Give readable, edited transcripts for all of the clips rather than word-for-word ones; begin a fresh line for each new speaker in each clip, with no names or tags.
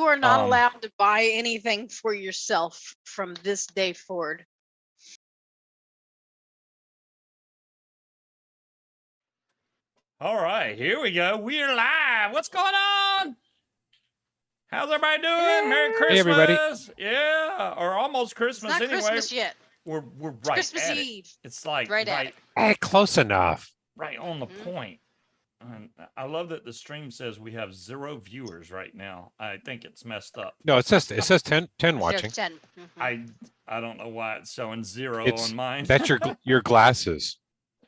are not allowed to buy anything for yourself from this day forward.
All right, here we go. We're live. What's going on? How's everybody doing? Merry Christmas.
Hey, everybody.
Yeah, or almost Christmas
It's not
anyway.
Christmas yet.
We're
It's
right
Christmas
at
Eve.
it. It's like
Right at it.
Hey, close enough.
right on the point. And I love that the stream says we have 0 viewers right now. I think it's messed up.
No, it says 10 watching.
10.
I don't know why it's showing 0
It's-
on mine.
That's your glasses.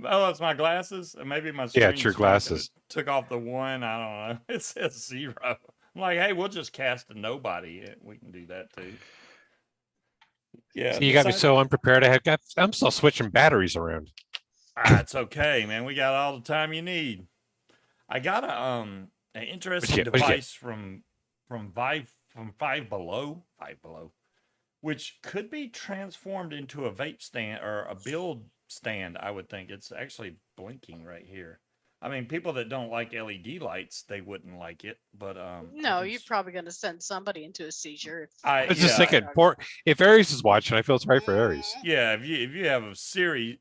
Oh, that's my glasses? Maybe my stream.
Yeah, it's your glasses.
Took off the 1. I don't know. It says 0. I'm like, hey, we'll just cast a nobody. We can do that too. Yeah.
See, you got me so unprepared. I'm still switching batteries around.
It's okay, man. We got all the time you need. I got an interesting device from Five Below, which could be transformed into a vape stand or a build stand. I would think it's actually blinking right here. I mean, people that don't like LED lights, they wouldn't like it. But
No, you're probably going to send somebody into a seizure.
I was just thinking, if Aries is watching, I feel sorry for Aries.
Yeah, if you have a Siri,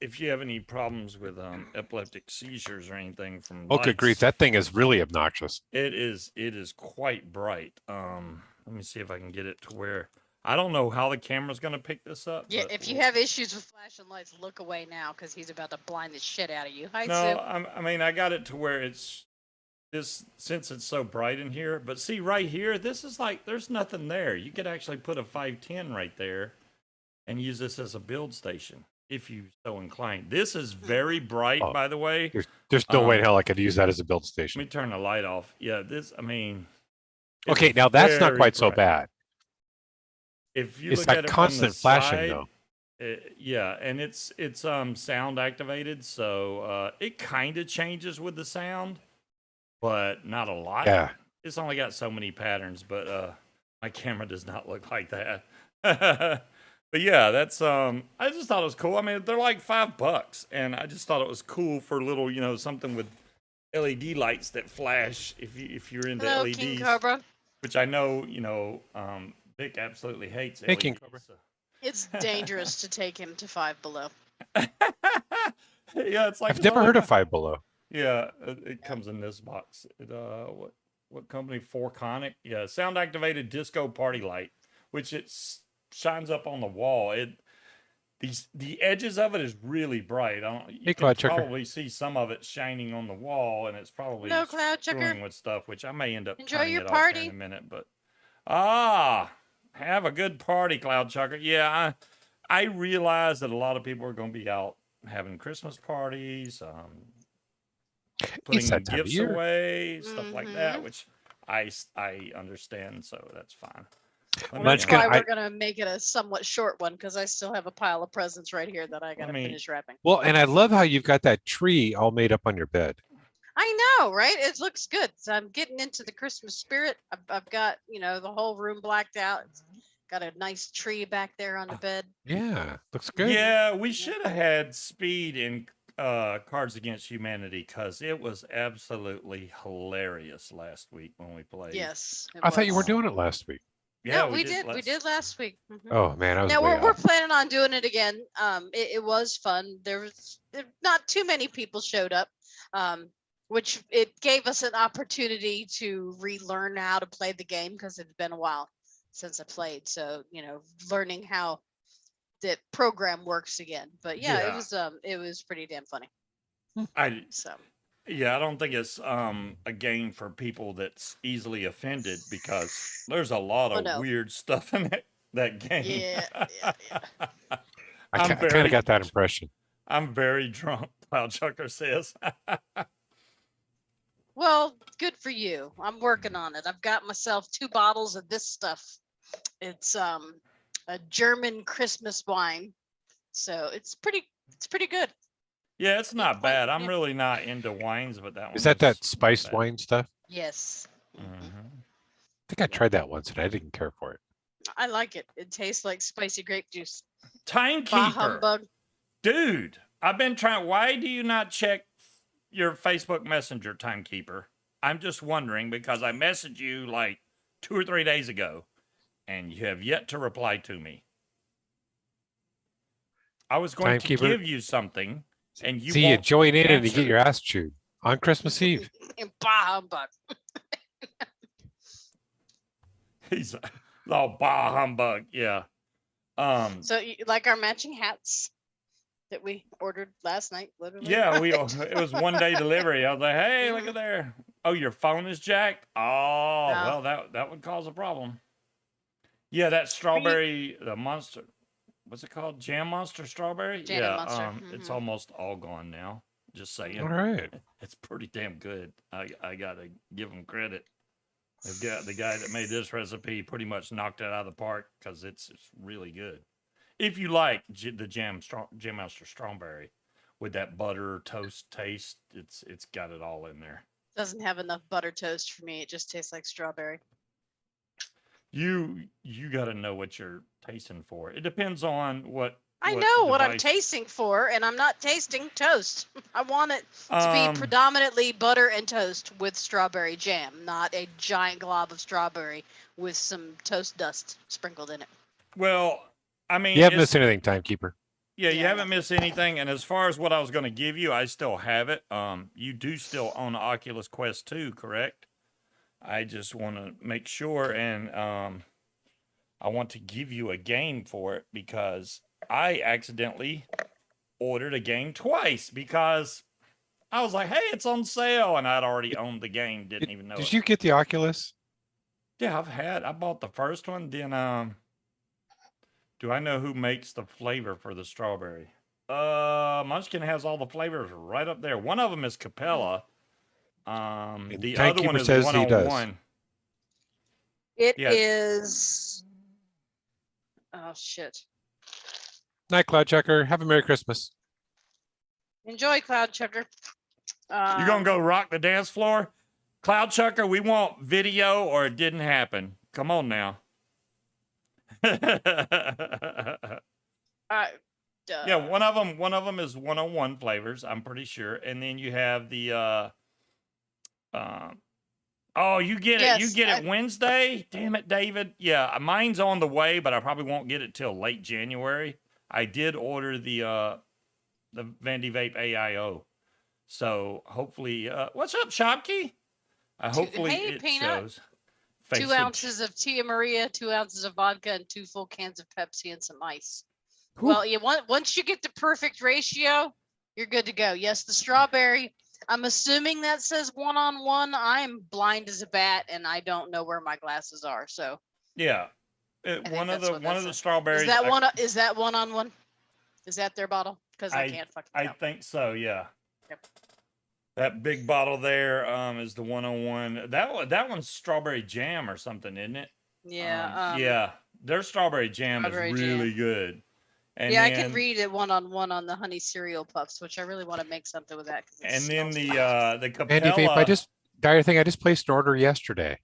if you have any problems with epileptic seizures or anything from
good
lights,
grief, that thing is really obnoxious.
It is quite bright. Let me see if I can get it to where I don't know how the camera's going to pick this up.
Yeah, if you have issues with flashing lights, look away now because he's about to blind the shit out of you. Hi,
no, I mean, I got it to where it's this since it's so bright in here. But see, right here, this is like there's nothing there. You could actually put a 510 right there and use this as a build station if you so inclined. This is very bright, by the way.
There's no way in hell I could use that as a build station.
Let me turn the light off. Yeah, I mean.
Okay, now that's not quite so bad.
If you
it's
look
that
at it
constant
from the
flashing
side,
though.
Yeah, and it's sound activated, so it kind of changes with the sound, but not a lot.
Yeah,
it's only got so many patterns, but my camera does not look like that. But yeah, that's I just thought it was cool. I mean, they're like $5, and I just thought it was cool for little, something with LED lights that flash if you're into
Hello,
LEDs,
King Cobra.
which I know Vic absolutely hates LEDs.
King Cobra.
It's dangerous to take him to Five Below.
Yeah, it's like
I've never heard of Five Below.
Yeah, it comes in this box. What company? Forconic. Yeah, sound activated disco party light, which it shines up on the wall. The edges of it is really bright. You can probably see some of it shining on the wall, and it's probably
Cloud Checker
screwing with stuff, which I may end up
enjoy
turning
your
it
party
off in a minute. But have a good party, Cloud Chucker. Yeah, I realize that a lot of people are going to be out having Christmas parties, putting gifts away, stuff like that, which I understand, so that's fine.
That's why we're going to make it a somewhat short one, because I still have a pile of presents right here that I got to finish wrapping.
Well, and I love how you've got that tree all made up on your bed.
I know, right? It looks good. So I'm getting into the Christmas spirit. I've got, the whole room blacked out. It's got a nice tree back there on the bed.
Yeah, looks good.
Yeah, we should have had Speed in Cards Against Humanity, because it was absolutely hilarious last week when we played.
Yes.
I thought you were doing it last week.
Yeah,
no, we did. We did last week. Mm-hmm.
Oh man, I was.
Now we're planning on doing it again. It was fun. There not too many people showed up, which it gave us an opportunity to relearn how to play the game, because it's been a while since I played. So learning how the program works again. But yeah, it was pretty damn funny.
Yeah, I don't think it's a game for people that's easily offended, because there's a lot of weird stuff in that game.
Yeah.
I kind of got that impression.
I'm very drunk, Cloud Chucker says.
Well, good for you. I'm working on it. I've got myself 2 bottles of this stuff. It's a German Christmas wine, so it's pretty good.
Yeah, it's not bad. I'm really not into wines, but that one
is that spiced wine stuff?
Yes.
Mm-hmm.
I think I tried that once and I didn't care for it.
I like it. It tastes like spicy grape juice.
Timekeeper, dude, I've been trying. Why do you not check your Facebook Messenger, Timekeeper? I'm just wondering, because I messaged you like 2 or 3 days ago, and you have yet to reply to me. I was going to
Timekeeper.
give you something, and you
See, you
won't
join in and you
answer.
get your ass chewed on Christmas Eve.
Bah humbug.
He's oh, bah humbug. Yeah.
So you like our matching hats that we ordered last night, literally?
Yeah, it was 1 day delivery. I was like, hey, look at there. Oh, your phone is jacked? Oh,
No.
well, that would cause a problem. Yeah, that strawberry, the monster, what's it called? Jam Monster Strawberry?
Jam Monster.
It's almost all gone now. Just saying.
All right.
It's pretty damn good. I gotta give them credit. They've got the guy that made this recipe pretty much knocked it out of the park because it's really good. If you like the Jam Monster Strawberry with that butter toast taste, it's got it all in there.
Doesn't have enough butter toast for me. It just tastes like strawberry.
You got to know what you're tasting for. It depends on what
I know what I'm
device-
tasting for, and I'm not tasting toast. I want it to be predominantly butter and toast with strawberry jam, not a giant glob of strawberry with some toast dust sprinkled in it.
Well, I mean,
You haven't missed anything, Timekeeper.
Yeah, you
Yeah,
haven't missed anything. And as far as what I was going to give you, I still have it. You do still own the Oculus Quest 2, correct? I just want to make sure, and I want to give you a game for it because I accidentally ordered a game twice because I was like, hey, it's on sale, and I'd already owned the game, didn't even know it.
Did you get the Oculus?
Yeah, I bought the first one, then do I know who makes the flavor for the strawberry? Munchkin has all the flavors right up there. One of them is Capella. The other one
Timekeeper
is
says he does.
101.
It
Yeah.
is. Oh shit!
Night, Cloud Checker. Have a Merry Christmas.
Enjoy, Cloud Chucker.
You gonna go rock the dance floor? Cloud Chucker, we want video or it didn't happen. Come on now. Yeah, one of them is 101 flavors, I'm pretty sure. And then you have the oh, you get it. You get it Wednesday? Damn it, David. Yeah, mine's on the way, but I probably won't get it till late January. I did order the Vandy Vape AIO. So hopefully what's up, Shopkey? Hopefully
hey,
it
Peanut.
shows.
2 ounces of Tia Maria, 2 ounces of vodka, and 2 full cans of Pepsi and some ice.
Whew.
Well, once you get the perfect ratio, you're good to go. Yes, the strawberry. I'm assuming that says 1-on-1. I'm blind as a bat, and I don't know where my glasses are. So
yeah, one of the strawberries.
Is that 1-on-1? Is that their bottle? Because I can't fucking tell.
I think so. Yeah.
Yep.
That big bottle there is the 101. That one's strawberry jam or something, isn't it?
Yeah.
Yeah, their strawberry jam is really good. And
yeah,
then,
I can read it 1-on-1 on the honey cereal puffs, which I really want to make something with that.
And then the Capella.
Vandy Vape. I just placed an order yesterday.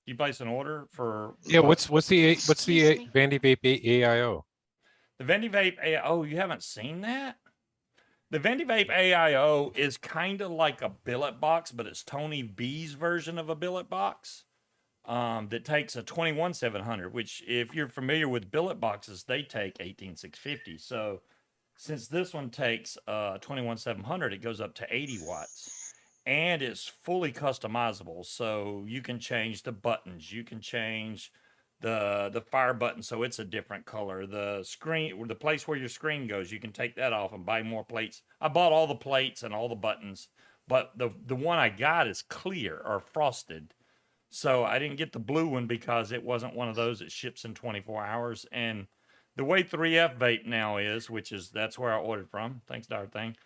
You placed an order for?
Yeah. What's the Vandy Vape AIO?
The Vandy Vape AIO. Oh, you haven't seen that? The Vandy Vape AIO is kind of like a billet box, but it's Tony B's version of a billet box. That takes a 21700, which if you're familiar with billet boxes, they take 18650. So since this one takes 21700, it goes up to 80 watts, and it's fully customizable. So you can change the buttons, you can change the fire button so it's a different color. The screen, the place where your screen goes, you can take that off and buy more plates. I bought all the plates and all the buttons, but the one I got is clear or frosted. So I didn't get the blue one because it wasn't one of those that ships in 24 hours. And the way 3F Vape now is, that's where I ordered from. Thanks, Darn Thing.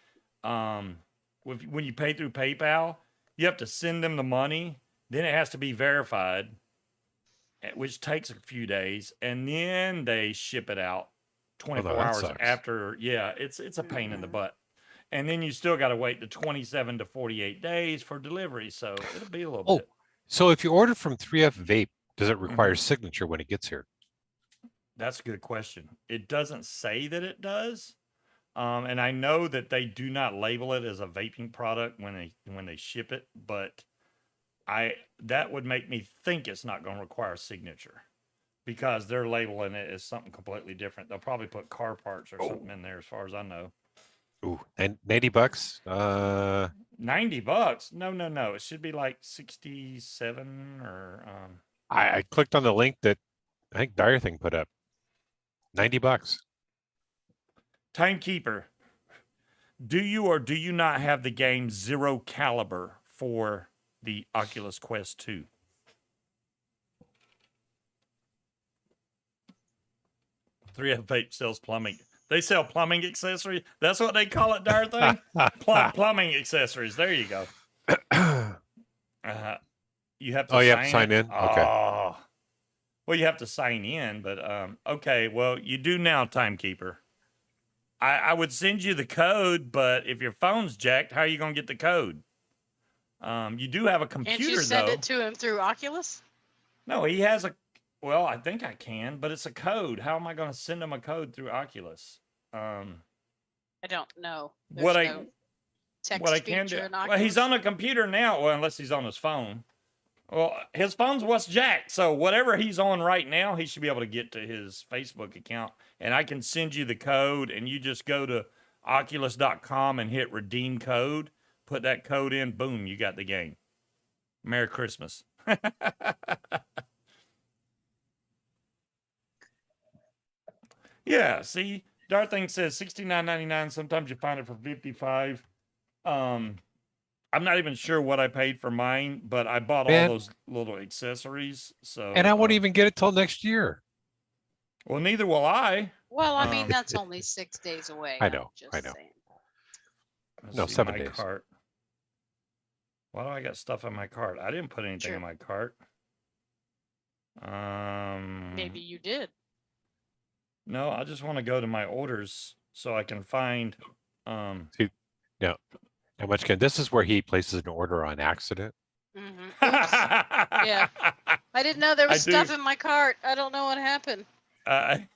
When you pay through PayPal, you have to send them the money. Then it has to be verified, which takes a few days. And then they ship it out 24 hours
sucks.
after. Yeah, it's a pain in the butt. And then you still got to wait the 27 to 48 days for delivery. So it'll be a little bit.
So if you order from 3F Vape, does it require signature when it gets here?
That's a good question. It doesn't say that it does. And I know that they do not label it as a vaping product when they ship it, but that would make me think it's not going to require a signature because they're labeling it as something completely different. They'll probably put car parts or something in there, as far as I know.
Ooh, and $90.
$90? No. It should be like 67 or
I clicked on the link that I think Dire Thing put up. $90.
Timekeeper. Do you or do you not have the game Zero Caliber for the Oculus Quest 2? Three F Vape sells plumbing. They sell plumbing accessories. That's what they call it, Dire Thing. Plumbing accessories. There you go. You have to.
Oh, you have to sign in. Okay.
Oh. Well, you have to sign in, but okay. Well, you do now, Timekeeper. I would send you the code, but if your phone's jacked, how are you going to get the code? You do have a computer,
Can't you send
though.
it to him through Oculus?
No, he has a. Well, I think I can, but it's a code. How am I going to send him a code through Oculus?
I don't know.
What
There's no text
I can do.
feature in
Well, he's
Oculus.
on a computer now. Well, unless he's on his phone. Well, his phone's what's jacked. So whatever he's on right now, he should be able to get to his Facebook account. And I can send you the code, and you just go to Oculus.com and hit redeem code. Put that code in. Boom, you got the game. Merry Christmas. Yeah, see, Darthing says $69.99. Sometimes you find it for $55. I'm not even sure what I paid for mine, but I bought all those little accessories. So,
and I won't even get it till next year.
Well, neither will I.
Well, I mean, that's only 6 days away.
I
I'm
know,
just
I know.
saying.
Let's
No,
see
7
my
days.
Cart. Why do I got stuff in my cart? I didn't put anything
Sure.
in my cart.
Maybe you did.
No, I just want to go to my orders so I can find.
See, no, and Munchkin, this is where he places an order on accident.
Mm-hmm. Yeah. I didn't know there was
I
stuff
do.
in my cart. I don't know what happened.
I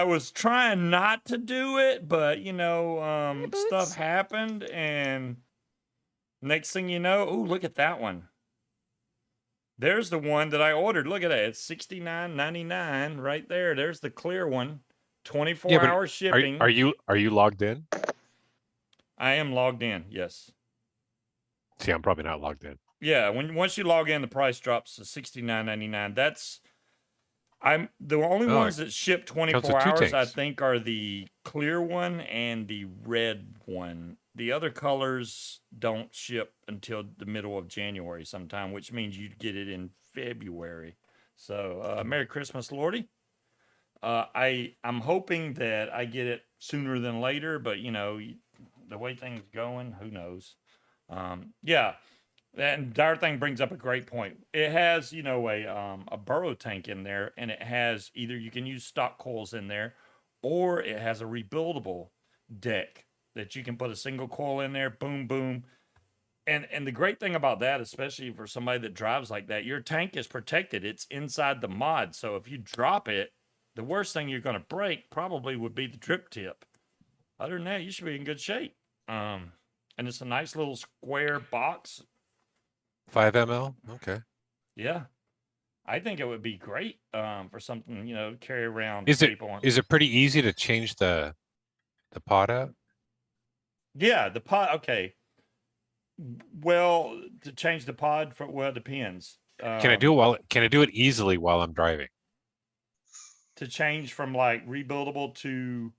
was trying not to do it, but you know,
Hey, Boots.
stuff happened, and next thing you know, oh, look at that one. There's the one that I ordered. Look at that. It's $69.99 right there. There's the clear one. 24-hour shipping.
Are you logged in?
I am logged in. Yes.
See, I'm probably not logged in.
Yeah. Once you log in, the price drops to $69.99. That's the only ones that ship 24 hours. I think are the clear one and the red one. The other colors don't ship until the middle of January sometime, which means you'd get it in February. So, Merry Christmas, Lordy. I'm hoping that I get it sooner than later, but you know, the way things going, who knows? Yeah. And Dire Thing brings up a great point. It has, you know, a burrow tank in there, and it has either you can use stock coils in there, or it has a rebuildable deck that you can put a single coil in there, boom, boom. And the great thing about that, especially for somebody that drives like that, your tank is protected. It's inside the mod. So if you drop it, the worst thing you're going to break probably would be the drip tip. Other than that, you should be in good shape. And it's a nice little square box.
5 ml. Okay.
Yeah. I think it would be great for something, you know, to carry around.
Is it pretty easy to change the pod out?
Yeah, the pod. Okay. Well, to change the pod it depends.
Can I do it easily while I'm driving?
To change from like rebuildable to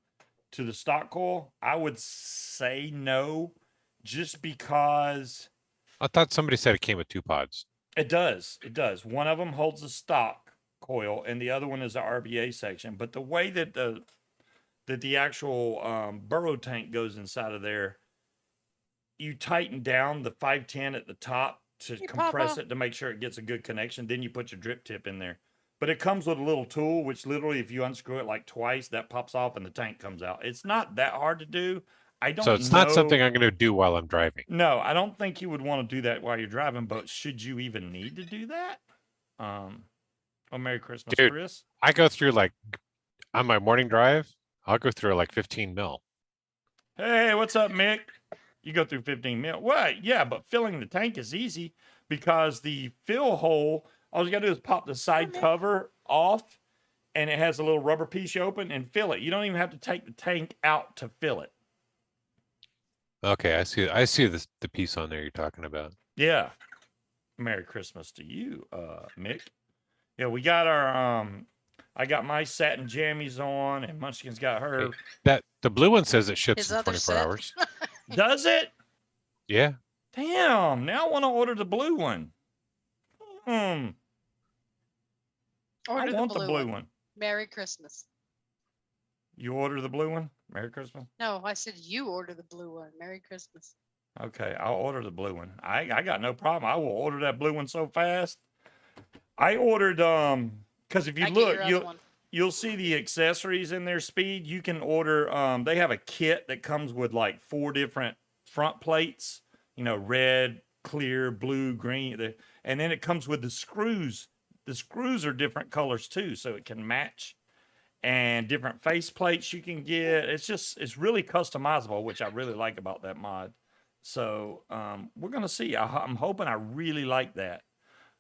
the stock coil, I would say no, just because.
I thought somebody said it came with 2 pods.
It does. It does. One of them holds the stock coil, and the other one is the RBA section. But the way that the actual burrow tank goes inside of there, you tighten down the 510 at the top to compress it to make sure it gets a good connection. Then you put your drip tip in there. But it comes with a little tool, which literally, if you unscrew it like twice, that pops off and the tank comes out. It's not that hard to do.
So it's not something I'm going to do while I'm driving.
No, I don't think you would want to do that while you're driving, but should you even need to do that? Oh, Merry Christmas,
Dude,
Chris.
I go through on my morning drive, I'll go through 15 mil.
Hey, what's up, Mick? You go through 15 mil. Well, yeah, but filling the tank is easy because the fill hole, all you got to do is pop the side cover off, and it has a little rubber piece you open and fill it. You don't even have to take the tank out to fill it.
Okay, I see the piece on there you're talking about.
Yeah. Merry Christmas to you, Mick. Yeah, we got our I got my satin jammies on, and Munchkin's got her.
Okay. That the blue one says it ships
His
in
other
24
set?
hours.
Does it?
Yeah.
Damn, now I want to order the blue one.
Order
I want the blue one.
Merry Christmas.
You order the blue one? Merry Christmas.
No, I said you order the blue one. Merry Christmas.
Okay, I'll order the blue one. I got no problem. I will order that blue one so fast. I ordered because if you look, you'll see the accessories in their Speed. You can order they have a kit that comes with like 4 different front plates, you know, red, clear, blue, green, and then it comes with the screws. The screws are different colors too, so it can match, and different face plates you can get. It's really customizable, which I really like about that mod. So we're gonna see. I'm hoping I really like that.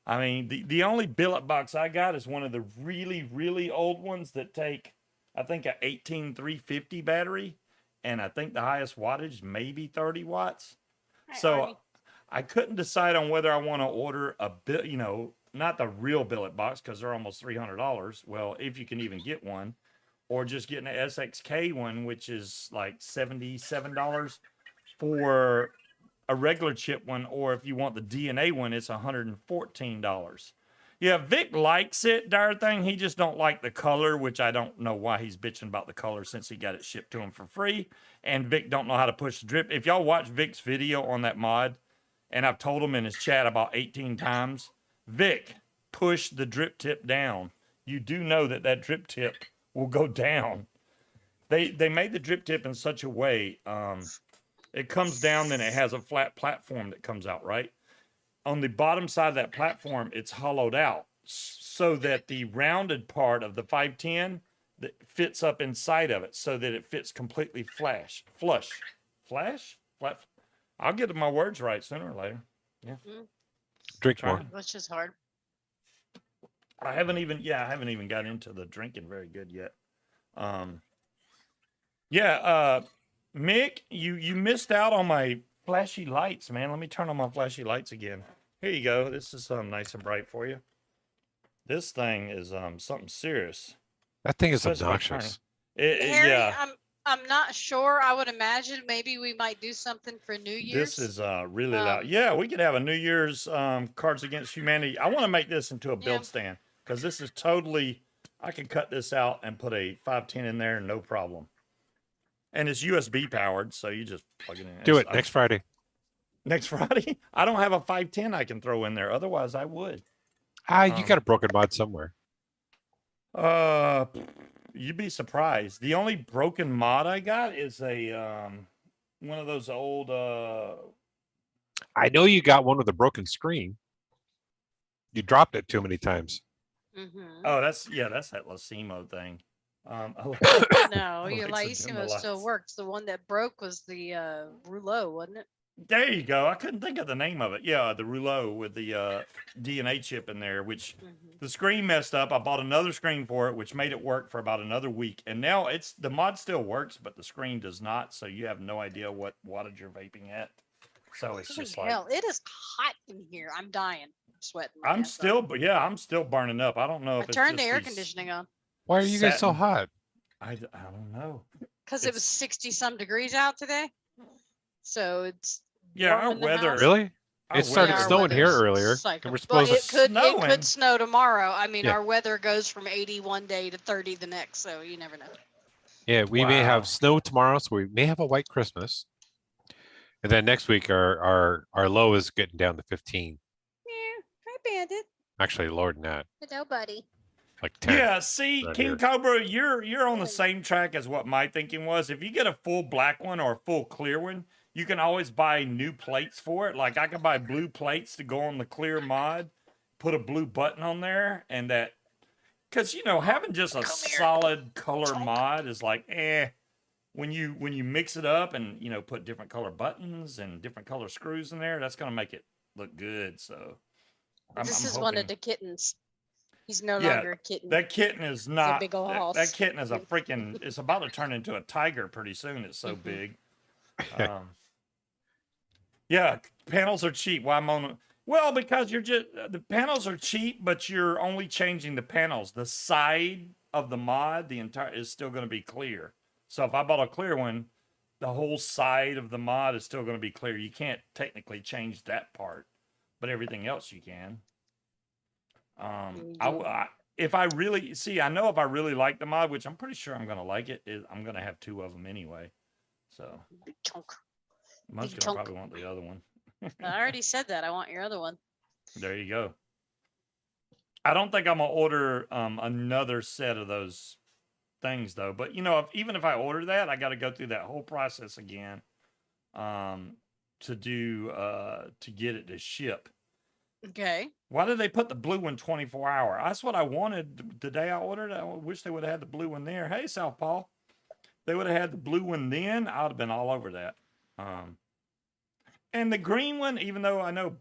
I mean, the only billet box I got is one of the really, really old ones that take, I think, a 18350 battery, and I think the highest wattage maybe 30 watts. So I couldn't decide on whether I want to order a bit, you know, not the real billet box because they're almost $300. Well, if you can even get one, or just getting an SXK one, which is like $77 for a regular chip one, or if you want the DNA one, it's $114. Yeah, Vic likes it, Dire Thing. He just don't like the color, which I don't know why he's bitching about the color since he got it shipped to him for free. And Vic don't know how to push the drip. If y'all watch Vic's video on that mod, and I've told him in his chat about 18 times, Vic, push the drip tip down. You do know that that drip tip will go down. They made the drip tip in such a way, it comes down, then it has a flat platform that comes out, right? On the bottom side of that platform, it's hollowed out so that the rounded part of the 510 that fits up inside of it so that it fits completely flush. I'll get my words right sooner or later. Yeah.
Drink more.
Which is hard.
I haven't even got into the drinking very good yet. Mick, you missed out on my flashy lights, man. Let me turn on my flashy lights again. Here you go. This is nice and bright for you. This thing is something serious.
That thing is obnoxious.
Harry, I'm not sure. I would imagine maybe we might do something for New Year's.
This is really loud. Yeah, we could have a New Year's Cards Against Humanity. I want to make this into a build stand because this is totally. I can cut this out and put a 510 in there, no problem. And it's USB powered, so you just plug it in.
Do it next Friday.
Next Friday? I don't have a 510 I can throw in there. Otherwise, I would.
You got a broken mod somewhere.
You'd be surprised. The only broken mod I got is a one of those old.
I know you got one with a broken screen. You dropped it too many times.
Oh, that's that Lacimo thing.
No, your Lacimo still works. The one that broke was the rouleau, wasn't it?
There you go. I couldn't think of the name of it. Yeah, the rouleau with the DNA chip in there, which the screen messed up. I bought another screen for it, which made it work for about another week. And now the mod still works, but the screen does not. So you have no idea what wattage you're vaping at. So it's just like,
hell, it is hot in here. I'm dying, sweating.
I'm still burning up. I don't know if
I turned the air conditioning on.
Why are you guys so hot?
I don't know.
Because it was 60 some degrees out today. So it's
our weather.
Really? It started snowing here earlier. And we're supposed
it could snow tomorrow. I mean, our weather goes from 80 one day to 30 the next, so you never know.
Yeah, we may have snow tomorrow, so we may have a white Christmas. And then next week our low is getting down to 15.
Yeah, hi Bandit.
Actually lower than that.
Hello, buddy.
Like 10.
Yeah, see, right King Cobra, you're on the same track as what my thinking was. If you get a full black one or a full clear one, you can always buy new plates for it. Like I can buy blue plates to go on the clear mod, put a blue button on there, and that, because having just a solid color mod is like, when you mix it up and put different color buttons and different color screws in there, that's gonna make it look good. So
This
I'm
is one of
hoping.
the kittens. He's no
Yeah,
longer a kitten.
that kitten is
He's a
not.
big ol'
That
hoss.
kitten is a freaking. It's about to turn into a tiger pretty soon. It's so big. Yeah, panels are cheap. Why am Well, because you're just the panels are cheap, but you're only changing the panels. The side of the mod, the entire is still going to be clear. So if I bought a clear one, the whole side of the mod is still going to be clear. You can't technically change that part, but everything else you can. If I really see, I know if I really like the mod, which I'm pretty sure I'm going to like it, I'm going to have 2 of them anyway. So
Big chunk.
Munchkin will probably want the other one.
I already said that. I want your other one.
There you go. I don't think I'm gonna order another set of those things though. But even if I order that, I got to go through that whole process again to get it to ship.
Okay.
Why did they put the blue one 24-hour? That's what I wanted the day I ordered. I wish they would have had the blue one there. Hey, Southpaw. They would have had the blue one then. I would have been all over that. And the green one, even though I know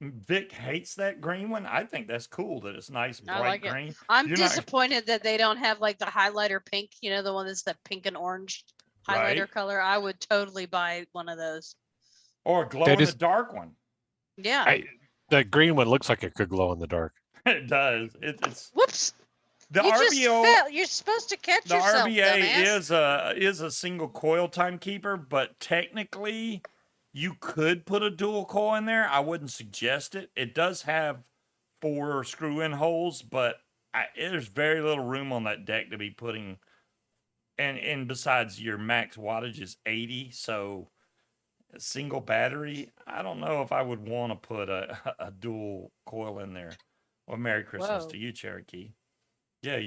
Vic hates that green one, I think that's cool that it's nice bright green.
I'm disappointed that they don't have like the highlighter pink, the one that's that pink and orange highlighter color. I would totally buy one of those.
Or glow in the dark one.
Yeah.
The green one looks like it could glow in the dark.
It does. It's
whoops.
The
RBO. You're supposed to catch yourself.
The RBA is a single coil timekeeper, but technically you could put a dual coil in there. I wouldn't suggest it. It does have 4 screw-in holes, but there's very little room on that deck to be putting. And besides, your max wattage is 80, so a single battery. I don't know if I would want to put a dual coil in there. Well, Merry Christmas to you, Cherokee. Yeah, I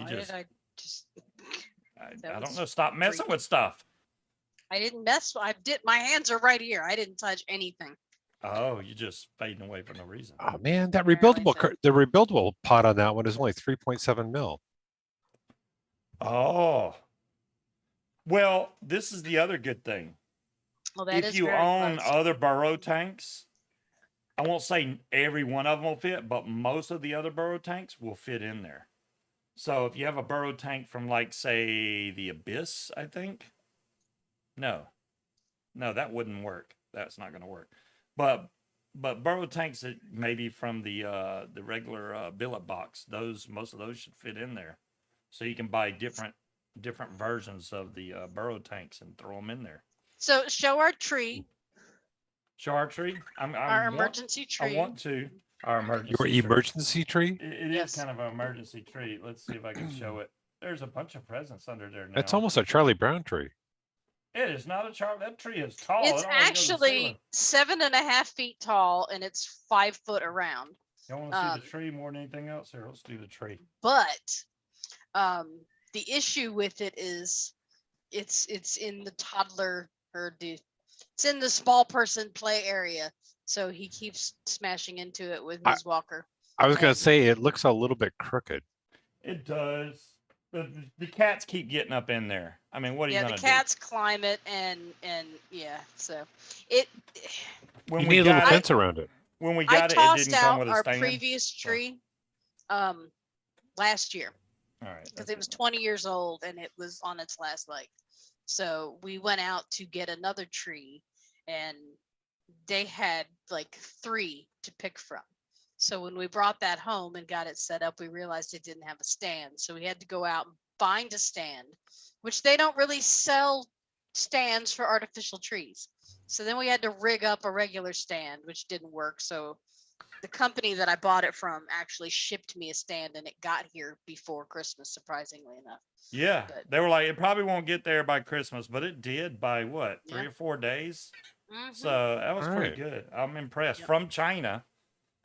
don't know. Stop messing with stuff.
I didn't mess. My hands are right here. I didn't touch anything.
Oh, you're just fading away for no reason.
Oh man, the rebuildable pot on that one is only 3.7 mil.
Oh, well, this is the other good thing.
Well, that
if you own other burrow tanks, I won't say every one of them will fit, but most of the other burrow tanks will fit in there. So if you have a burrow tank from, like, say, the Abyss, I think. No, that wouldn't work. That's not going to work. But burrow tanks that maybe from the regular billet box, most of those should fit in there. So you can buy different versions of the burrow tanks and throw them in there.
So show our tree.
Show our tree.
Our emergency tree.
I want to. Our emergency.
Your emergency tree.
It is kind of an emergency tree. Let's see if I can show it. There's a bunch of presents under there now.
It's almost a Charlie Brown tree.
It is not a Charlie. That tree is tall.
It's actually 7.5 feet tall and it's 5 foot around.
You want to see the tree more than anything else? Here, let's do the tree.
But the issue with it is it's in the toddler it's in the small person play area. So he keeps smashing into it with his walker.
I was going to say it looks a little bit crooked.
It does. The cats keep getting up in there. I mean, what are you going to do?
Yeah, the cats climb it and yeah. So it.
You need a little fence around it.
When we got it didn't come with a stand.
Our previous tree, last year.
All right.
Because it was 20 years old and it was on its last leg. So we went out to get another tree and they had like 3 to pick from. So when we brought that home and got it set up, we realized it didn't have a stand. So we had to go out and find a stand, which they don't really sell stands for artificial trees. So then we had to rig up a regular stand, which didn't work. So the company that I bought it from actually shipped me a stand and it got here before Christmas, surprisingly enough.
Yeah. They were like, it probably won't get there by Christmas, but it did by what, 3 or 4 days? Mm-hmm. So that was pretty good. I'm impressed. From China.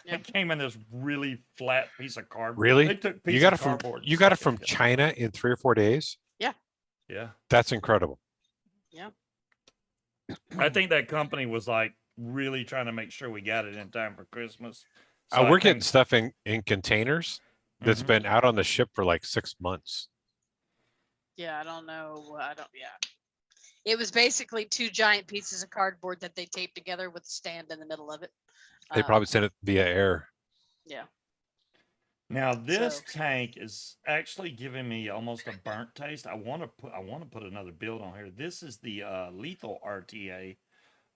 It came in this really flat piece of cardboard.
Really?
They took
you got it from China in 3 or 4 days?
Yeah.
Yeah.
That's incredible.
Yeah.
I think that company was like really trying to make sure we got it in time for Christmas.
So we're getting stuff in containers that's been out on the ship for like 6 months.
Yeah, I don't know. It was basically 2 giant pieces of cardboard that they taped together with a stand in the middle of it.
They probably sent it via air.
Yeah.
Now this tank is actually giving me almost a burnt taste. I want to put another build on here. This is the lethal RTA.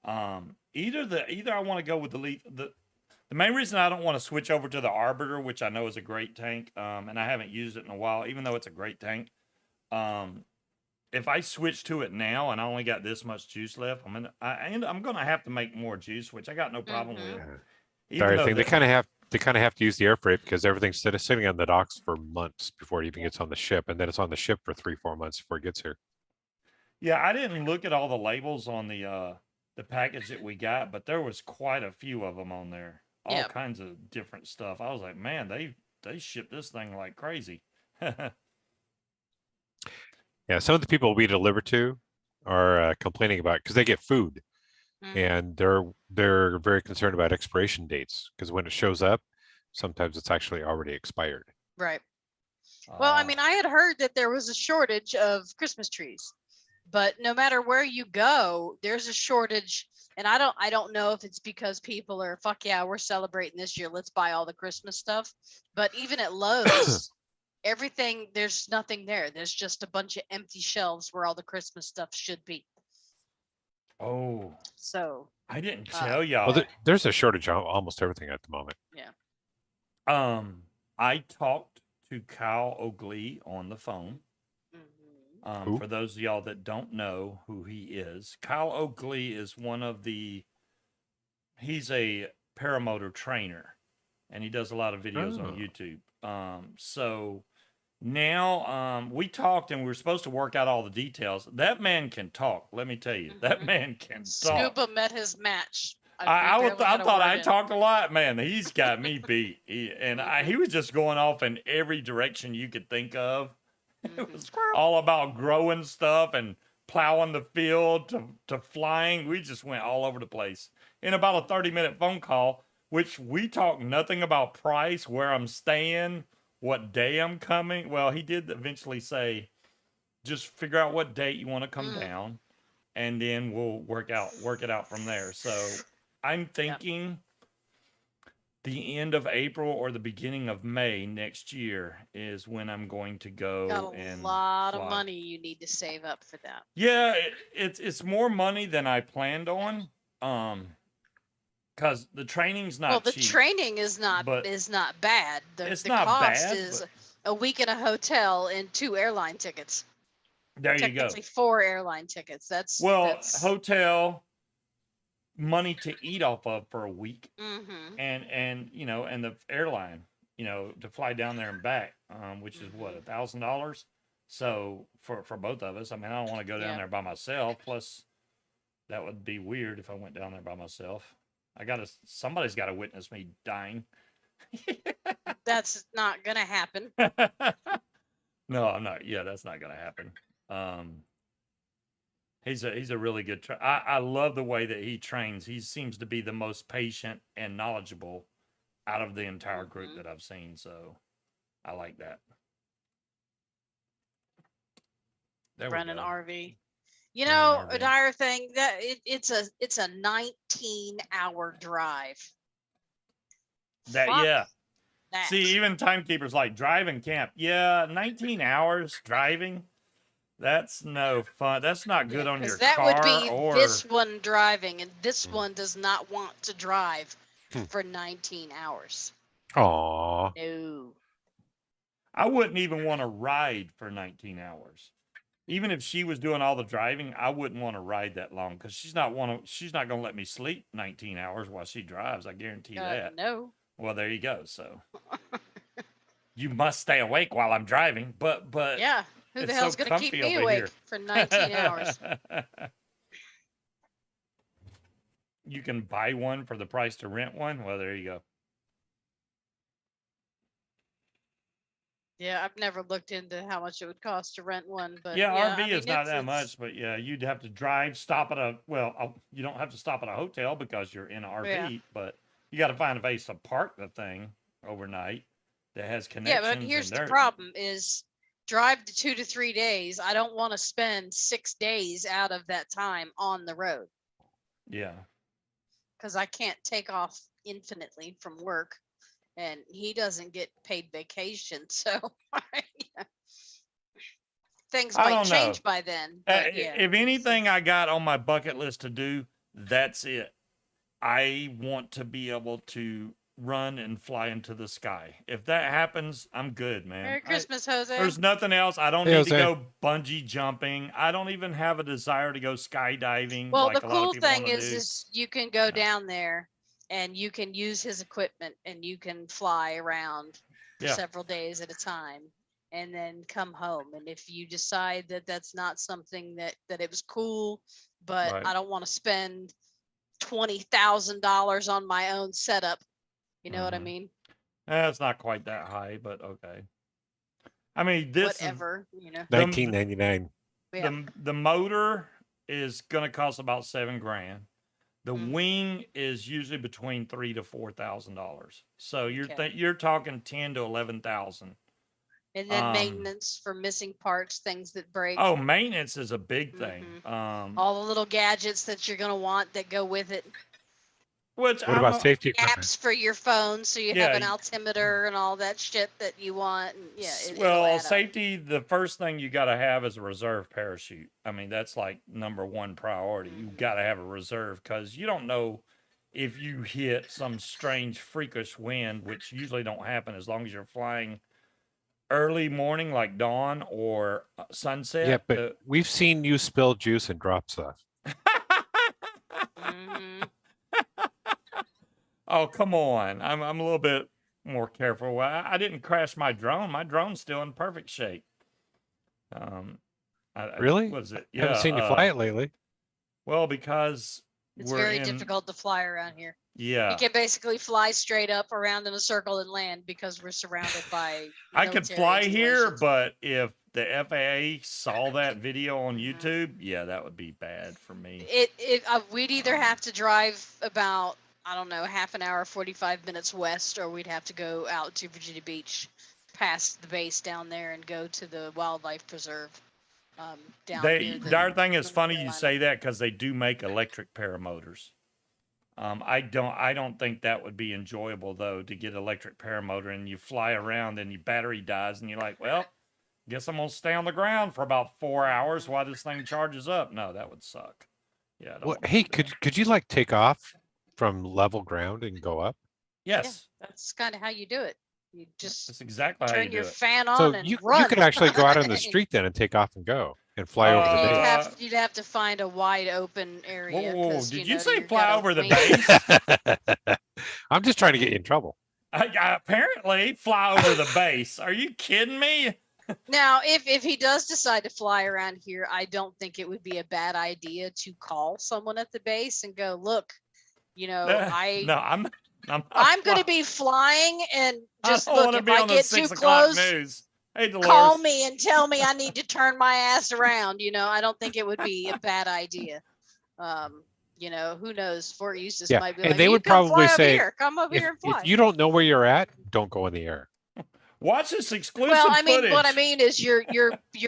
Either I want to go with the main reason I don't want to switch over to the Arbiter, which I know is a great tank, and I haven't used it in a while, even though it's a great tank. If I switch to it now and I only got this much juice left, I'm gonna have to make more juice, which I got no problem with.
Sorry, I think they kind of have to use the air freight because everything's sitting on the docks for months before it even gets on the ship, and then it's on the ship for 3-4 months before it gets here.
Yeah, I didn't look at all the labels on the package that we got, but there was quite a few of them on there. All kinds of different stuff. I was like, man, they ship this thing like crazy.
Yeah, some of the people we deliver to are complaining about because they get food, and they're very concerned about expiration dates because when it shows up, sometimes it's actually already expired.
Right. Well, I mean, I had heard that there was a shortage of Christmas trees, but no matter where you go, there's a shortage. And I don't know if it's because people are, fuck yeah, we're celebrating this year, let's buy all the Christmas stuff. But even at Lowe's, everything, there's nothing there. There's just a bunch of empty shelves where all the Christmas stuff should be.
Oh.
So.
I didn't tell y'all.
Well, there's a shortage on almost everything at the moment.
Yeah.
I talked to Kyle O'Glee on the phone. For those of y'all that don't know who he is, Kyle O'Glee is he's a paramotor trainer, and he does a lot of videos on YouTube. So now we talked and we were supposed to work out all the details. That man can talk. Let me tell you, that man can talk.
Scuba met his match.
I thought I talked a lot, man. He's got me beat. He was just going off in every direction you could think of. It was all about growing stuff and plowing the field to flying. We just went all over the place in about a 30-minute phone call, which we talked nothing about price, where I'm staying, what day I'm coming. Well, he did eventually say, just figure out what date you want to come down, and then we'll work it out from there. So I'm thinking the end of April or the beginning of May next year is when I'm going to go.
Got a lot of money you need to save up for that.
Yeah, it's more money than I planned on. Because the training's not cheap.
Well, the training is not bad.
It's
the
not
cost
bad,
is a week in a hotel and 2 airline tickets.
There you go.
Technically 4 airline tickets. That's
hotel, money to eat off of for a week, and and the airline, to fly down there and back, which is what, $1,000. So for both of us, I mean, I don't want to go down there by myself. Plus, that would be weird if I went down there by myself. Somebody's got to witness me dying.
That's not gonna happen.
No, I'm not. Yeah, that's not gonna happen. He's a really good I love the way that he trains. He seems to be the most patient and knowledgeable out of the entire group that I've seen. So I like that.
Brennan RV. A dire thing that it's a 19-hour drive.
That. See, even timekeepers like driving camp. Yeah, 19 hours driving. That's no fun. That's not good on your car.
That would be this one driving, and this one does not want to drive for 19 hours.
Aw.
No.
I wouldn't even want to ride for 19 hours. Even if she was doing all the driving, I wouldn't want to ride that long because she's not going to let me sleep 19 hours while she drives. I guarantee that.
No.
Well, there you go. So you must stay awake while I'm driving, but
yeah, who the hell's going to keep me awake for 19 hours?
You can buy one for the price to rent one. Well, there you go.
Yeah, I've never looked into how much it would cost to rent one, but
RV is not that much, but you'd have to drive, stop at you don't have to stop at a hotel because you're in an RV, but you got to find a place to park the thing overnight that has connections.
Yeah, but here's the problem is drive to 2 to 3 days. I don't want to spend 6 days out of that time on the road
Yeah.
because I can't take off infinitely from work, and he doesn't get paid vacation. So yeah, things
I
might
don't know.
change by then. But yeah,
If anything I got on my bucket list to do, that's it. I want to be able to run and fly into the sky. If that happens, I'm good, man.
Merry Christmas, Jose.
There's nothing else. I don't
Hey,
need to
Jose.
go bungee jumping. I don't even have a desire to go skydiving.
Well,
like
the
a lot of
cool
people
thing
wanna
is,
do.
is you can go down there and you can use his equipment and you can fly around for
Yeah.
several days at a time and then come home. And if you decide that that's not something that it was cool, but
Right.
I don't want to spend $20,000 on my own setup, you know what I
Mhm.
mean?
It's not quite that high, but okay. I mean, this
Whatever, you know.
1999.
Yeah.
the motor is gonna cost about $7,000. The
Mhm.
wing is usually between $3,000 to $4,000. So
Okay.
you're talking 10 to 11,000.
And then maintenance for missing parts, things that break.
Oh, maintenance is a big thing.
All the little gadgets that you're gonna want that go with it.
Which
What about safety equipment?
Apps for your phone, so you have an altimeter and all that shit that you want. And yeah, it'll add up.
Safety, the first thing you got to have is a reserve parachute. I mean, that's like number one priority. You got to have a reserve because you don't know if you hit some strange freakish wind, which usually don't happen as long as you're flying early morning like dawn or sunset.
Yeah, but we've seen you spill juice and drop stuff.
Mhm.
Oh, come on. I'm a little bit more careful. I didn't crash my drone. My drone's still in perfect shape.
Really?
What is it?
I haven't seen you fly it lately.
Well, because
It's
we're
very
in,
difficult to fly around here.
Yeah.
You can basically fly straight up around in a circle and land because we're surrounded by.
I could
military
fly here,
installations.
but if the FAA saw that video on YouTube, yeah, that would be bad for me.
We'd either have to drive about, I don't know, half an hour, 45 minutes west, or we'd have to go out to Virginia Beach, past the base down there, and go to the wildlife preserve. Down near the
Our thing is
North
funny you
Carolina.
say that because they do make electric paramotors. I don't think that would be enjoyable though, to get electric paramotor and you fly around and your battery dies and you're like, well, guess I'm gonna stay on the ground for about 4 hours while this thing charges up. No, that would suck. Yeah. I don't
Well,
wanna
hey,
do that.
could you like take off from level ground and go up?
Yes,
That's kind of how you do it. You just
that's exactly how you
turn
do
your
it.
fan on
So
and
you
run.
could actually go out on the street then and take off and go and fly over the base.
You'd have to find a wide open area.
Whoa,
'cause,
did
know,
you say
you've
fly
got a
over the
wing.
base?
I'm just trying to get you in trouble.
I apparently fly over the base. Are you kidding me?
Now, if he does decide to fly around here, I don't think it would be a bad idea to call someone at the base and go, look, you know, I'm going to be flying, and just look, if I get too close, call me and tell me I need to turn my ass around. You know, I don't think it would be a bad idea. You know, who knows? Fort Eustis might be
and
like,
they
you
would
come
probably
fly
say,
over here. Come over here and fly.
if you don't know where you're at, don't go in the air.
Watch this exclusive
Well, I mean,
footage.
what I mean is you're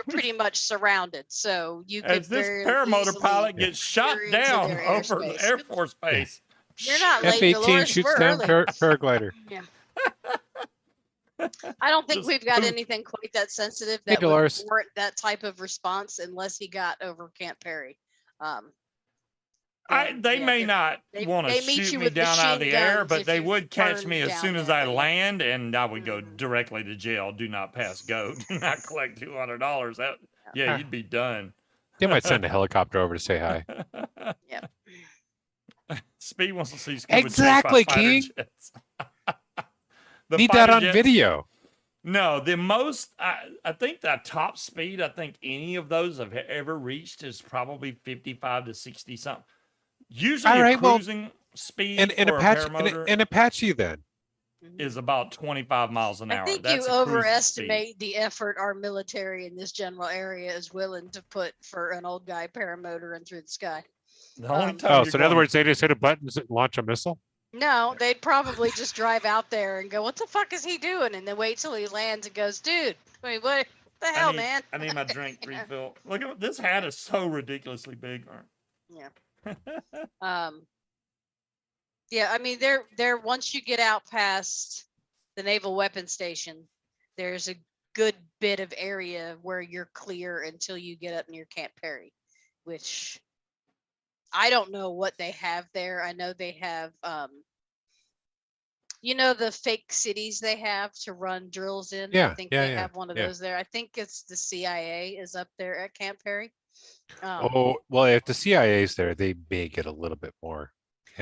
pretty much surrounded, so you could
As this paramotor pilot gets shot down over the Air Force Base.
You're not late,
F-18
Dolores.
shoots
We're
down
early.
paraglider.
Yeah. I don't think
Just
we've got
poof.
anything quite that sensitive
Hey,
that would
Dolores.
warrant that type of response unless he got over Camp Perry.
They may not want to
they meet
shoot
you
me
with
down out of the
machine
air,
guns
but
if
they
you
would catch
burn
me as
down
soon as
there,
I
but yeah.
land, and I would go directly to jail. Do not pass go. Do not collect $200. Yeah, you'd be done.
They might send a helicopter over to say hi.
Yep.
Speed wants to see Scuba
Exactly,
chased by fighter
King.
jets.
Need that
fighter
on
jets-
video.
No, the most I think the top speed I think any of those have ever reached is probably 55 to 60 something. Usually,
All right,
a
well,
cruising speed
And
for
Apache,
a paramotor
and Apache then.
is about 25 miles an hour.
I think
That's
you
a cruising speed.
overestimate the effort our military in this general area is willing to put for an old guy paramotoring through the sky.
The only time
Oh,
you're
so in other
going-
words, they just hit a button and launch a missile?
No, they'd probably just drive out there and go, "What the fuck is he doing?" And then wait till he lands and goes, "Dude, wait, what? The hell,
I need,
man.
I need my drink refill. Look at this hat is so ridiculously big.
Yeah. Yeah, I mean, there. Once you get out past the naval weapons station, there's a good bit of area where you're clear until you get up near Camp Perry, which I don't know what they have there. I know they have, the fake cities they have to run drills in. I
Yeah,
think
yeah,
they
yeah,
have one of
yeah.
those there. I think it's the CIA is up there at Camp Perry.
Oh, well, if the CIA's there, they may get a little bit more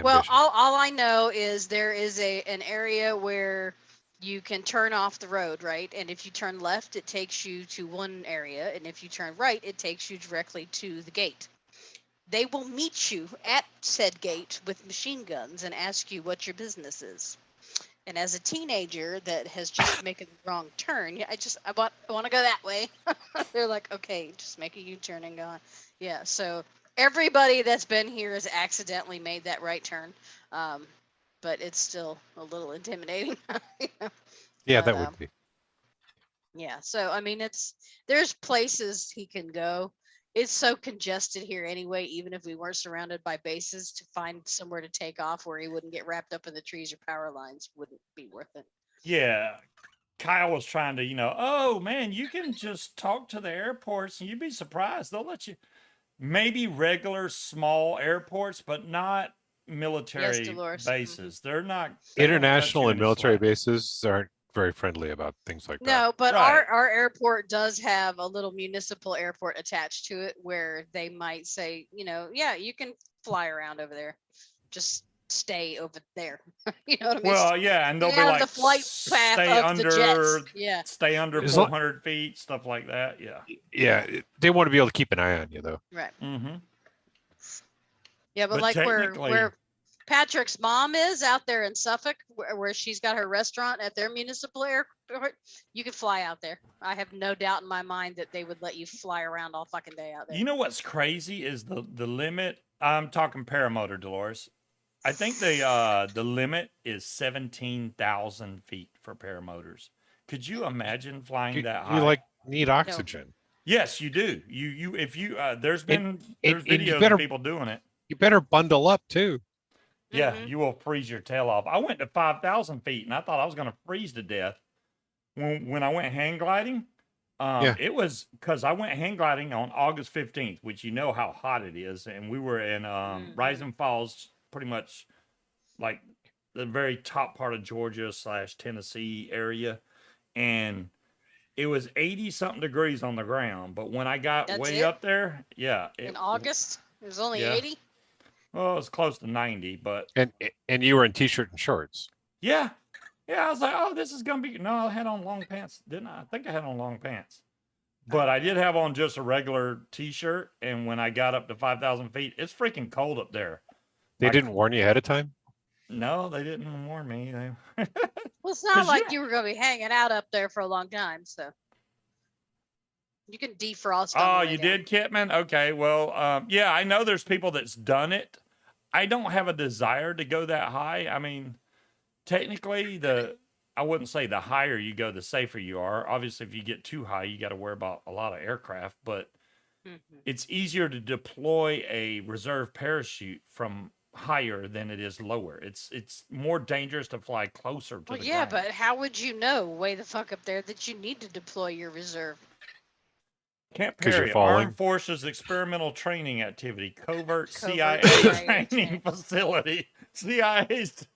Well,
ambitious.
all I know is there is an area where you can turn off the road, right? And if you turn left, it takes you to one area, and if you turn right, it takes you directly to the gate. They will meet you at said gate with machine guns and ask you what your business is. And as a teenager that has just making the wrong turn, yeah, I want to go that way. They're like, okay, just make a U-turn and go on. Yeah, so everybody that's been here has accidentally made that right turn, but it's still a little intimidating.
Yeah,
But
that would be.
yeah, so I mean, there's places he can go. It's so congested here anyway, even if we weren't surrounded by bases, to find somewhere to take off where he wouldn't get wrapped up in the trees or power lines wouldn't be worth it.
Yeah. Kyle was trying to, oh man, you can just talk to the airports and you'd be surprised. They'll let you maybe regular small airports, but not military
Dolores.
bases. They're not they don't let
International
you
and
any
military
slack.
bases aren't very friendly about things like that.
No, but
Right.
our airport does have a little municipal airport attached to it where they might say, yeah, you can fly around over there. Just stay over there. You know what I mean?
Well, yeah, and they'll
Stay
be
out of
like,
the flight path
stay
of the jets. Yeah.
stay under
As lo-
400 feet, stuff like that. Yeah.
Yeah, they want to be able to keep an eye on you, though.
Right.
Mm-hmm.
Yeah, but
But
like
technically-
where Patrick's mom is out there in Suffolk, where she's got her restaurant at their municipal airport, you can fly out there. I have no doubt in my mind that they would let you fly around all fucking day out there.
You know what's crazy is the limit. I'm talking paramotor, Dolores. I think the limit is 17,000 feet for paramotors. Could you imagine flying that high?
You need oxygen.
Yes, you do. You if you there's
and
videos
better-
of people doing it.
You better bundle up too.
Yeah,
Mhm.
you will freeze your tail off. I went to 5,000 feet and I thought I was going to freeze to death when I went hang gliding.
Yeah.
It was because I went hang gliding on August 15th, which you know how hot it is, and we were in Rising Falls, pretty much like the very top part of Georgia / Tennessee area, and it was 80 something degrees on the ground. But when I got
That's
way
it?
up there, yeah,
In August, it was only
Yeah.
80.
well, it was close to 90, but
And you were in t-shirt and shorts.
yeah, I was like, oh, this is gonna be. No, I had on long pants, didn't I? I think I had on long pants, but I did have on just a regular t-shirt. And when I got up to 5,000 feet, it's freaking cold up there.
They
Like-
didn't warn you ahead of time.
No, they didn't warn me.
Well, it's not
'Cause
like
you-
you were going to be hanging out up there for a long time, so you can defrost. On
Oh,
the way
you
down.
did, Kitman? Okay, well, yeah, I know there's people that's done it. I don't have a desire to go that high. I mean, technically, I wouldn't say the higher you go, the safer you are. Obviously, if you get too high, you got to worry about a lot of aircraft, but
Mhm.
it's easier to deploy a reserve parachute from higher than it is lower. It's more dangerous to fly closer to
Well,
the
yeah,
ground.
but how would you know way the fuck up there that you need to deploy your reserve?
Camp
'Cause you're
Perry,
falling.
Armed Forces Experimental Training Activity, Covert CIA
CIA
Training Facility, CIA's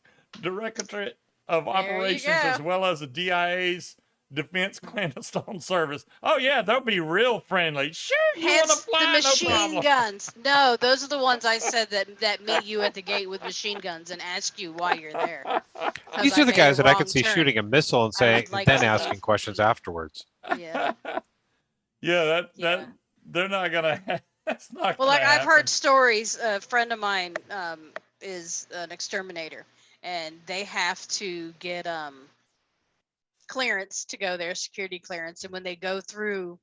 Directorate of
There you
Operations, as
go.
well as the DIA's Defense Clandestine Service. Oh yeah, they'll be real friendly. Sure, you want to
Hence
fly?
the
No
machine
problem.
guns. No, those are the ones I said that meet you at the gate with machine guns and ask you why you're there. 'Cause
These
I
are the
made
guys
a
that I could
wrong
see
turn.
shooting a missile and
I
saying,
would like
then
to
asking
leave.
questions afterwards.
Yeah.
Yeah, that
Yeah.
they're not gonna. That's not.
Well,
gonna
like I've
happen.
heard stories. A friend of mine is an exterminator, and they have to get clearance to go there, security clearance. And when they go through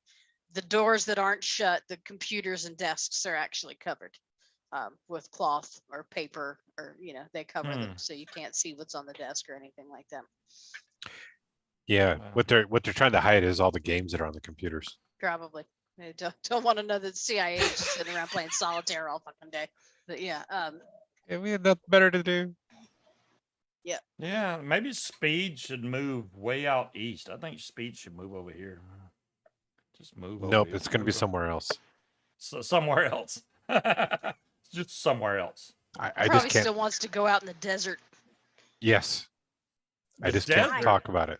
the doors that aren't shut, the computers and desks are actually covered with cloth or paper, or they cover them so you can't see what's on the desk or anything like that.
Yeah,
Wow.
what they're trying to hide is all the games that are on the computers.
Probably. They don't want to know that the CIA is just sitting around playing solitaire all fucking day. But yeah,
Yeah, we had nothing better to do.
Yeah, maybe Speed should move way out east. I think Speed should move over here. Just move over
Nope,
here.
it's going to be somewhere else.
So somewhere else. Just somewhere else.
I
probably
just can't.
still wants to go out in the desert.
Yes, I
The
just can't
desert?
talk about it.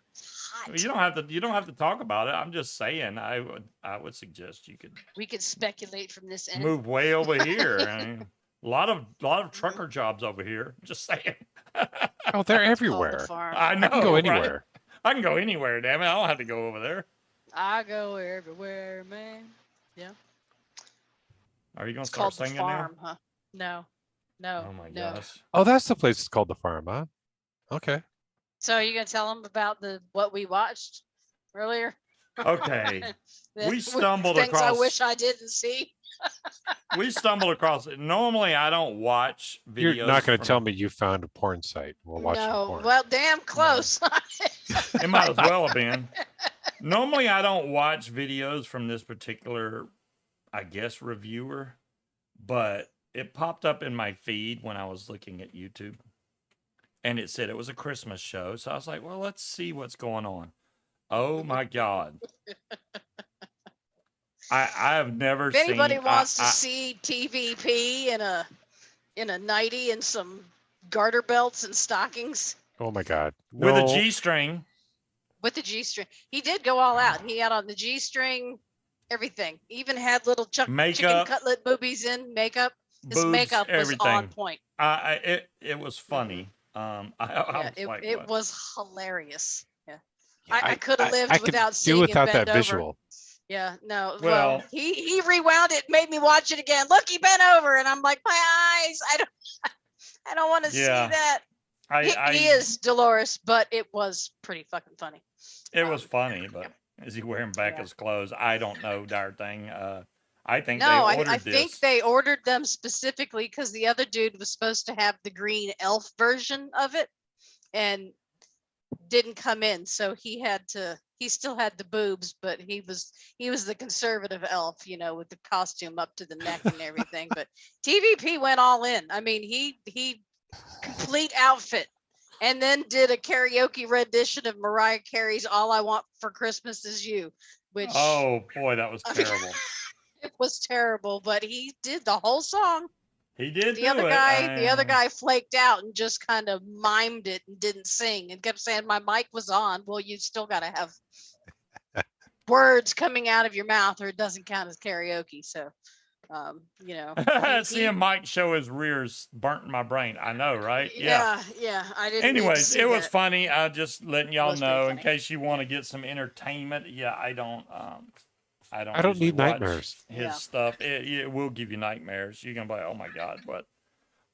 Hot.
You don't have to talk about it. I'm just saying I would suggest you could
We could speculate from this end.
move way over here. I mean, a lot of trucker jobs over here. Just saying.
Oh, they're
It's called the
everywhere.
farm.
I know.
I can go
right?
anywhere.
I can go anywhere. Damn it! I don't have to go over there.
I go everywhere, man.
Are you gonna
It's
start
called the
singing
farm, huh? No.
now? Oh my
no.
gosh.
Oh, that's the place. It's called the farm, huh? Okay.
So are you gonna tell them about what we watched earlier?
Okay.
The
We stumbled
things I
across-
wish I didn't see.
We stumbled across it. Normally, I don't watch videos.
You're not going to
from-
tell me you found a porn site. We'll watch some
No,
porn.
well, damn close.
It might as well have been. Normally, I don't watch videos from this particular, I guess, reviewer, but it popped up in my feed when I was looking at YouTube, and it said it was a Christmas show. So I was like, well, let's see what's going on. Oh my God. I have never
If anybody
seen.
wants to see TVP in a nightie and some garter belts and stockings
Oh my God.
with a
No.
G-string.
with the G-string, he did go all out. He had on the G-string, everything. Even had little chicken
Makeup.
cutlet boobies in makeup. His
Boobs,
makeup was
everything.
on point.
It was funny. I
Yeah,
was like,
it
what?
was hilarious. Yeah,
Yeah,
I could have lived
I could
without
do
seeing
without
him
that
bend over.
visual.
Yeah, no.
Well-
Well, he rewound it, made me watch it again. Look, he bent over, and I'm like, my eyes. I don't want to see
Yeah.
that.
I
He is Dolores, but it was pretty fucking funny.
It was funny, but is he wearing back his clothes? I don't know, darn thing. I think
No,
they ordered
I
this.
think they ordered them specifically because the other dude was supposed to have the green elf version of it and didn't come in. So he still had the boobs, but he was the conservative elf, with the costume up to the neck and everything. But TVP went all in. I mean, he complete outfit and then did a karaoke rendition of Mariah Carey's All I Want for Christmas Is You, which
Oh boy, that was
I mean,
terrible.
it was terrible, but he did the whole song.
He did
The
do
other
it.
guy flaked out and just kind of mimed it and didn't sing and kept saying my mic was on. Well, you still got to have words coming out of your mouth or it doesn't count as karaoke. So,
Seeing Mike show his rears burnt my brain. I know, right?
yeah, I didn't. need to
Anyways,
see
it was
that.
funny. I just letting y'all
was pretty
know in
funny.
case you want to get some entertainment. Yeah, I don't
I don't
usually
need
watch
nightmares.
His
Yeah.
stuff. It will give you nightmares. You're gonna be like, oh my God, but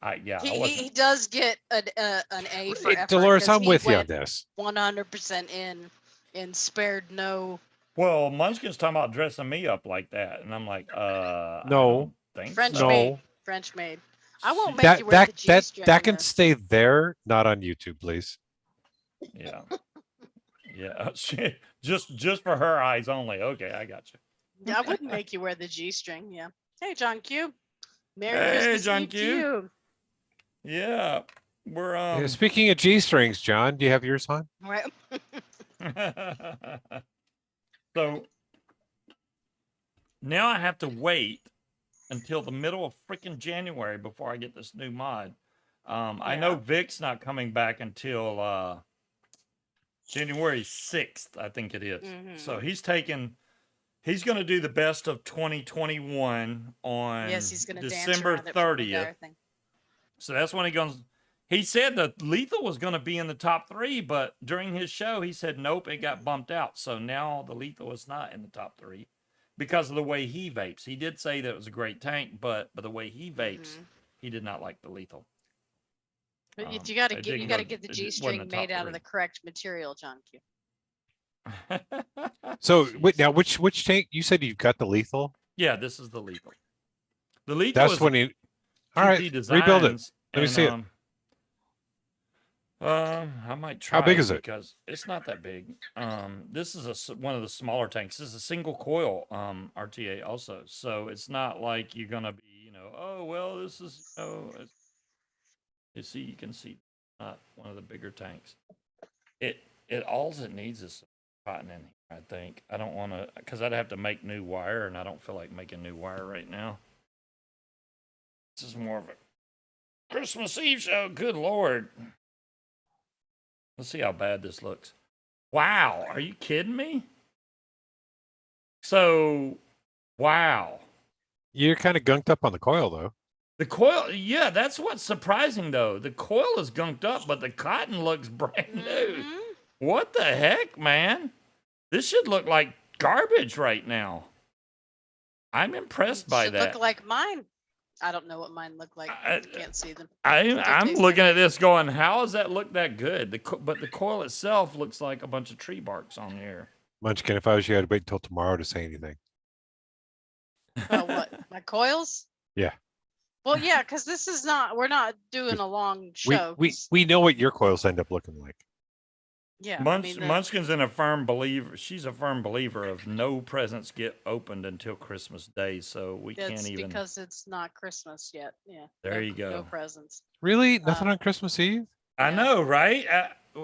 I
He
wasn't.
does get an A for effort.
Dolores,
'cause
I'm
he
with you on
went
this.
100% in spared no.
Well, Munchkin's talking about dressing me up like that, and I'm like, I
No.
don't think
French
so.
maid. French maid. I won't make
That
you wear the
that
G-string.
that can
though.
stay there, not on YouTube, please.
Yeah, yeah. Shit. Just for her eyes only. Okay, I got you.
Yeah, I wouldn't make you wear the G-string. Yeah. Hey, John Q. Merry
Hey,
Christmas
John
Eve to
Q.
you.
Yeah, we're
Yeah, speaking of G-strings, John, do you have yours on?
Right.
So now I have to wait until the middle of freaking January before I get this new mod. I know
Yeah.
Vic's not coming back until January 6th, I think it is. So he's going to do the best of 2021 on
Yes, he's gonna
December
dance around it for the
30th.
entire thing.
So that's when he goes. He said that Lethal was going to be in the top 3, but during his show, he said, nope, it got bumped out. So now the Lethal is not in the top 3 because of the way he vapes. He did say that it was a great tank, but the way he vapes, he did not like the Lethal.
But you got to
it
get
didn't
got to
go-
get the
it wasn't
G-string
the
made
top
out of
3.
the correct material, John Q.
So wait,
Jeez.
now which tank? You said you've got the lethal.
Yeah, this is the Lethal. The Lethal
That's
is
when you. All
TT
right, rebuild it.
Designs,
Let me see it.
I might try.
How big is it?
Because it's not that big. This is one of the smaller tanks. This is a single coil RTA also, so it's not like you're gonna be, oh well, this is, you can see, not one of the bigger tanks. It all it needs is some cotton in here. I think I don't want to, because I'd have to make new wire, and I don't feel like making new wire right now. This is more of a Christmas Eve show. Good Lord. Let's see how bad this looks. Wow, are you kidding me? So, wow.
You're kind of gunked up on the coil, though.
The coil, yeah, that's what's surprising, though. The coil is gunked up, but the cotton looks brand new. What the heck, man? This should look like garbage right now. I'm impressed by that.
Look like mine. I don't know what mine look like. I can't see them.
I'm looking at this going, how does that look that good? But the coil itself looks like a bunch of tree barks on here.
Munchkin, if I was you, I'd wait until tomorrow to say anything.
Oh, what? My coils?
Yeah.
Well, yeah, because we're not doing a long show.
We know what your coils end up looking like.
Yeah.
Munchkin's a firm believer. She's a firm believer of no presents get opened until Christmas Day, so we can't even.
Because it's not Christmas yet. Yeah.
There you go.
No presents.
Really? Nothing on Christmas Eve?
I know, right?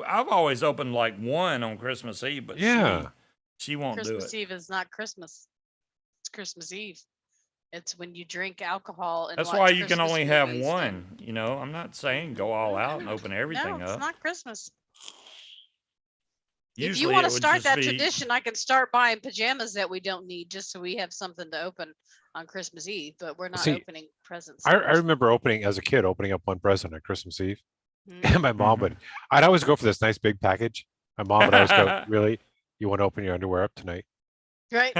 I've always opened like one on Christmas Eve, but
yeah,
she won't do it.
Christmas Eve is not Christmas. It's Christmas Eve. It's when you drink alcohol and
that's
watch
why you
Christmas
can only have
movies.
one. I'm not saying go all out and open everything
No,
up.
it's not Christmas.
Usually
if you want to
it would
start
just
that
be-
tradition, I can start buying pajamas that we don't need just so we have something to open on Christmas Eve, but we're not
See,
opening presents.
I remember as a kid, opening up one present on Christmas Eve.
Mhm.
And my mom I'd always go for this nice big package. My mom would always go, really? You want to open your underwear up tonight?
Right?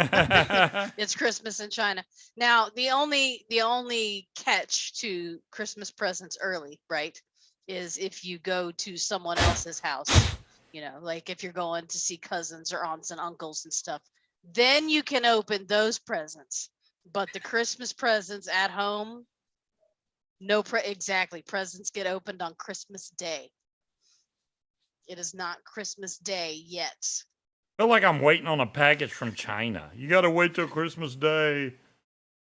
It's Christmas in China. Now, the only catch to Christmas presents early, right, is if you go to someone else's house, like if you're going to see cousins or aunts and uncles and stuff, then you can open those presents. But the Christmas presents at home, exactly. Presents get opened on Christmas Day. It is not Christmas Day yet.
I feel like I'm waiting on a package from China. You got to wait till Christmas Day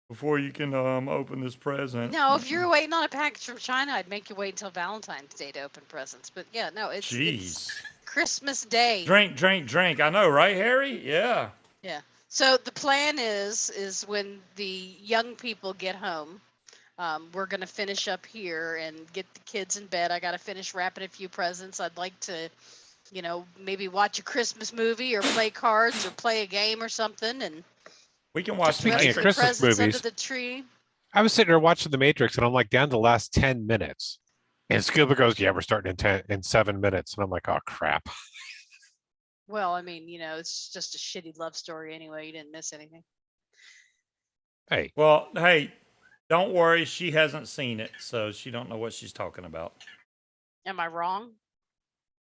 before you can open this present.
No, if you're waiting on a package from China, I'd make you wait until Valentine's Day to open presents. But yeah, no, it's Christmas Day.
Drink. I know, right, Harry? Yeah.
Yeah. So the plan is when the young people get home, we're going to finish up here and get the kids in bed. I got to finish wrapping a few presents. I'd like to, maybe watch a Christmas movie or play cards or play a game or something. And
we can watch
Speaking of Christmas movies,
under the tree.
I was sitting there watching The Matrix, and I'm like down to the last 10 minutes. And Scuba goes, yeah, we're starting in 7 minutes. And I'm like, oh, crap.
Well, I mean, it's just a shitty love story anyway. You didn't miss anything.
Hey.
Well, hey, don't worry. She hasn't seen it, so she don't know what she's talking about.
Am I wrong?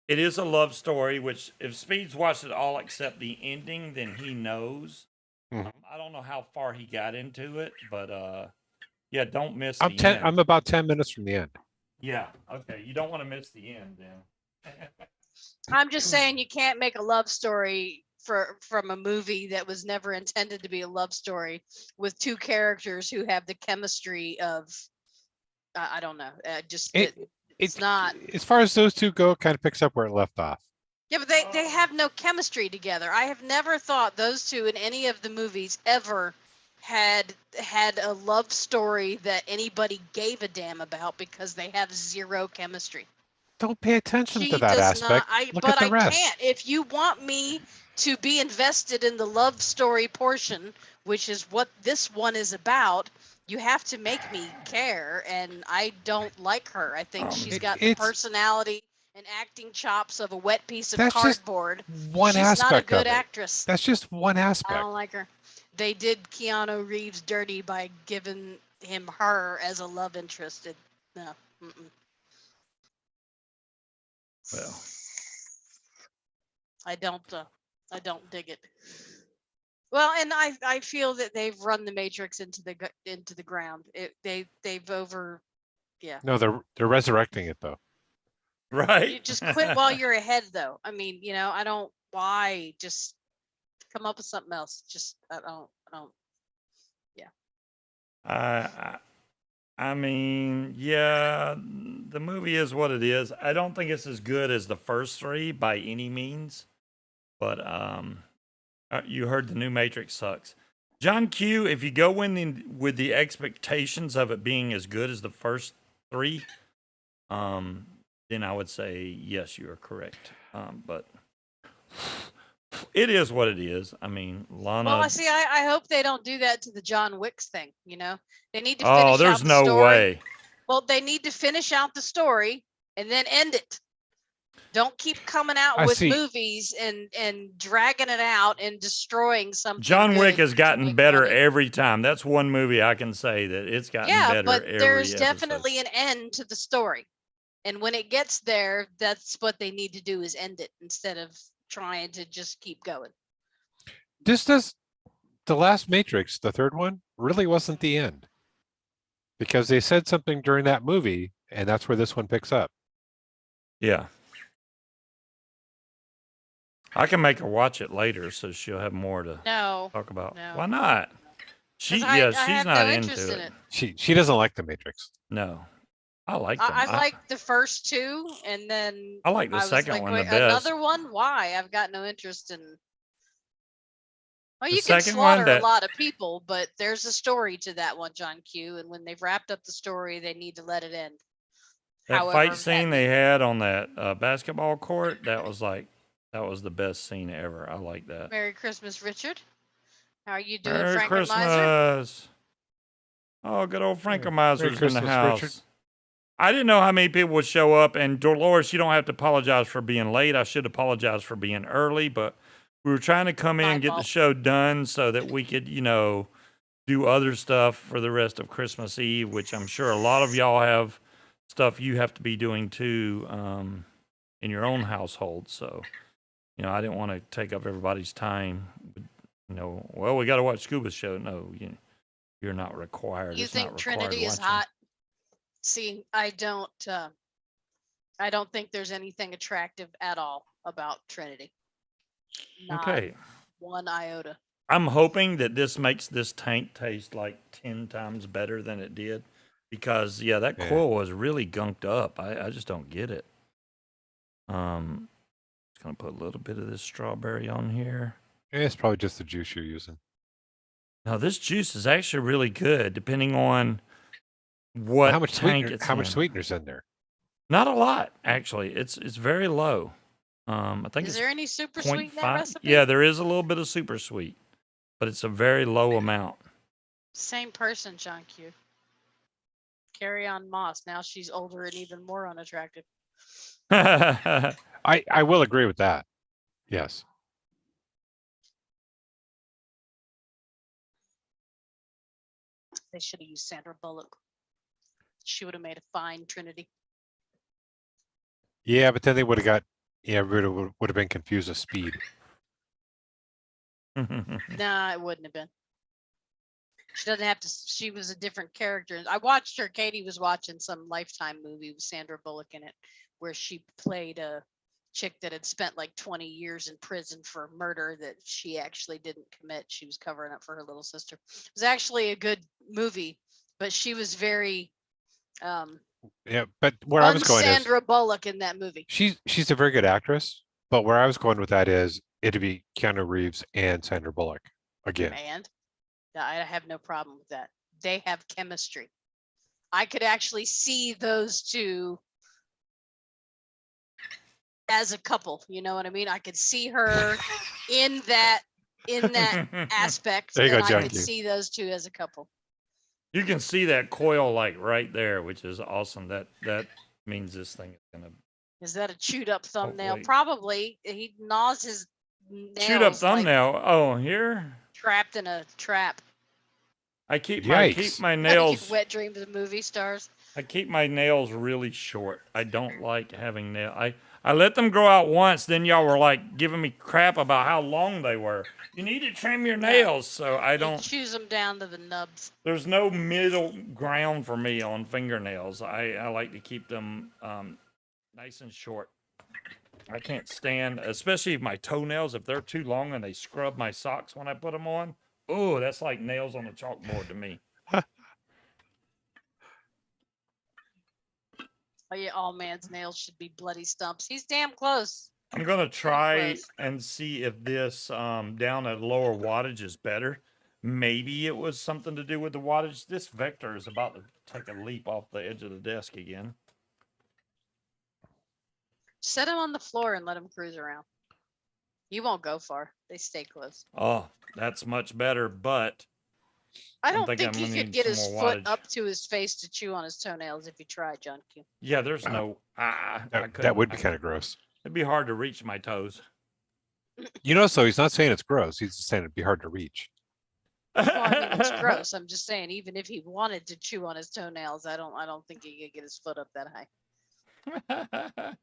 It is a love story, which if Speed's watched it all except the ending, then he knows.
Mhm.
I don't know how far he got into it, but yeah, don't miss
I'm
the end.
I'm about 10 minutes from the end.
Yeah, okay. You don't want to miss the end then.
I'm just saying you can't make a love story from a movie that was never intended to be a love story with two characters who have the chemistry of I don't know. It's not.
As far as those two go, it kind of picks up where it left off.
Yeah, but they have no chemistry together. I have never thought those two in any of the movies ever had a love story that anybody gave a damn about because they have zero chemistry.
Don't pay attention
She
to that
does
aspect.
not.
Look at the rest.
Can't. If you want me to be invested in the love story portion, which is what this one is about, you have to make me care, and I don't like her. I think she's got the personality and acting chops of a wet piece of cardboard.
One aspect
She's not a good
of it.
actress.
That's just one aspect.
I don't like her. They did Keanu Reeves dirty by giving him her as a love interest. No. Mm-mm.
Well,
I don't dig it. Well, and I feel that they've run the Matrix into the ground. Yeah.
No, they're resurrecting it though.
Right.
You just quit while you're ahead, though. I mean, I don't. Why just come up with something else? Just I don't. Yeah.
I mean, yeah, the movie is what it is. I don't think it's as good as the first three by any means, but you heard the new Matrix sucks. John Q, if you go in with the expectations of it being as good as the first three, then I would say yes, you are correct. But it is what it is. I mean, Lana.
Well, see, I hope they don't do that to the John Wicks thing. They need to finish
Oh,
out
there's
the
no
story.
way.
Well, they need to finish out the story and then end it. Don't keep coming out with movies and dragging it out and destroying something.
John Wick
good
has
to
gotten
make
better
money.
every time. That's one movie I can say that it's gotten better
but
every
there's
episode.
definitely an end to the story. And when it gets there, that's what they need to do is end it instead of trying to just keep going.
Just as the last Matrix, the third one, really wasn't the end. Because they said something during that movie, and that's where this one picks up.
Yeah. I can make her watch it later so she'll have more to talk about.
No.
Why not? She's not into it.
She doesn't like the Matrix.
No. I like them.
I like the first two, and then
I like the second one the best.
Another one? Why? I've got no interest in. Well,
The
you can
second
slaughter
one
a lot of people, but there's a story to that one, John Q. And when they've wrapped up the story, they need to let it end.
That fight scene they had on that basketball court, that was the best scene ever. I like that.
Merry Christmas, Richard. How are you doing,
Merry
Frankenmiser?
Christmas. Oh, good old Frankenmiser's in the house.
Richard.
I didn't know how many people would show up. And Dolores, you don't have to apologize for being late. I should apologize for being early, but we were trying to come in and get the show done so that we could, do other stuff for the rest of Christmas Eve, which I'm sure a lot of y'all have stuff you have to be doing too in your own household. So, I didn't want to take up everybody's time. Well, we got to watch Scuba's show. No, you're not required.
You think Trinity is hot? See, I don't think there's anything attractive at all about Trinity. Not
okay.
One iota.
I'm hoping that this makes this tank taste like 10 times better than it did. Because, that coil was really gunked up. I just don't get it. Just going to put a little bit of this strawberry on here.
Yeah, it's probably just the juice you're using.
Now, this juice is actually really good, depending on what
how much
tank
sweetener,
it's
how
in.
much sweetener's in there?
Not a lot, actually. It's very low. I think
is
it's
there any super sweet in that
0.5.
recipe?
Yeah, there is a little bit of super sweet, but it's a very low amount.
Same person, John Q. Carry on Moss. Now she's older and even more unattractive.
I will agree with that. Yes.
They should have used Sandra Bullock. She would have made a fine Trinity.
Yeah, but then they would have would have been confused with Speed.
Nah, it wouldn't have been. She doesn't have to. She was a different character. I watched her. Katie was watching some Lifetime movie with Sandra Bullock in it, where she played a chick that had spent like 20 years in prison for murder that she actually didn't commit. She was covering up for her little sister. It was actually a good movie, but she was very
yeah, but where I was going
Sandra Bullock in that movie.
She's a very good actress, but where I was going with that is it'd be Keanu Reeves and Sandra Bullock again.
And I have no problem with that. They have chemistry. I could actually see those two as a couple. You know what I mean? I could see her in that aspect.
There you
and
go, John
I could
Q.
see those two as a couple.
You can see that coil like right there, which is awesome. That means this thing is gonna.
Is that a chewed up thumbnail?
Hopefully.
Probably. He gnaws his nails.
Chewed up thumbnail. Oh, here.
Trapped in a trap.
I keep my nails.
Wet dreams of movie stars.
I keep my nails really short. I don't like having nails. I let them grow out once. Then y'all were like giving me crap about how long they were. You need to trim your nails, so I don't.
Choose them down to the nubs.
There's no middle ground for me on fingernails. I like to keep them Nice and short. I can't stand, especially my toenails, if they're too long and they scrub my socks when I put them on. Oh, that's like nails on a chalkboard to me.
Oh yeah, all man's nails should be bloody stumps. He's damn close.
I'm gonna try
close.
and see if this down at lower wattage is better. Maybe it was something to do with the wattage. This vector is about to take a leap off the edge of the desk again.
Set him on the floor and let him cruise around. He won't go far. They stay close.
Oh, that's much better, but
I
I'm
don't
thinking
think
I'm
he
gonna
could
need
get
some
his
more
foot
wattage.
up to his face to chew on his toenails if he tried, John Q.
yeah, there's no
That would be kind of gross.
It'd be hard to reach my toes.
You know, so he's not saying it's gross. He's just saying it'd be hard to reach.
Well, I mean, it's gross. I'm just saying, even if he wanted to chew on his toenails, I don't think he could get his foot up that high.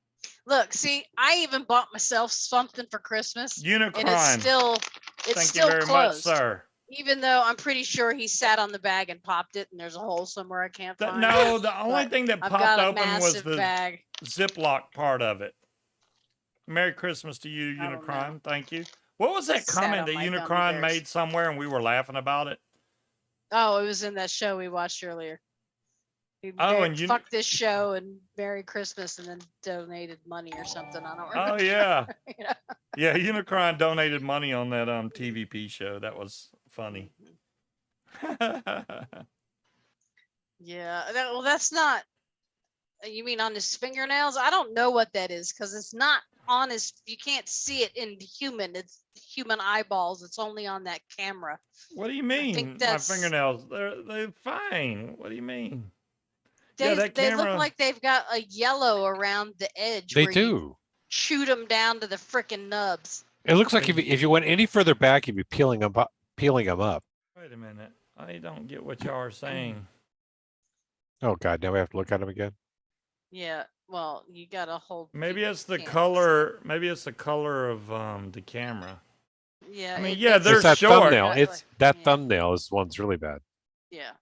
Look, see, I even bought myself something for Christmas, and
Unicron.
it's
Thank
still
you very
closed.
much, sir.
Even though I'm pretty sure he sat on the bag and popped it, and there's a hole somewhere I can't find.
No, the only
But
thing that
I've
popped
got a
open was
massive
the
bag.
Ziploc part of it. Merry Christmas to you,
I don't know.
Unicron. Thank you. What was that
Sat
comment
on
that
my gummy
Unicron
bears.
made somewhere and we were laughing about it?
Oh, it was in that show we watched earlier. He
Oh,
mar-
and
fuck this show and Merry Christmas, and then donated money or something. I don't remember.
Oh yeah.
You know?
Yeah, Unicron donated money on that TVP show. That was funny.
Yeah. Well, that's not. You mean on his fingernails? I don't know what that is because it's not on his. You can't see it in human. It's human eyeballs. It's only on that camera.
What do you mean? My
that's-
fingernails, they're fine. What do you mean?
They,
Yeah, that
they
camera-
look like they've got a yellow around the edge.
They
where
do.
You shoot them down to the frickin' nubs.
It looks like if you went any further back, you'd be peeling them up.
Wait a minute. I don't get what y'all are saying.
Oh God! Now we have to look at them again.
Yeah. Well, you gotta hold.
Maybe
you
it's the
can't-
color. Maybe it's the color of the camera.
Yeah.
I mean,
it-
yeah,
it's-
they're
It's that
short.
thumbnail.
Exactly.
It's that
Yeah.
thumbnail is one's really bad.
Yeah.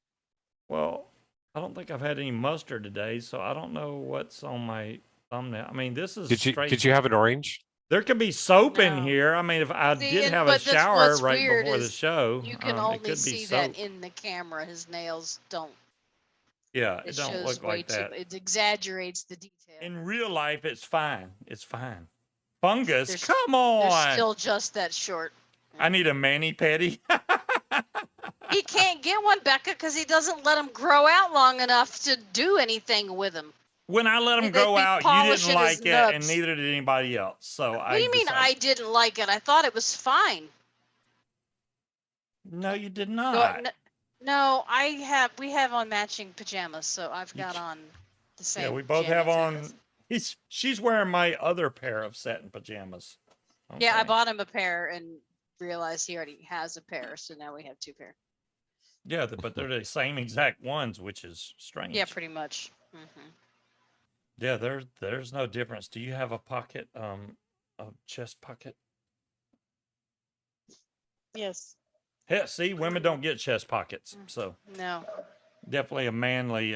Well, I don't think I've had any mustard today, so I don't know what's on my thumbnail. I mean, this is straight.
Did you have an orange?
There could be soap in
No.
here. I mean, if I
See,
did
and-
have a
but that's
shower
what's
right
weird
before the
is
show,
You can
it
only
could be
see
soap.
that in the camera. His nails don't.
Yeah,
It
it don't
shows
look
way
like
too.
that.
It exaggerates the detail.
In real life, it's fine. It's fine. Fungus,
There's-
come
They're
on.
still just that short.
I need a mani-pedi.
He can't get one, Becca, because he doesn't let them grow out long enough to do anything with them.
When I let them
They'd
go
be
out, you
polishing
didn't
his
like it, and
nubs.
neither did anybody else. So
What do you mean I didn't like it? I thought it was fine.
No, you did
Go-
not.
No, we have on matching pajamas, so I've got on the same.
Yeah, we both
pajama
have on.
pajamas.
She's wearing my other pair of satin pajamas.
Yeah, I
Okay.
bought him a pair and realized he already has a pair, so now we have two pair.
Yeah, but they're the same exact ones, which is strange.
Yeah, pretty much.
Yeah, there's no difference. Do you have a pocket, a chest pocket?
Yes.
Yeah, see, women don't get chest pockets, so
No.
definitely a manly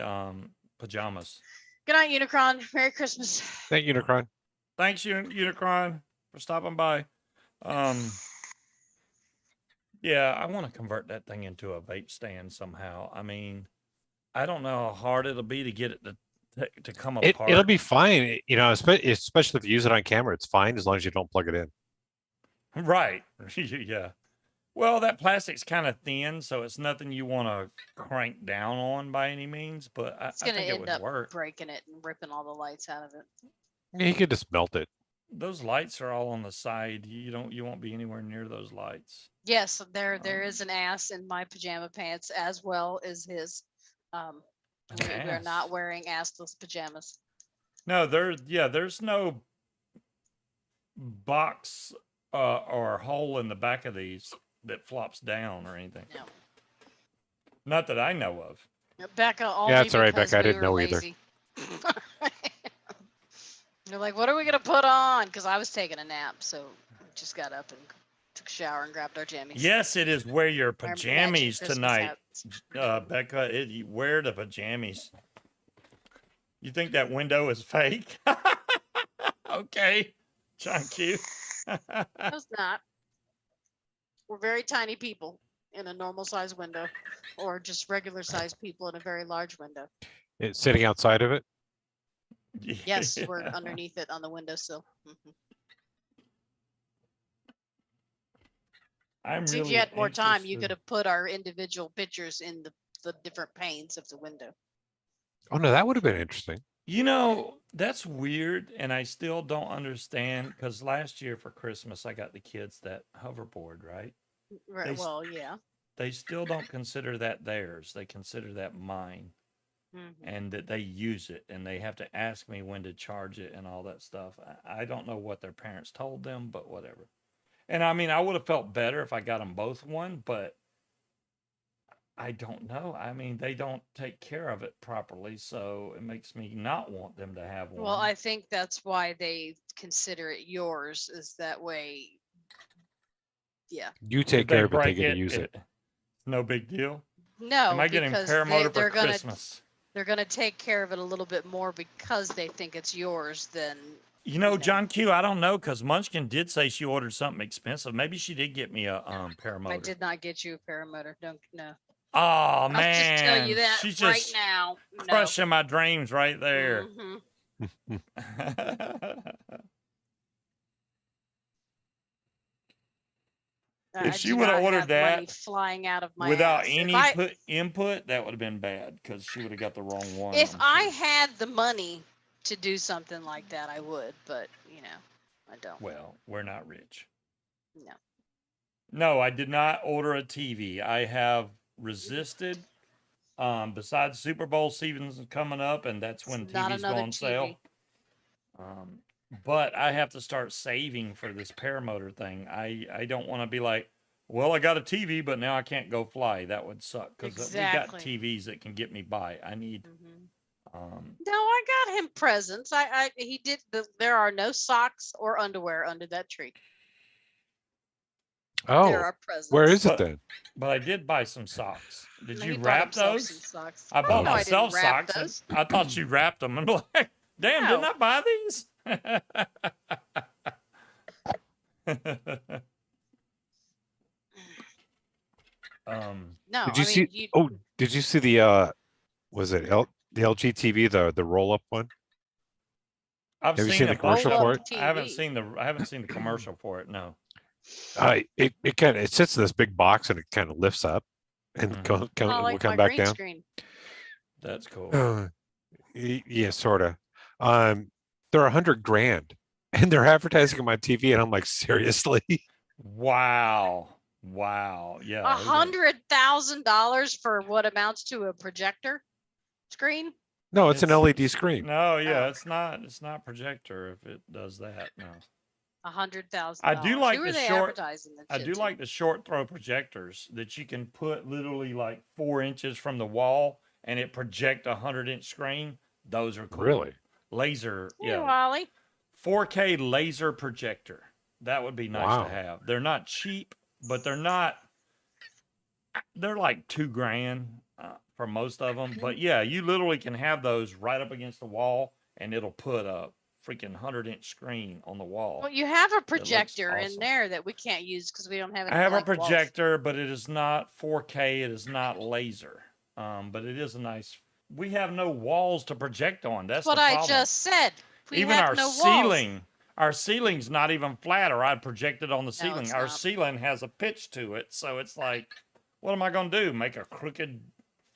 pajamas.
Good night, Unicron. Merry Christmas.
Thank you, Unicron.
Thanks, Unicron, for stopping by. Yeah, I want to convert that thing into a vape stand somehow. I mean, I don't know how hard it'll be to get it to come apart.
It'll be fine. You know, especially if you use it on camera, it's fine as long as you don't plug it in.
Right. Yeah. Well, that plastic's kind of thin, so it's nothing you want to crank down on by any means, but I
It's gonna
think it
end
would
up
work.
breaking it and ripping all the lights out of it.
Yeah, you could just melt it.
Those lights are all on the side. You won't be anywhere near those lights.
Yes, there is an ass in my pajama pants as well as his. We're
Ass.
not wearing assless pajamas.
No, there's no box or hole in the back of these that flops down or anything.
No.
Not that I know of.
Becca, only
Yeah, it's all right,
because
Becca, I
we
didn't
were
know either.
lazy. They're like, what are we gonna put on? Because I was taking a nap, so we just got up and took a shower and grabbed our jammies.
Yes, it is wear your
Our matching
pajamas
Christmas
tonight,
hats.
Becca. You wear the pajamas. You think that window is fake? Okay, John Q.
It's not. We're very tiny people in a normal size window, or just regular sized people in a very large window.
It's sitting outside of it.
Yes, we're underneath it on the windowsill.
I'm
See,
really
if you had more time,
anxious
you
to-
could have put our individual pictures in the different panes of the window.
Oh no, that would have been interesting.
You know, that's weird, and I still don't understand because last year for Christmas I got the kids that hoverboard, right?
Right.
They s-
Well, yeah.
They still don't consider that theirs. They consider that mine, and that they use it, and they have to ask me when to charge it and all that stuff. I don't know what their parents told them, but whatever. And I mean, I would have felt better if I got them both one, but I don't know. I mean, they don't take care of it properly, so it makes me not want them to have one.
Well, I think that's why they consider it yours, is that way. Yeah.
You
If
take
they
care of it, they
break
get to use it.
it's no big deal.
No,
Am I getting
because
paramotor for
they're gonna
Christmas?
they're gonna take care of it a little bit more because they think it's yours than.
You know,
know.
John Q, I don't know, because Munchkin did say she ordered something expensive. Maybe she did get me a paramotor.
I did not get you a paramotor. Don't know.
Oh
I'll
man,
just tell you that
she's
right
just
now.
crushing my dreams right there.
Mhm.
If
I
she
do
would have
not
ordered
have money
that
flying out of my
without
ass.
any
If I,
input, that would have been bad because she would have got the wrong one.
if
I'm
I
sure.
had the money to do something like that, I would. But I don't.
Well, we're not rich.
No.
No, I did not order a TV. I have resisted. Besides Super Bowl season's coming up, and that's when
It's not
TVs go
another
on sale. But I have to start saving for this paramotor thing. I don't want to be like, well, I got a TV, but now I can't go fly. That would suck because
Exactly.
we got TVs that can get me by. I need.
No, I got him presents. He did. There are no socks or underwear under that tree. There
Oh,
are presents.
where is it
But-
then?
But I did buy some socks. Did
No,
you
he bought
wrap
himself some
those?
socks.
I bought
No, I didn't
myself
wrap
socks.
those.
And I thought you wrapped them. I'm like, damn, didn't
No.
I buy these?
No,
Did you
I
see?
mean,
Oh, did you see the was it the LG TV, the roll up one?
Have
you seen the commercial for it?
I haven't
TV.
seen the commercial for it. No.
It sits in this big box and it kind of lifts up and
Mhm.
I
will
like
come
my
back
green
down.
screen.
That's cool.
Yeah, sort of. They're $100,000 and they're advertising on my TV, and I'm like, seriously?
Wow. Yeah.
$100,000 for what amounts to a projector screen?
No, it's an LED screen.
No, yeah,
Oh.
it's not projector if it does that. No.
$100,000.
I do like
Who are
the
they
short-
advertising that
I
shit
do
to?
like the short throw projectors that you can put literally like 4 inches from the wall and it project a 100-inch screen. Those are cool.
Really?
Laser,
Hey,
yeah.
Wally.
4K laser projector. That would be nice
Wow.
to have. They're not cheap, but they're like $2,000 for most of them. But yeah, you literally can have those right up against the wall and it'll put a freaking 100-inch screen on the wall.
Well, you have a projector in
awesome.
there that we can't use because we don't have any
I have a
blank walls.
projector, but it is not 4K. It is not laser. But it is a nice. We have no walls to project on. That's
what
the
I
problem.
just said. We
Even
have
our
no walls.
ceiling, our ceiling's not even flat, or I'd project it on the ceiling.
it's
Our
not.
ceiling has a pitch to it, so it's like, what am I gonna do? Make a crooked,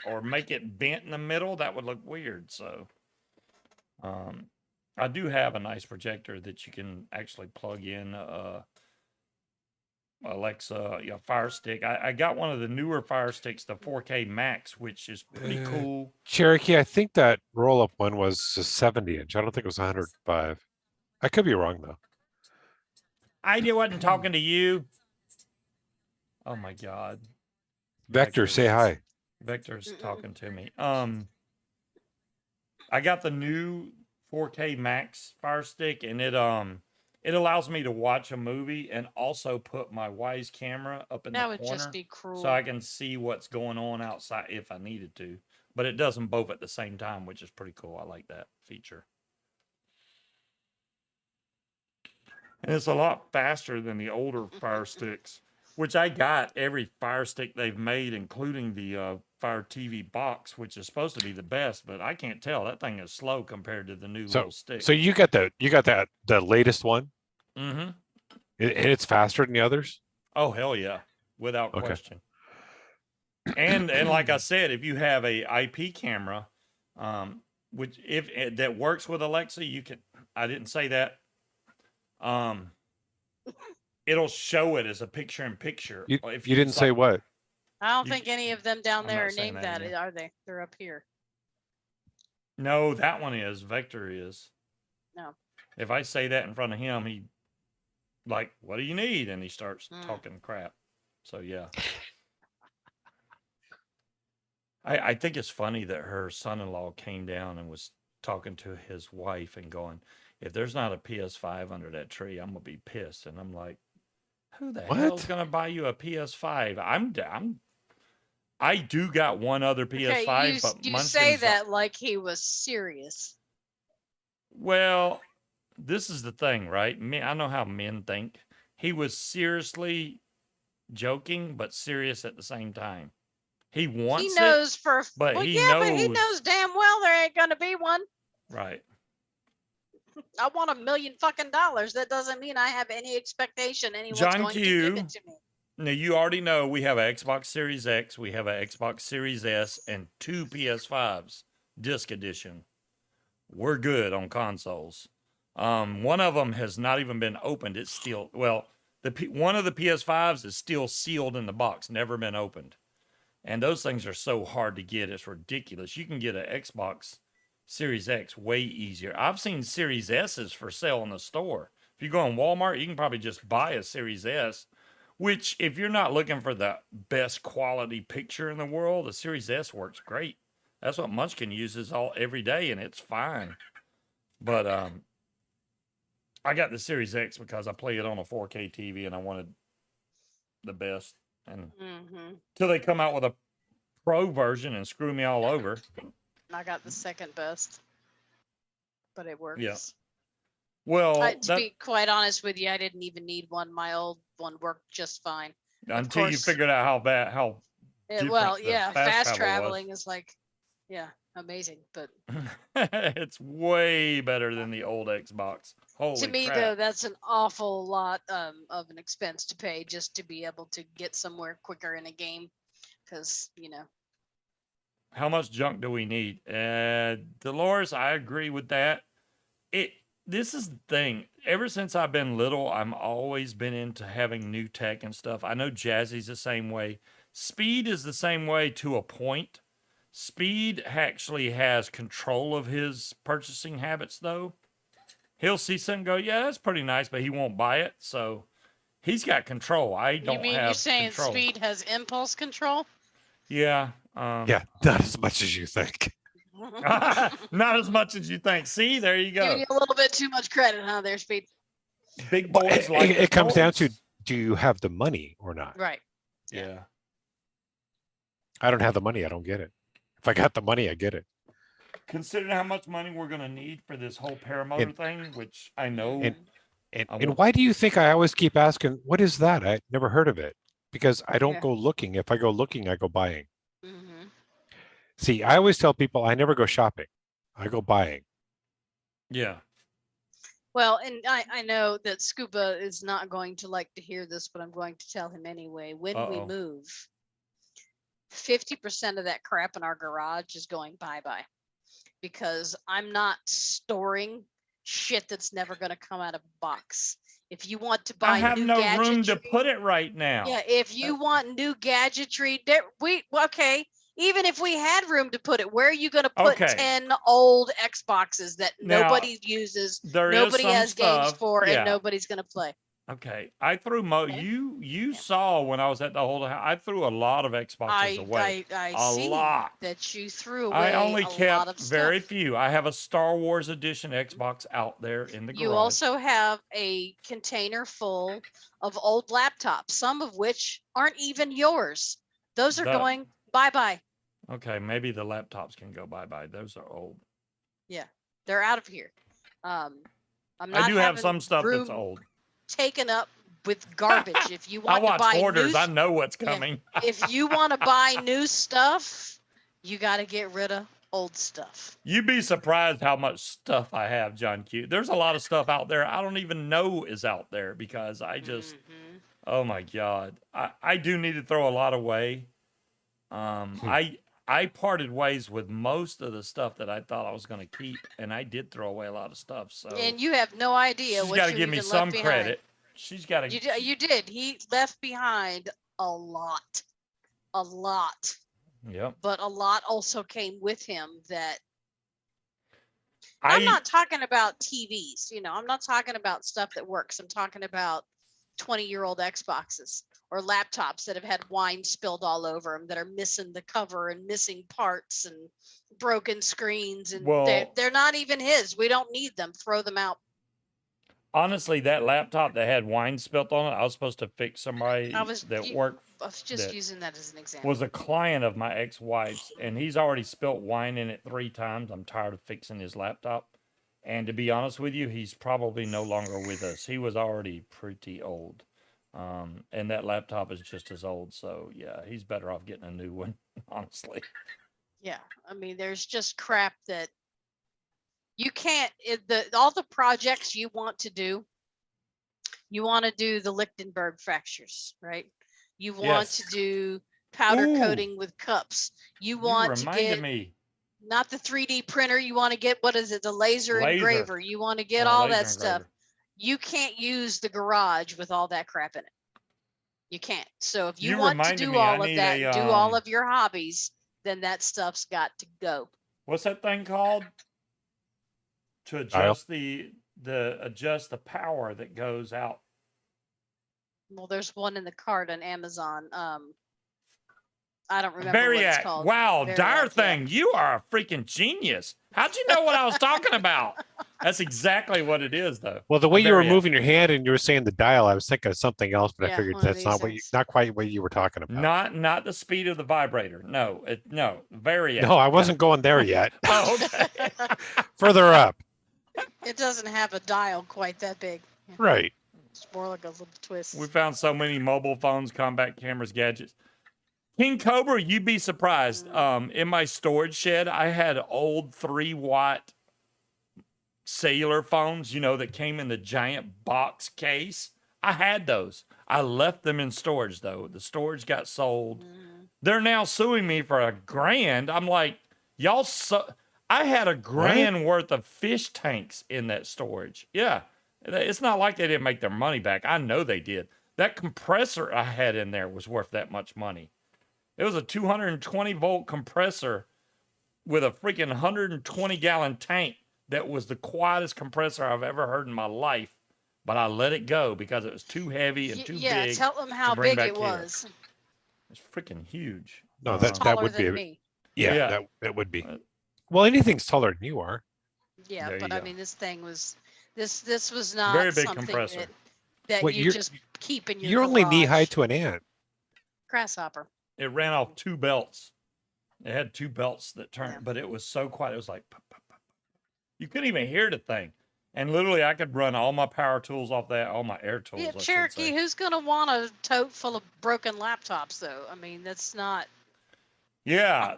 or make it bent in the middle? That would look weird. So, I do have a nice projector that you can actually plug in. Alexa, Fire Stick. I got one of the newer Fire Sticks, the 4K Max, which is pretty cool.
Cherokee, I think that roll up one was a 70-inch. I don't think it was 105. I could be wrong though.
I wasn't talking to you. Oh my God.
Vector, say hi.
Vector's talking to me. I got the new 4K Max Fire Stick, and it allows me to watch a movie and also put my Wise camera up in
That
the
would
corner
just be cruel.
so I can see what's going on outside if I needed to. But it does them both at the same time, which is pretty cool. I like that feature. And it's a lot faster than the older Fire Sticks, which I got every Fire Stick they've made, including the Fire TV box, which is supposed to be the best, but I can't tell. That thing is slow compared to the new little stick.
So you got the latest one,
Mm-hmm.
and it's faster than the others.
Oh hell yeah, without
Okay.
question. And like I said, if you have a IP camera, which if that works with Alexa, you can. I didn't say that. It'll show it as a picture-in-picture.
You
If
didn't say what?
I don't
You
think any of them down
I'm
there
not
are
saying
named
that
that,
either.
are they? They're up here.
No, that one is. Vector is.
No.
If I say that in front of him, he like, what do you need? And he starts
Mm.
talking crap. So yeah. I think it's funny that her son-in-law came down and was talking to his wife and going, if there's not a PS5 under that tree, I'm gonna be pissed. And I'm like, who the hell's
What?
gonna buy you a PS5? I do got one other PS5,
Okay,
but
you
Munchkin's
say
not-
that like he was serious.
Well, this is the thing, right? I know how men think. He was seriously joking, but serious at the same time. He wants
He
it,
knows
but
well,
he
yeah, but he
knows-
knows damn well there ain't gonna be one.
right?
I want $1 million fucking dollars. That doesn't mean I have any expectation anyone's
John
going to
Q.
give it to me.
Now you already know we have an Xbox Series X, we have an Xbox Series S, and 2 PS5s, disc edition. We're good on consoles. One of them has not even been opened. It's still one of the PS5s is still sealed in the box, never been opened. And those things are so hard to get, it's ridiculous. You can get an Xbox Series X way easier. I've seen Series S's for sale in the store. If you go on Walmart, you can probably just buy a Series S, which if you're not looking for the best quality picture in the world, the Series S works great. That's what Munchkin uses every day, and it's fine. But I got the Series X because I play it on a 4K TV and I wanted the best. And till they come out with a pro version and screw me all over.
I got the second best, but it works.
Yeah. Well,
To be quite honest with you, I didn't even need one. My old one worked just fine.
until you
course.
figured out how
Well,
different the
yeah,
fast
fast
travel was.
traveling is like, yeah, amazing. But
it's way better than the old Xbox. Holy
to me,
crap.
though, that's an awful lot of an expense to pay just to be able to get somewhere quicker in a game. Because,
How much junk do we need? Dolores, I agree with that. This is the thing. Ever since I've been little, I'm always been into having new tech and stuff. I know Jazzy's the same way. Speed is the same way to a point. Speed actually has control of his purchasing habits, though. He'll see something and go, yeah, that's pretty nice, but he won't buy it. So he's got control. I don't
you mean
have
you're saying
control.
Speed has impulse control?
Yeah.
Yeah, not as much as you think.
Not as much as you think. See, there you
Giving
go.
you a little bit too much credit, huh? There, Speed.
Big
Well,
boys like
it comes down to,
toys.
do you have the money or not?
Right.
Yeah.
I don't have the money. I don't get it. If I got the money, I get it.
Considering how much money we're going to need for this whole paramotor thing, which I know.
And why do you think I always keep asking, what is that? I never heard of it. Because I don't
Yeah.
go looking. If I go looking, I go buying.
Mm-hmm.
See, I always tell people I never go shopping. I go buying.
Yeah.
Well, and I know that Scuba is not going to like to hear this, but I'm going to tell him anyway. When we
Uh-oh.
move, 50% of that crap in our garage is going bye-bye. Because I'm not storing shit that's never going to come out of a box. If you want to buy
I have
new
no room to
gadgetry-
put it right now.
Yeah, if you want new gadgetry, okay. Even if we had room to put it, where are you going to put
Okay.
10 old Xboxes that
Now,
nobody uses,
There is
nobody
some
has games
stuff-
for,
yeah.
and nobody's going to play?
Okay. I threw
Okay.
you saw when I was at the whole house. I threw a lot of Xboxes away.
I
A
see
lot.
that you threw away
I only
a lot
kept
of
very
stuff.
few. I have a Star Wars edition Xbox out there in the garage.
You also have a container full of old laptops, some of which aren't even yours. Those are
The-
going bye-bye.
Okay, maybe the laptops can go bye-bye. Those are old.
They're out of here. I'm not
I do have
having
some stuff
room,
that's old.
taken up with garbage. If you
I
want to
watch
buy
Hoarders.
new,
I know what's
Yeah.
coming.
if you want to buy new stuff, you got to get rid of old stuff.
You'd be surprised how much stuff I have, John Q. There's a lot of stuff out there I don't even know is out there because I just,
Mhm.
oh my God. I do need to throw a lot away. I parted ways with most of the stuff that I thought I was going to keep, and I did throw away a lot of stuff. So
And you have no idea
she's
what
got to
you
give me
even
some
left behind.
credit. She's got to.
You did. He left behind a lot. A lot.
Yep.
But a lot also came with him that I'm not talking about TVs, I'm not talking about stuff that works. I'm talking about 20-year-old Xboxes or laptops that have had wine spilled all over them, that are missing the cover and missing parts and broken screens, and they're not even his. We don't need them. Throw them out.
Honestly, that laptop that had wine spilt on it, I was supposed to fix somebody
I was just using that as an example.
Was a client of my ex-wife's, and he's already spilt wine in it 3 times. I'm tired of fixing his laptop. And to be honest with you, he's probably no longer with us. He was already pretty old. And that laptop is just as old. So, yeah, he's better off getting a new one, honestly.
Yeah. I mean, there's just crap that you can't, all the projects you want to do the Lichtenberg fractures, right? You want to do powder coating with cups. You want to get not the 3D printer. You want to get, what is it? The laser engraver. You want to get all that stuff. You can't use the garage with all that crap in it. You can't. So if you want to do all of that, do all of your hobbies, then that stuff's got to go.
What's that thing called? To adjust adjust the power that goes out.
Well, there's one in the cart on Amazon. I don't remember what it's called.
Wow, Dire Thing, you are a freaking genius. How'd you know what I was talking about? That's exactly what it is, though.
Well, the way you were moving your hand and you were saying the dial, I was thinking of something else, but I figured that's not quite what you were talking about.
Not the speed of the vibrator. No, Variac.
No, I wasn't going there yet.
Oh, okay.
Further up.
It doesn't have a dial quite that big.
Right.
It's more like a little twist.
We found so many mobile phones, combat cameras, gadgets. King Cobra, you'd be surprised. In my storage shed, I had old 3-watt cellular phones, that came in the giant box case. I had those. I left them in storage, though. The storage got sold. They're now suing me for $1,000. I'm like, y'all, I had $1,000 worth of fish tanks in that storage. Yeah. It's not like they didn't make their money back. I know they did. That compressor I had in there was worth that much money. It was a 220-volt compressor with a freaking 120-gallon tank that was the quietest compressor I've ever heard in my life. But I let it go because it was too heavy and too big.
Yeah, tell them how big it was.
It's freaking huge.
No, that would be.
Me.
Yeah, that would be. Well, anything's taller than you are.
Yeah, but I mean, this thing was. This was not
very big
something
compressor
that you just keep in your
You're
garage.
only knee high to an ant.
Grasshopper.
It ran off 2 belts. It had 2 belts that turned, but it was so quiet. It was like, pop, pop, pop. You couldn't even hear the thing. And literally, I could run all my power tools off that, all my air tools.
Yeah, Cherokee, who's going to want a tote full of broken laptops, though? I mean, that's not.
Yeah,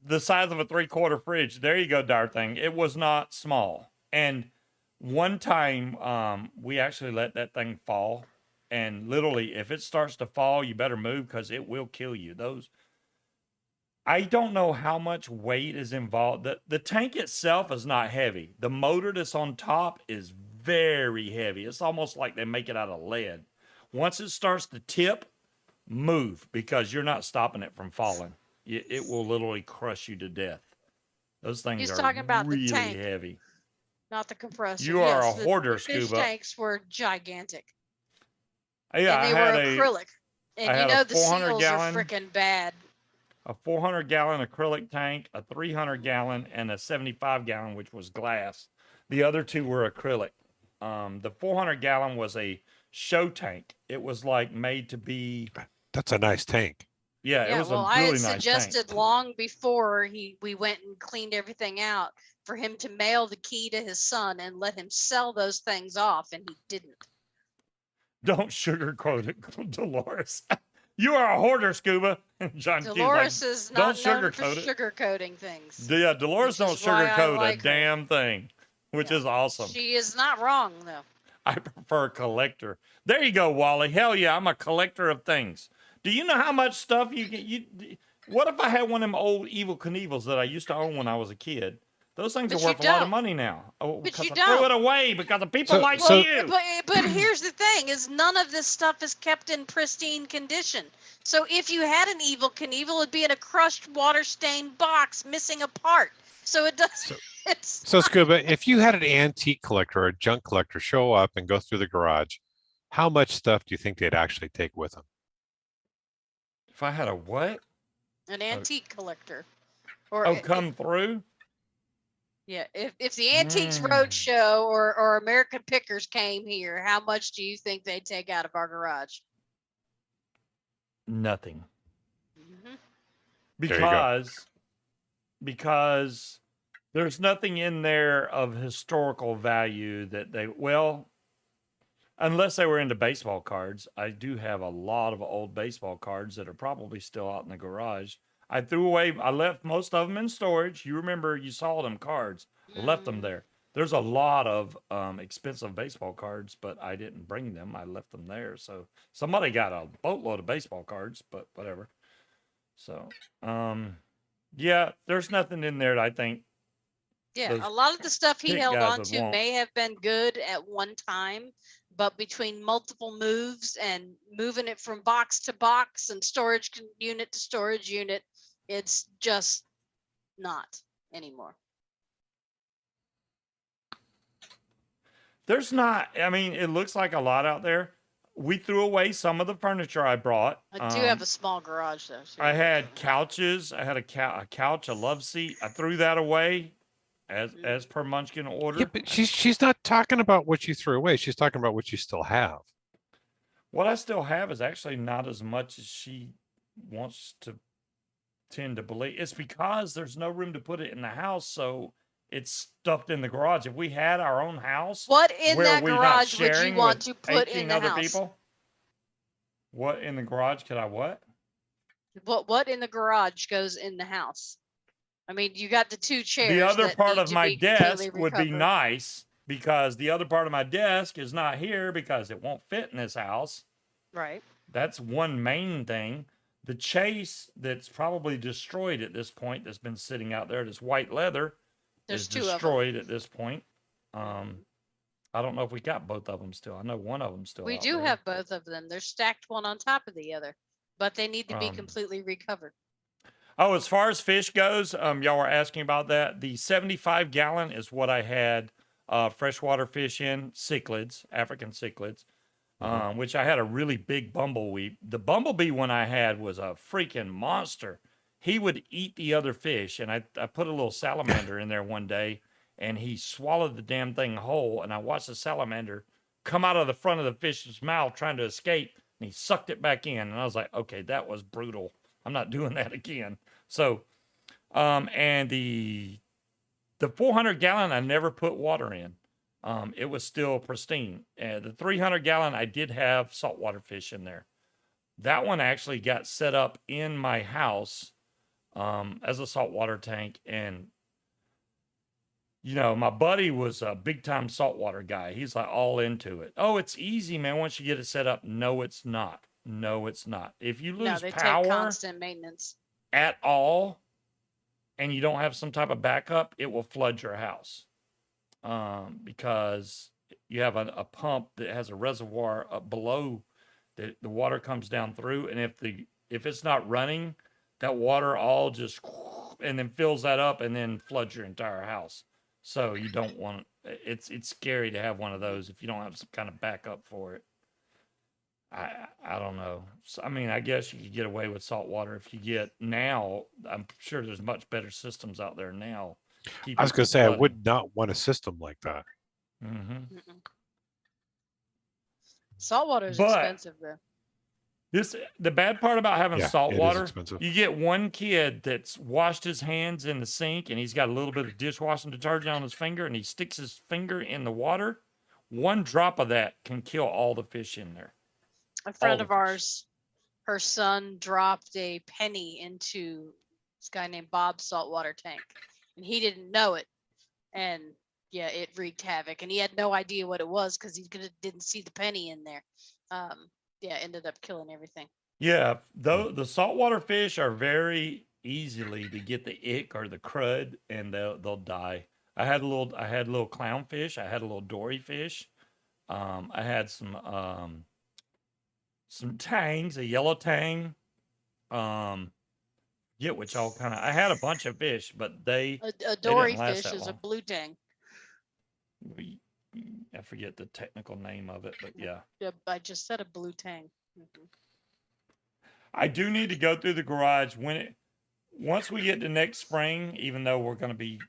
the size of a 3/4 fridge. There you go, Dire Thing. It was not small. And one time, we actually let that thing fall. And literally, if it starts to fall, you better move because it will kill you. I don't know how much weight is involved. The tank itself is not heavy. The motor that's on top is very heavy. It's almost like they make it out of lead. Once it starts to tip, move because you're not stopping it from falling. It will literally crush you to death. Those things
He's
are
talking about
really
the tank,
heavy.
not the compressor.
You are a hoarder,
the fish
Scuba.
tanks were gigantic.
Yeah,
and they were acrylic. And the seals are freaking bad.
A 400-gallon acrylic tank, a 300-gallon, and a 75-gallon, which was glass. The other 2 were acrylic. The 400-gallon was a show tank. It was like made to be.
That's a nice tank.
Yeah, it was a really nice tank.
I had suggested long before we went and cleaned everything out for him to mail the key to his son and let him sell those things off, and he didn't.
Don't sugarcoat it, Dolores. You are a hoarder, Scuba. John Q's
Dolores
like,
is
don't
not known for
sugarcoat it.
sugarcoating things.
Yeah, Dolores
This
don't
is why I
sugarcoat
like
a
her.
damn thing, which
Yeah.
is awesome.
She is not wrong, though.
I prefer a collector. There you go, Wally. Hell yeah, I'm a collector of things. Do you know how much stuff you get? What if I had one of them old Evil Knievels that I used to own when I was a kid? Those things
But
are
you
worth a lot of
don't.
money now. Oh,
But
because
you
I threw
don't.
it away because of people like
So-
you.
But here's the thing: is none of this stuff is kept in pristine condition. So if you had an Evil Knievel, it'd be in a crushed, water-stained box, missing a part. So it does.
So Scuba, if you had an antique collector or a junk collector show up and go through the garage, how much stuff do you think they'd actually take with them?
If I had a what?
An antique collector. Or
come through?
Yeah, if the Antiques Roadshow or American Pickers came here, how much do you think they'd take out of our garage?
Nothing.
Mm-hmm.
Because there's nothing in there of historical value that unless they were into baseball cards. I do have a lot of old baseball cards that are probably still out in the garage. I left most of them in storage. You remember, you saw them cards. I left them there. There's a lot of expensive baseball cards, but I didn't bring them. I left them there. So somebody got a boatload of baseball cards, but whatever. So, yeah, there's nothing in there that I think.
Yeah, a lot of the stuff he held on to
want.
may have been good at one time, but between multiple moves and moving it from box to box and storage unit to storage unit, it's just not anymore.
There's not, I mean, it looks like a lot out there. We threw away some of the furniture I brought.
I do have a small garage though. So
I had couches. I had a couch, a love seat. I threw that away as per Munchkin order.
Yeah, but she's not talking about what you threw away. She's talking about what you still have.
What I still have is actually not as much as she wants to tend to believe. It's because there's no room to put it in the house, so it's stuffed in the garage. If we had our own house,
what in that garage would you want to put in the house?
People, what in the garage could I what?
What in the garage goes in the house? I mean, you got the two chairs.
The other part of my desk would be
recovered.
nice because the other part of my desk is not here because it won't fit in this house.
Right.
That's one main thing. The chase that's probably destroyed at this point, that's been sitting out there, this white leather,
There's
is
two
destroyed at this point. I don't know if we got both of them still. I know one of them still.
We
out
do
there.
have both of them. They're stacked one on top of the other, but they need to be completely recovered.
Oh, as far as fish goes, y'all were asking about that. The 75-gallon is what I had freshwater fish in, cichlids, African cichlids, which I had a really big bumblebee. The bumblebee one I had was a freaking monster. He would eat the other fish, and I put a little salamander in there one day, and he swallowed the damn thing whole, and I watched the salamander come out of the front of the fish's mouth trying to escape, and he sucked it back in, and I was like, okay, that was brutal. I'm not doing that again. So, and the 400-gallon, I never put water in. It was still pristine. The 300-gallon, I did have saltwater fish in there. That one actually got set up in my house as a saltwater tank. And, you know, my buddy was a big-time saltwater guy. He's like all into it. Oh, it's easy, man, once you get it set up. No, it's not. No, it's not. If you lose
they
power
take constant maintenance
at all, and you don't have some type of backup, it will flood your house. Because you have a pump that has a reservoir up below that the water comes down through, and if it's not running, that water all just and then fills that up and then floods your entire house. So you don't want it's scary to have one of those if you don't have some kind of backup for it. I don't know. So, I mean, I guess you could get away with salt water if you get now. I'm sure there's much better systems out there now.
I was going to say, I would not want a system like that.
Mm-hmm.
Saltwater is expensive, though.
The bad part about having salt water,
expensive.
you get one kid that's washed his hands in the sink and he's got a little bit of dishwashing detergent on his finger and he sticks his finger in the water. One drop of that can kill all the fish in there.
A friend
the
of
fish.
ours, her son dropped a penny into this guy named Bob's saltwater tank, and he didn't know it. And yeah, it wreaked havoc, and he had no idea what it was because he didn't see the penny in there. Yeah, ended up killing everything.
Yeah, though the saltwater fish are very easily to get the ick or the crud, and they'll die. I had a little clownfish. I had a little dory fish. I had some tangs, a yellow tang. Get which all kind of. I had a bunch of fish, but
A
they
dory
didn't last
fish
that
is a
long.
blue tang.
I forget the technical name of it, but yeah.
Yeah, I just said a blue tang.
I do need to go through the garage once we get to next spring, even though we're going to be,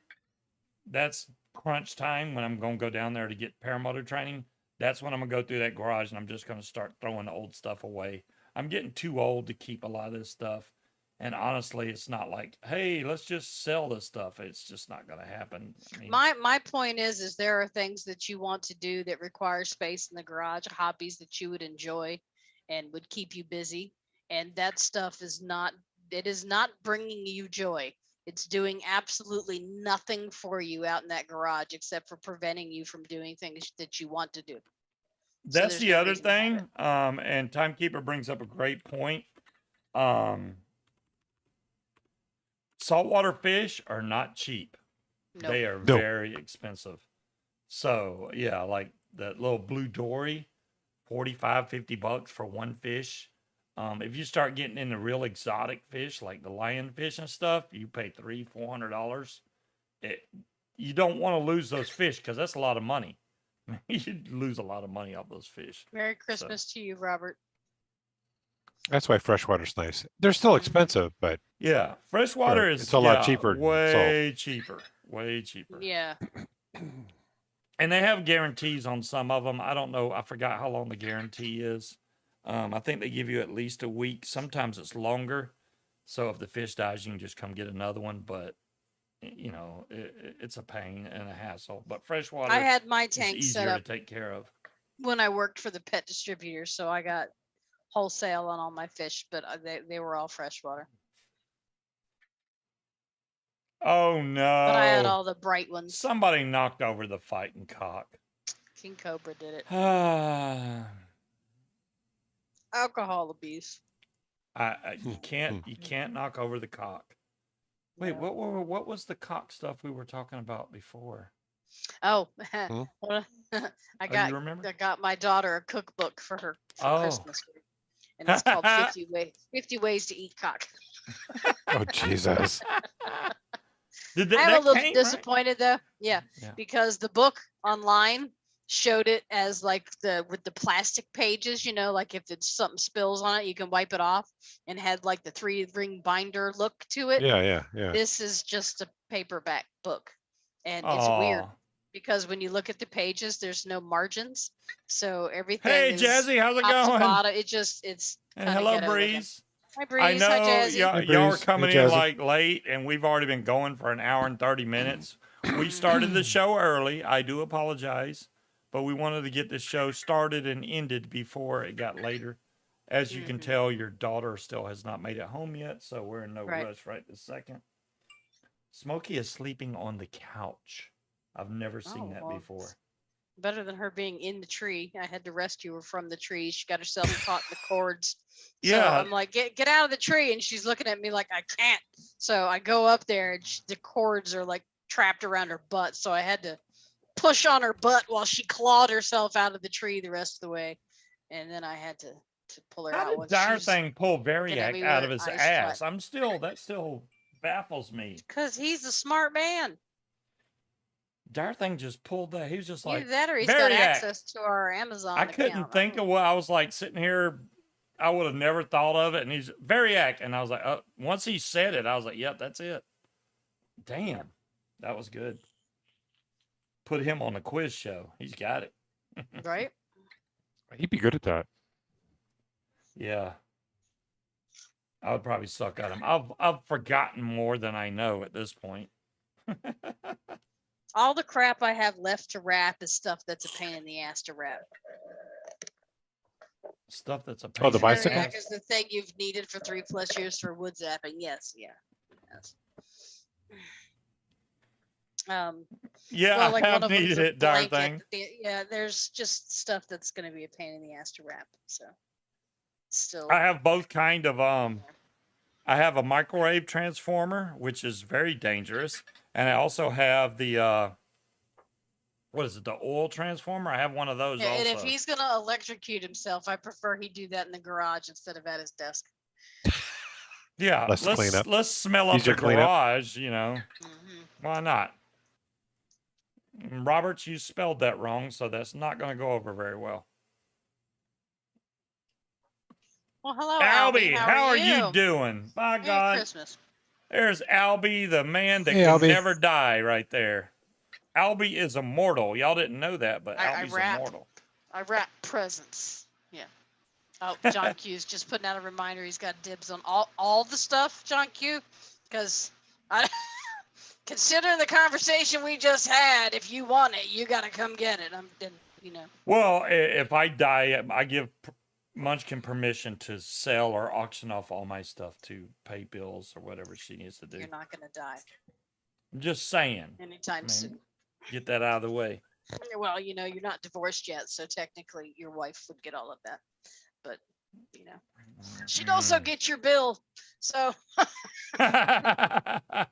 that's crunch time when I'm going to go down there to get paramotor training. That's when I'm going to go through that garage and I'm just going to start throwing the old stuff away. I'm getting too old to keep a lot of this stuff. And honestly, it's not like, hey, let's just sell this stuff. It's just not going to happen. I mean,
My point is there are things that you want to do that require space in the garage, hobbies that you would enjoy and would keep you busy. And that stuff is not bringing you joy. It's doing absolutely nothing for you out in that garage except for preventing you from doing things that you want to do.
That's the other thing. And Timekeeper brings up a great point. Saltwater fish are not cheap.
Nope.
They are very expensive. So yeah, like that little blue dory, $45-50 for one fish. If you start getting into real exotic fish like the lionfish and stuff, you pay $300-400. You don't want to lose those fish because that's a lot of money. You lose a lot of money off those fish.
Merry Christmas to you, Robert.
That's why freshwater's nice. They're still expensive, but
yeah, freshwater is
it's a lot cheaper.
Way cheaper.
Yeah.
And they have guarantees on some of them. I don't know. I forgot how long the guarantee is. I think they give you at least a week. Sometimes it's longer. So if the fish dies, you can just come get another one. But you know, it's a pain and a hassle. But freshwater,
I had my
is
tank
easier
set up
to take care of
when I worked for the pet distributor, so I got wholesale on all my fish, but they were all freshwater.
Oh no!
But I had all the bright ones.
Somebody knocked over the fighting cock.
King Cobra did it.
Ah.
Alcohol abuse.
You can't knock over the cock. Wait,
Yeah.
what was the cock stuff we were talking about before?
Oh,
Hmm?
I
You remember?
got my daughter a cookbook for her for
Oh.
Christmas, and it's called 50 Ways to Eat Cock.
Oh Jesus!
Did
I'm a
that
little
came, right?
disappointed though, yeah,
Yeah.
because the book online showed it as like with the plastic pages, you know, like if it's something spills on it, you can wipe it off, and had like the 3-ring binder look to it.
Yeah.
This is just a paperback book, and
Aw.
it's weird because when you look at the pages, there's no margins, so everything.
Hey,
is
Jazzy, how's it
top to
going?
bottom. It's
And
kinda
hello,
ghetto looking.
Breeze.
Hi, Breeze.
I know
Hi, Jazzy.
y'all
Hey,
are
Breeze.
coming
Hey,
in
Jazzy.
like late, and we've already been going for an hour and 30 minutes. We started the show early. I do apologize, but we wanted to get this show started and ended before it got later. As you can tell, your daughter still has not made it home yet, so we're in no rush right this second. Smokey is sleeping on the couch. I've never seen that before.
Better than her being in the tree. I had to rescue her from the tree. She got herself caught in the cords. So
Yeah.
I'm like, get out of the tree, and she's looking at me like I can't. So I go up there, and the cords are like trapped around her butt. So I had to push on her butt while she clawed herself out of the tree the rest of the way, and then I had to pull her
How
out.
did
Once
Dire
she's-
Thing pull
looking at
Variac
me
out
with
of his
eyes
ass?
shut.
That still baffles me.
Cause he's a smart man.
Dire Thing just pulled that. He was just like,
Either that or he's got
Variac.
access to our Amazon
I
account.
couldn't think of what I was like sitting here. I would have never thought of it. And he's Variac. And I was like, once he said it, I was like, yep, that's it. Damn. That was good. Put him on the quiz show. He's got it.
Right?
He'd be good at that.
Yeah. I would probably suck at him. I've forgotten more than I know at this point.
All the crap I have left to wrap is stuff that's a pain in the ass to wrap.
Stuff that's a
Oh, the
pain in
bicycle?
Air is the thing you've needed for 3+ years for wood zapping. Yes, yeah. Yes.
Yeah,
Well,
I
like one
have
of them's
needed
a
it, darn
blanket.
thing.
Yeah, there's just stuff that's going to be a pain in the ass to wrap. So, still.
I have both kind of I have a microwave transformer, which is very dangerous, and I also have the what is it, the oil transformer? I have one of those
Yeah,
also.
and if he's going to electrocute himself, I prefer he do that in the garage instead of at his desk.
Yeah, let's smell up the garage, you know. Why not? Roberts, you spelled that wrong, so that's not going to go over very well.
Well, hello,
Albie.
Albie.
How are you doing? By
Merry
God.
Christmas.
There's Albie, the man that can
Albie.
never die right there. Albie is immortal. Y'all didn't know that, but Albie's immortal.
I wrap presents. Yeah. Oh, John Q's just putting out a reminder. He's got dibs on all the stuff, John Q, because I considering the conversation we just had, if you want it, you got to come get it.
Well, if I die, I give Munchkin permission to sell or auction off all my stuff to pay bills or whatever she needs to do.
You're not going to die.
I'm just saying.
Anytime soon.
Get that out of the way.
Well, you're not divorced yet, so technically your wife would get all of that. But, she'd also get your bill. So,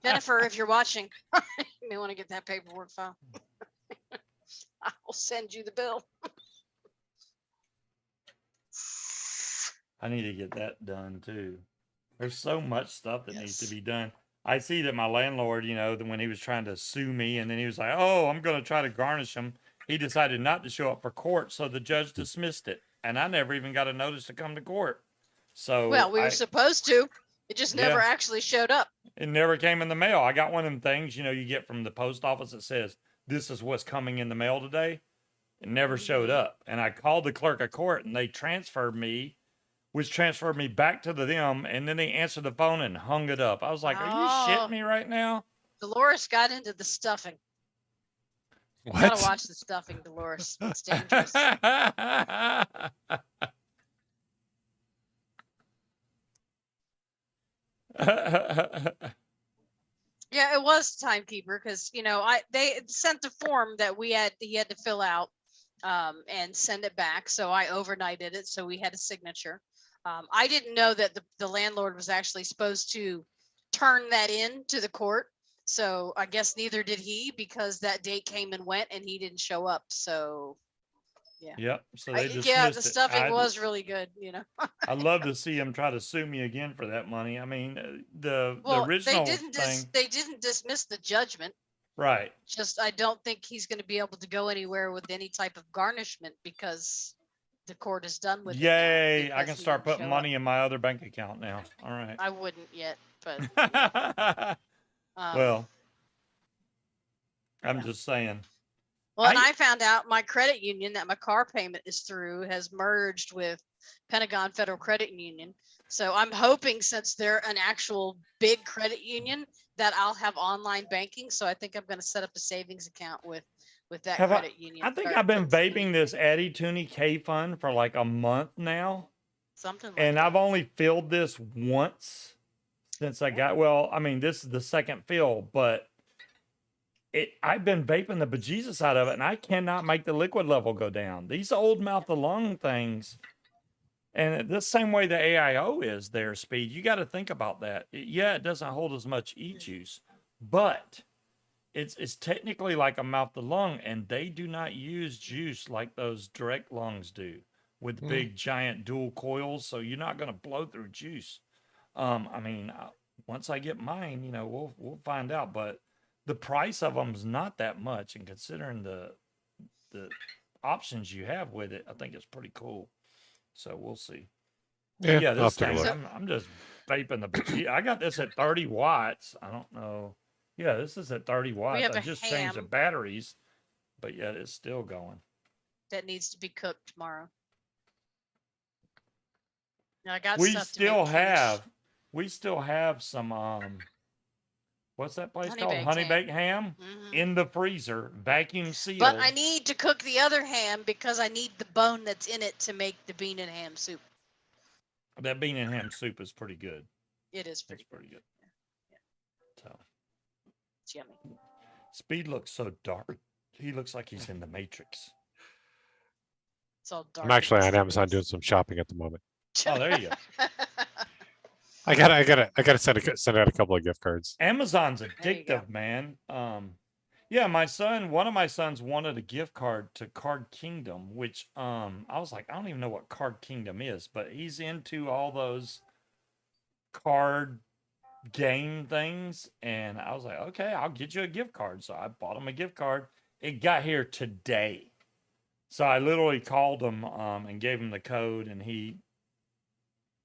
Jennifer, if you're watching, you may want to get that paperwork file. I will send you the bill.
I need to get that done too. There's so much stuff that needs to be done. I see that my landlord, when he was trying to sue me and then he was like, oh, I'm going to try to garnish him. He decided not to show up for court. So the judge dismissed it. And I never even got a notice to come to court. So
well, we were supposed to. It just never actually showed up.
It never came in the mail. I got one of them things, you get from the post office that says, this is what's coming in the mail today. It never showed up. And I called the clerk of court and they transferred me back to them. And then they answered the phone and hung it up. I was like, are you shitting me right now?
Dolores got into the stuffing.
What?
You gotta watch the stuffing, Dolores. It's dangerous. Yeah, it was timekeeper because they sent a form that he had to fill out and send it back. So I overnighted it, so we had a signature. I didn't know that the landlord was actually supposed to turn that in to the court. So I guess neither did he because that date came and went and he didn't show up. So yeah.
Yep. So they dismissed
the stuffing was really good,
I'd love to see him try to sue me again for that money. I mean, the original thing.
They didn't dismiss the judgment.
Right.
Just I don't think he's going to be able to go anywhere with any type of garnishment because the court is done with it.
Yay! I can start putting money in my other bank account now. All right.
I wouldn't yet, but
well, I'm just saying.
Well, and I found out my credit union that my car payment is through has merged with Pentagon Federal Credit Union. So I'm hoping since they're an actual big credit union that I'll have online banking. So I think I'm going to set up a savings account with that credit union.
I think I've been vaping this Addy Toonie K Fund for like a month now.
Something like
and
that.
I've only filled this once since I got, this is the second fill, but I've been vaping the bejesus out of it and I cannot make the liquid level go down. These old mouth to lung things, and the same way the AIO is there, Speed, you got to think about that. It doesn't hold as much e-juice, but it's technically like a mouth to lung, and they do not use juice like those direct lungs do with big giant dual coils. So you're not going to blow through juice. Once I get mine, we'll find out, but the price of them is not that much, and considering the options you have with it, I think it's pretty cool. So we'll see.
Yeah,
this thing, I'm just vaping the. I got this at 30 watts. I don't know. Yeah, this is at 30 watts. I just changed the batteries, but yet it's still going.
That needs to be cooked tomorrow. Now I got
We still have some what's that place
Honey
called?
baked
Honey
ham.
baked ham
Mhm.
in the freezer, vacuum sealed.
But I need to cook the other ham because I need the bone that's in it to make the bean and ham soup.
That bean and ham soup is pretty good.
It is
It's
pretty
pretty good.
Yeah.
So
It's yummy.
Speed looks so dark. He looks like he's in the Matrix.
It's all dark.
I'm actually
and
on Amazon doing
mysterious.
some shopping at the moment.
Oh, there you go.
I gotta send out a couple of gift cards.
Amazon's
There you go.
addictive, man. Yeah, one of my sons wanted a gift card to Card Kingdom, which I was like, I don't even know what Card Kingdom is, but he's into all those card game things, and I was like, okay, I'll get you a gift card. So I bought him a gift card. It got here today. So I literally called him and gave him the code, and he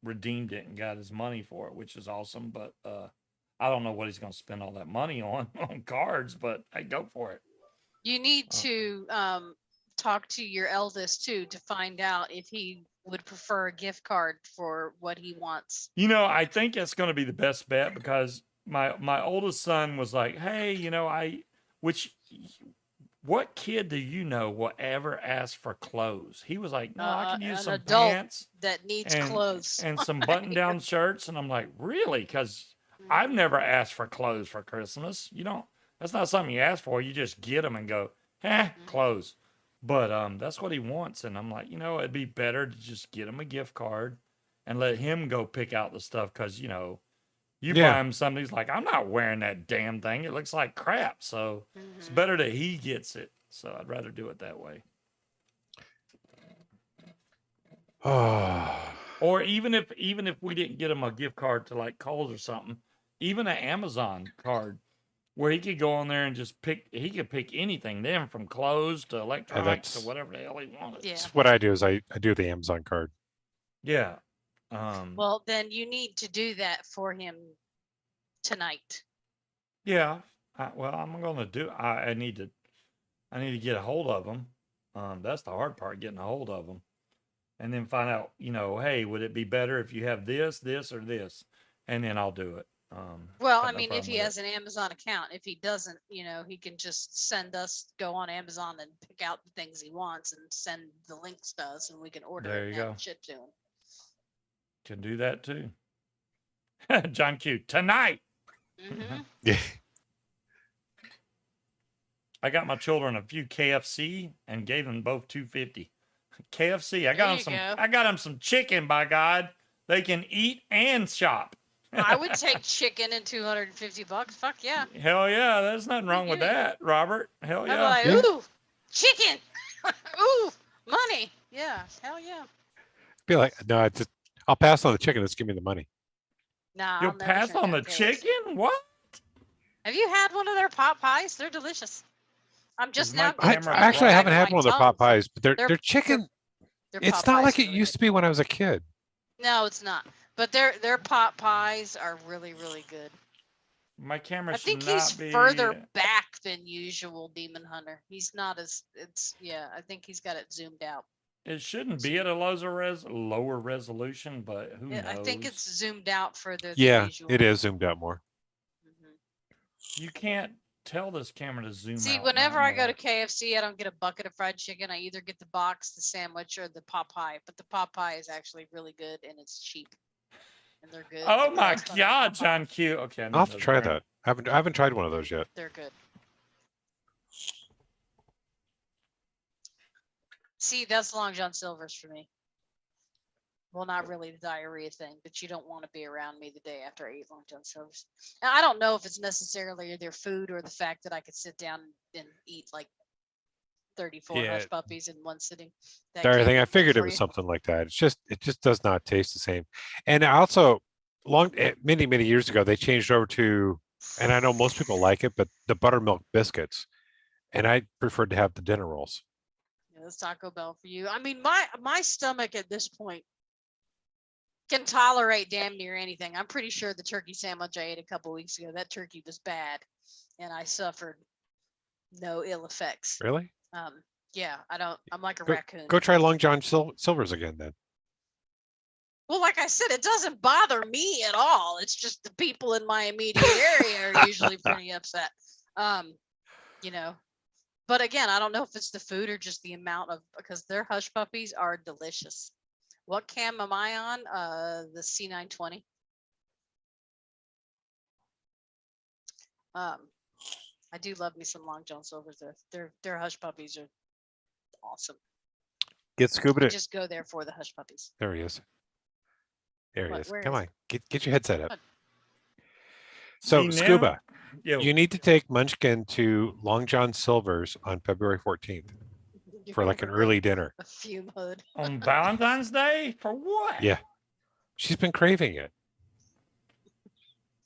redeemed it and got his money for it, which is awesome. But I don't know what he's going to spend all that money on cards, but hey, go for it.
You need to talk to your eldest too to find out if he would prefer a gift card for what he wants.
You know, I think it's going to be the best bet because my oldest son was like, hey, you know, what kid do you know will ever ask for clothes? He was like, no, I can use
an
some
adult
pants
that needs
and-
clothes.
and some button-down shirts. And I'm like, really? Because I've never asked for clothes for Christmas. You don't, that's not something you ask for. You just get them and go, clothes. But that's what he wants. And I'm like, you know, it'd be better to just get him a gift card and let him go pick out the stuff. Because, you know, you buy him something, he's like, I'm not wearing that damn thing. It looks like crap. So it's better that he gets it. So I'd rather do it that way. Or even if we didn't get him a gift card to like Kohl's or something, even an Amazon card where he could go on there and just pick anything then, from clothes to electronics to whatever the hell he wanted.
Yeah.
That's what I do is I do the Amazon card.
Yeah.
Well, then you need to do that for him tonight.
Yeah. I'm gonna do. I need to get a hold of them. That's the hard part, getting a hold of them, and then find out. You know, hey, would it be better if you have this, or this, and then I'll do it.
Well,
got
I
no
mean, if
problem
he
with
has an Amazon account, if he doesn't, you know, he can just send us, go on Amazon and pick out the things he wants and send the links to us, and we can order
There
it
you
and have
go.
it shipped to him.
Can do that too. John Q. Tonight.
Mm-hmm.
Yeah.
I got my children a few KFC and gave them both $2.50. KFC. I got them some chicken. By God, they can eat and shop.
I would take chicken and $250. Fuck yeah.
Hell yeah, there's nothing wrong with that, Robert. Hell
I'm
yeah.
like, ooh, chicken. Ooh, money. Yeah, hell yeah.
Be like, no, I'll pass on the chicken. Just give me the money.
Nah,
You'll
I'll never
pass
turn
on
down
the
KFC.
chicken? What?
Have you had one of their pot pies? They're delicious. I'm just
Is
now.
my
I
camera
actually
bright?
haven't had one of their pot pies, but
They're-
their chicken.
Their
It's
pot
not
pies
like
are
it
really
used
good.
to be when I was a kid.
No, it's not. But their pot pies are really, really good.
My camera
I
should
think
not
he's
be.
further back than usual, Demon Hunter. He's not as I think he's got it zoomed out.
It shouldn't be at a lower resolution, but who knows?
I think it's zoomed out further than
Yeah,
usual.
it is zoomed out more.
Mhm.
You can't tell this camera to zoom
See,
out.
whenever
no
I go
more.
to KFC, I don't get a bucket of fried chicken. I either get the box, the sandwich, or the pot pie. But the pot pie is actually really good and it's cheap. And they're good.
Oh
They
my
crust on the
God,
pot pie.
John Q. Okay, I
I'll have
need
to
those
try
around.
that. I haven't tried one of those yet.
They're good. See, that's Long John Silver's for me. Well, not really the diarrhea thing, but you don't want to be around me the day after I eat Long John Silver's. Now, I don't know if it's necessarily their food or the fact that I could sit down and eat like 34
Yeah.
hush puppies in one sitting. That
There, I
can't
think
be
I
good
figured it
for
was
you.
something like that. It just does not taste the same. And I also many years ago they changed over to, and I know most people like it, but the buttermilk biscuits, and I preferred to have the dinner rolls.
Yeah, that's Taco Bell for you. I mean, my stomach at this point can tolerate damn near anything. I'm pretty sure the turkey sandwich I ate a couple weeks ago, that turkey was bad, and I suffered no ill effects.
Really?
Yeah, I'm like a
Go-
raccoon.
Go try Long John Silver's again then.
Well, like I said, it doesn't bother me at all. It's just the people in my immediate area are usually pretty upset. You know, but again, I don't know if it's the food or just the amount of, because their hush puppies are delicious. What cam am I on? The C920. I do love me some Long John Silvers. Their hush puppies are awesome.
Get Scuba to.
Just go there for the hush puppies.
There he is. There he
What?
is.
Where
Come
is
on, get your headset up.
What?
So
See, now-
Scuba,
Yo,
you need to take Munchkin to Long John Silver's on February 14th for like an early dinner.
A fume hood.
on Valentine's Day for what?
Yeah. She's been craving it.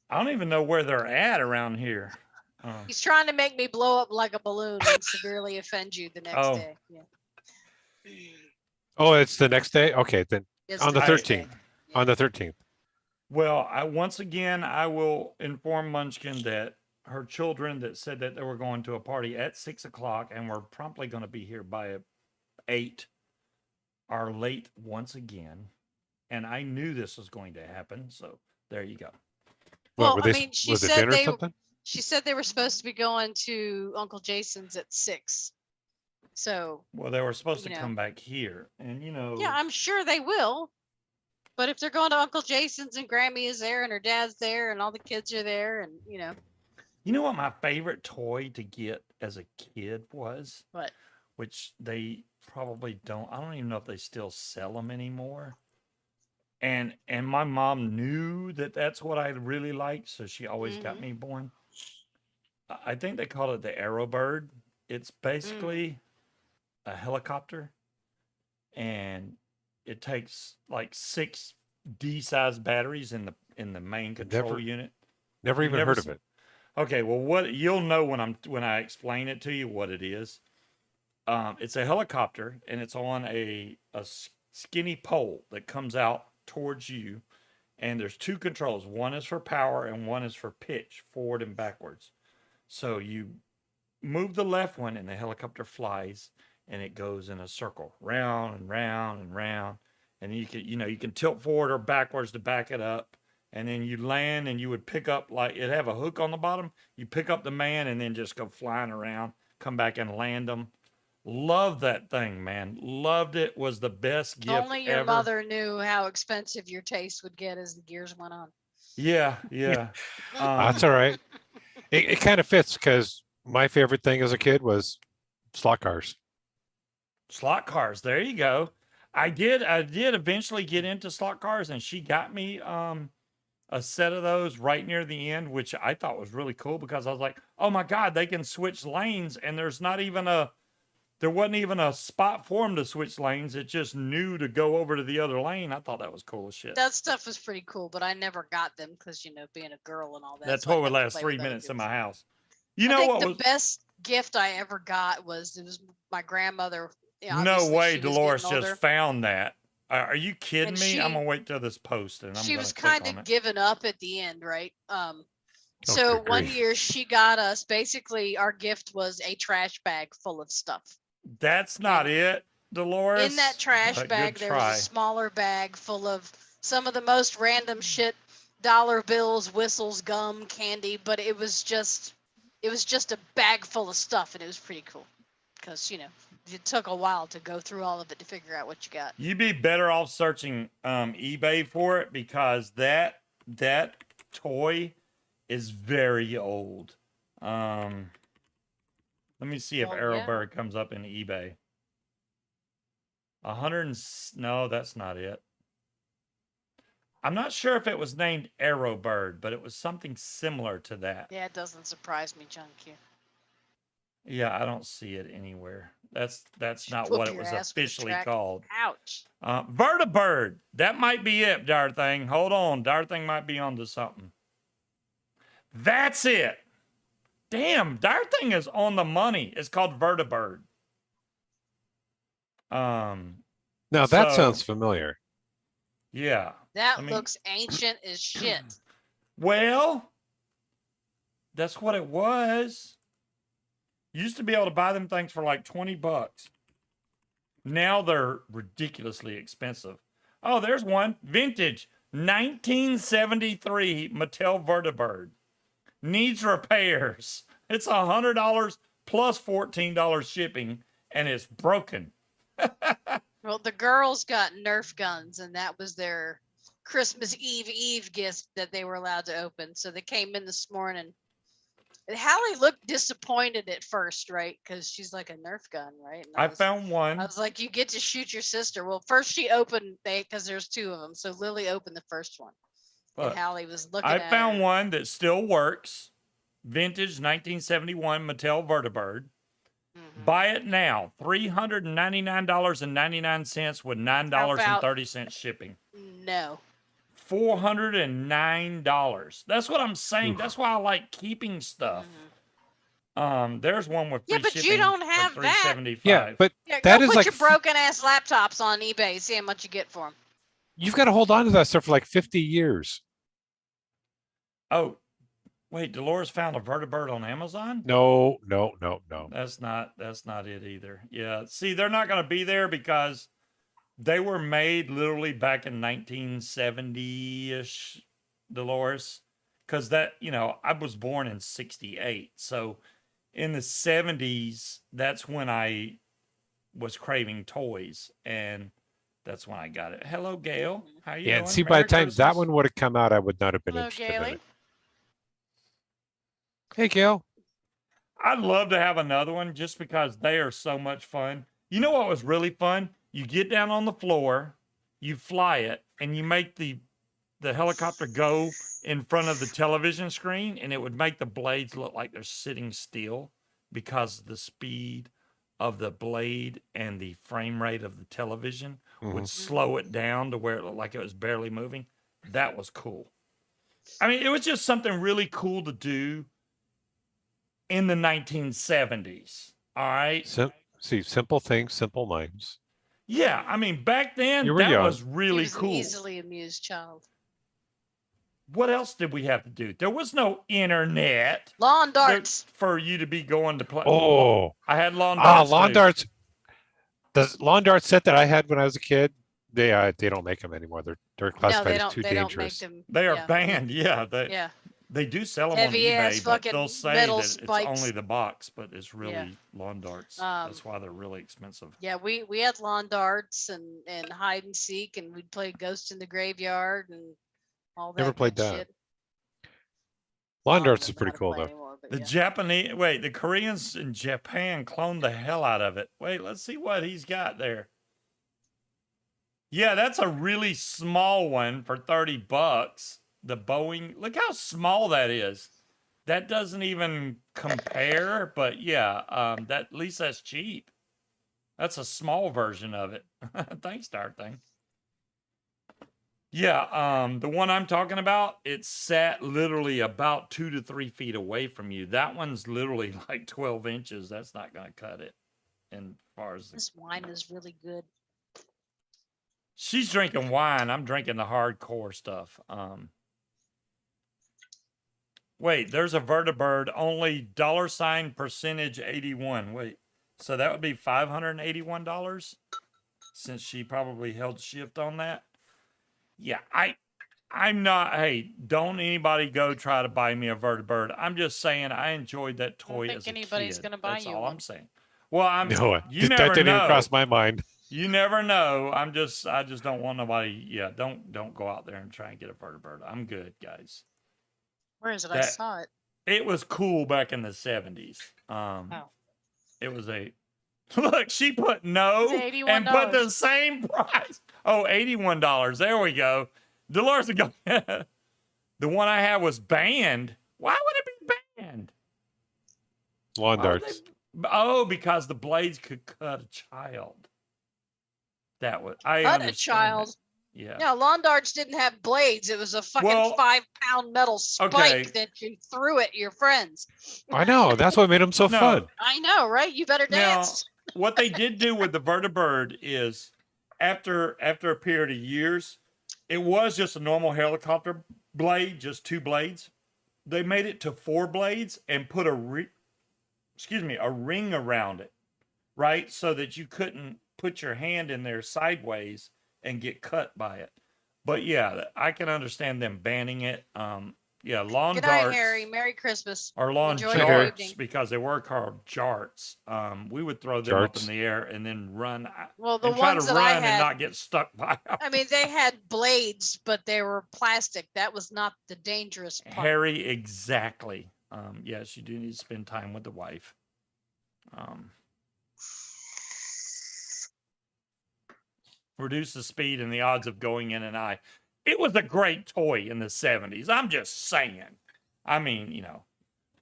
I don't even know where they're at around here.
He's trying to make me blow up like a balloon and severely offend you the next day. Yeah.
Oh, it's the next day? Okay, then
It's
on the
next
13th.
day.
On the 13th.
Well, once again, I will inform Munchkin that her children that said that they were going to a party at 6 o'clock and were promptly going to be here by 8 are late once again. And I knew this was going to happen. So there you go.
Well,
What,
I mean, she
was it
said
dinner or
they
something?
she said they were supposed to be going to Uncle Jason's at 6. So
Well, they were supposed to
You know.
come back here. And,
yeah, I'm sure they will. But if they're going to Uncle Jason's and Grammy is there and her dad's there and all the kids are there and
You know what my favorite toy to get as a kid was?
What?
Which they probably don't. I don't even know if they still sell them anymore. And my mom knew that that's what I really liked, so she always got me one. I think they call it the Aerobird. It's basically a helicopter, and it takes like 6 D-sized batteries in the main control unit.
Never
You've
even
never
heard of
seen-
it.
Okay, well, what you'll know when I explain it to you what it is. It's a helicopter, and it's on a skinny pole that comes out towards you, and there's 2 controls. One is for power, and one is for pitch, forward and backwards. So you move the left one, and the helicopter flies, and it goes in a circle, round and round and round. And you can tilt forward or backwards to back it up. And then you land, and you would pick up, like, it'd have a hook on the bottom. You pick up the man and then just go flying around, come back and land them. Love that thing, man. Loved it. Was the best gift
only your
ever.
mother knew how expensive your taste would get as the years went on.
Yeah.
That's all right. It kind of fits because my favorite thing as a kid was slot cars.
Slot cars. There you go. I did eventually get into slot cars, and she got me a set of those right near the end, which I thought was really cool because I was like, oh my God, they can switch lanes, and there wasn't even a spot for them to switch lanes. It just knew to go over to the other lane. I thought that was cool as shit.
That stuff was pretty cool, but I never got them because being a girl and all that.
That
so I
toy would
never
last
played
3
with other
minutes in
kids.
my house.
I think the
was
best gift I ever got was my grandmother.
no
obviously
way
she was
Dolores
getting
just
older.
found that. Are you kidding
And
me? I'm gonna wait till this post, and I'm
She
gonna
was
click
kind
on
of
it.
giving up at the end, right? So
good
one
grief.
year she got us, basically our gift was a trash bag full of stuff.
That's not it, Dolores.
In that trash
but
bag,
good
there was
try.
a smaller bag full of some of the most random shit, dollar bills, whistles, gum, candy, but it was just a bag full of stuff, and it was pretty cool because it took a while to go through all of it to figure out what you got.
You'd be better off searching eBay for it because that toy is very old. Let me see if
Well,
Arrowbird comes up in eBay. No, that's not it. I'm not sure if it was named Arrowbird, but it was something similar to that.
Yeah, it doesn't surprise me, John Q.
Yeah, I don't see it anywhere. That's not
Whoop
what it
your
was
ass with a
officially
track.
called.
Ouch.
Vertibird. That might be it, Darthing. Hold on. Darthing might be onto something. That's it. Damn, Darthing is on the money. It's called Vertibird.
Now that
So-
sounds familiar.
Yeah.
That
I mean-
looks ancient as shit.
Well, that's what it was. You used to be able to buy them things for like $20. Now they're ridiculously expensive. Oh, there's one. Vintage 1973 Mattel Vertibird. Needs repairs. It's $100 plus $14 shipping, and it's broken.
Well, the girls got Nerf guns, and that was their Christmas Eve gift that they were allowed to open. So they came in this morning. And Hallie looked disappointed at first, right? Because she's like, a Nerf gun, right? And
I found one.
I was like, you get to shoot your sister. Well, first she opened, because there's two of them. So Lily opened the first one.
Look,
and Hallie was looking
I
at
found
her.
one that still works. Vintage 1971 Mattel Vertibird. Buy it now. $399.99 with $9.30 shipping.
No.
$409. That's what I'm saying. That's why I like keeping stuff. There's one with free
Yeah, but
shipping
you don't
for
have that.
$375.
Yeah, but
Yeah,
that
go
is
put
like
your broken ass laptops on eBay. See how much you get for them.
you've got to hold on to that stuff for like 50 years.
Oh, wait, Dolores found a Vertibird on Amazon?
No.
That's not it either. Yeah. See, they're not going to be there because they were made literally back in 1970-ish, Dolores. Because that, I was born in 68. So in the 70s, that's when I was craving toys. And that's when I got it. Hello, Gail. How you
Yeah,
doing?
and see, by
Merry
the time that
Christmas.
one would have come out, I would not have been
Hello,
interested in
Gailey.
it. Hey, Gail.
I'd love to have another one just because they are so much fun. You know what was really fun? You get down on the floor, you fly it, and you make the helicopter go in front of the television screen, and it would make the blades look like they're sitting still because the speed of the blade and the frame rate of the television would slow it down to where it looked like it was barely moving. That was cool. I mean, it was just something really cool to do in the 1970s. All right.
See, simple things, simple minds.
Yeah, I mean, back then
You were
that
young.
was
He
really
was an
cool.
easily amused child.
What else did we have to do? There was no internet
Lawn darts.
for you to be going to play.
Oh,
I had lawn darts.
lawn
too.
darts. The lawn dart set that I had when I was a kid, they don't make them anymore. They're
No,
classified
they
as
don't.
too
They don't make
dangerous.
them.
They are
yeah.
banned. Yeah,
Yeah.
they do sell them
Heavy
on
ass
eBay, but
fucking
they'll say
metal
that
spikes.
it's only the box, but it's really lawn darts. That's why they're really expensive.
Yeah, we had lawn darts and hide and seek, and we'd play Ghost in the Graveyard and all that.
Never played
good
that.
Shit.
Lawn
None of
darts
them
is pretty
know how to
cool
play
though.
anymore, but
The
yeah.
the Koreans in Japan cloned the hell out of it. Wait, let's see what he's got there. Yeah, that's a really small one for $30. The Boeing, look how small that is. That doesn't even compare, but yeah, that at least that's cheap. That's a small version of it. Thanks, Dark Thing. Yeah, the one I'm talking about, it sat literally about 2 to 3 feet away from you. That one's literally like 12 inches. That's not going to cut it. And as far as
This wine is really good.
she's drinking wine, I'm drinking the hardcore stuff. Wait, there's a Vertibird, only $% 81. Wait, so that would be $581 since she probably held shift on that. Yeah, I'm not. Hey, don't anybody go try to buy me a Vertibird. I'm just saying I enjoyed that toy
think
as a
anybody's
kid.
gonna buy
That's
you
all
one.
I'm saying. Well,
No,
you
that
never
didn't even
know.
cross my mind.
You never know. I just don't want nobody. Yeah, don't go out there and try and get a Vertibird. I'm good, guys.
Where is it? I saw it.
It was cool back in the 70s. It was a look. She put no
It's
and put the
$81.
same price. Oh, $81. There we go. Dolores would go. The one I had was banned. Why would it be banned?
Lawn darts.
Oh, because the blades could cut a child. That was I
Cut a
understand
child.
that. Yeah.
No, lawn darts didn't have blades. It was a fucking
Well,
5-pound metal spike
okay.
that you threw at your friends.
I know. That's what made them so
No.
fun.
I know, right? You better
Now,
dance.
what they did do with the Vertibird is after a period of years, it was just a normal helicopter blade, just 2 blades. They made it to 4 blades and put a ring around it, right? So that you couldn't put your hand in there sideways and get cut by it. But yeah, I can understand them banning it. Yeah, lawn
Good night,
darts
Harry. Merry Christmas.
or lawn
Enjoy your
jarts
evening.
because they were called jarts. We would throw them up in
Jarts?
the air and then run
Well, the
and try to
ones that I
run and
had,
not get stuck by them.
I mean, they had blades, but they were plastic. That was not the dangerous part.
Harry, exactly. Yes, you do need to spend time with the wife. Reduce the speed and the odds of going in an eye. It was a great toy in the 70s. I'm just saying. I mean, you know,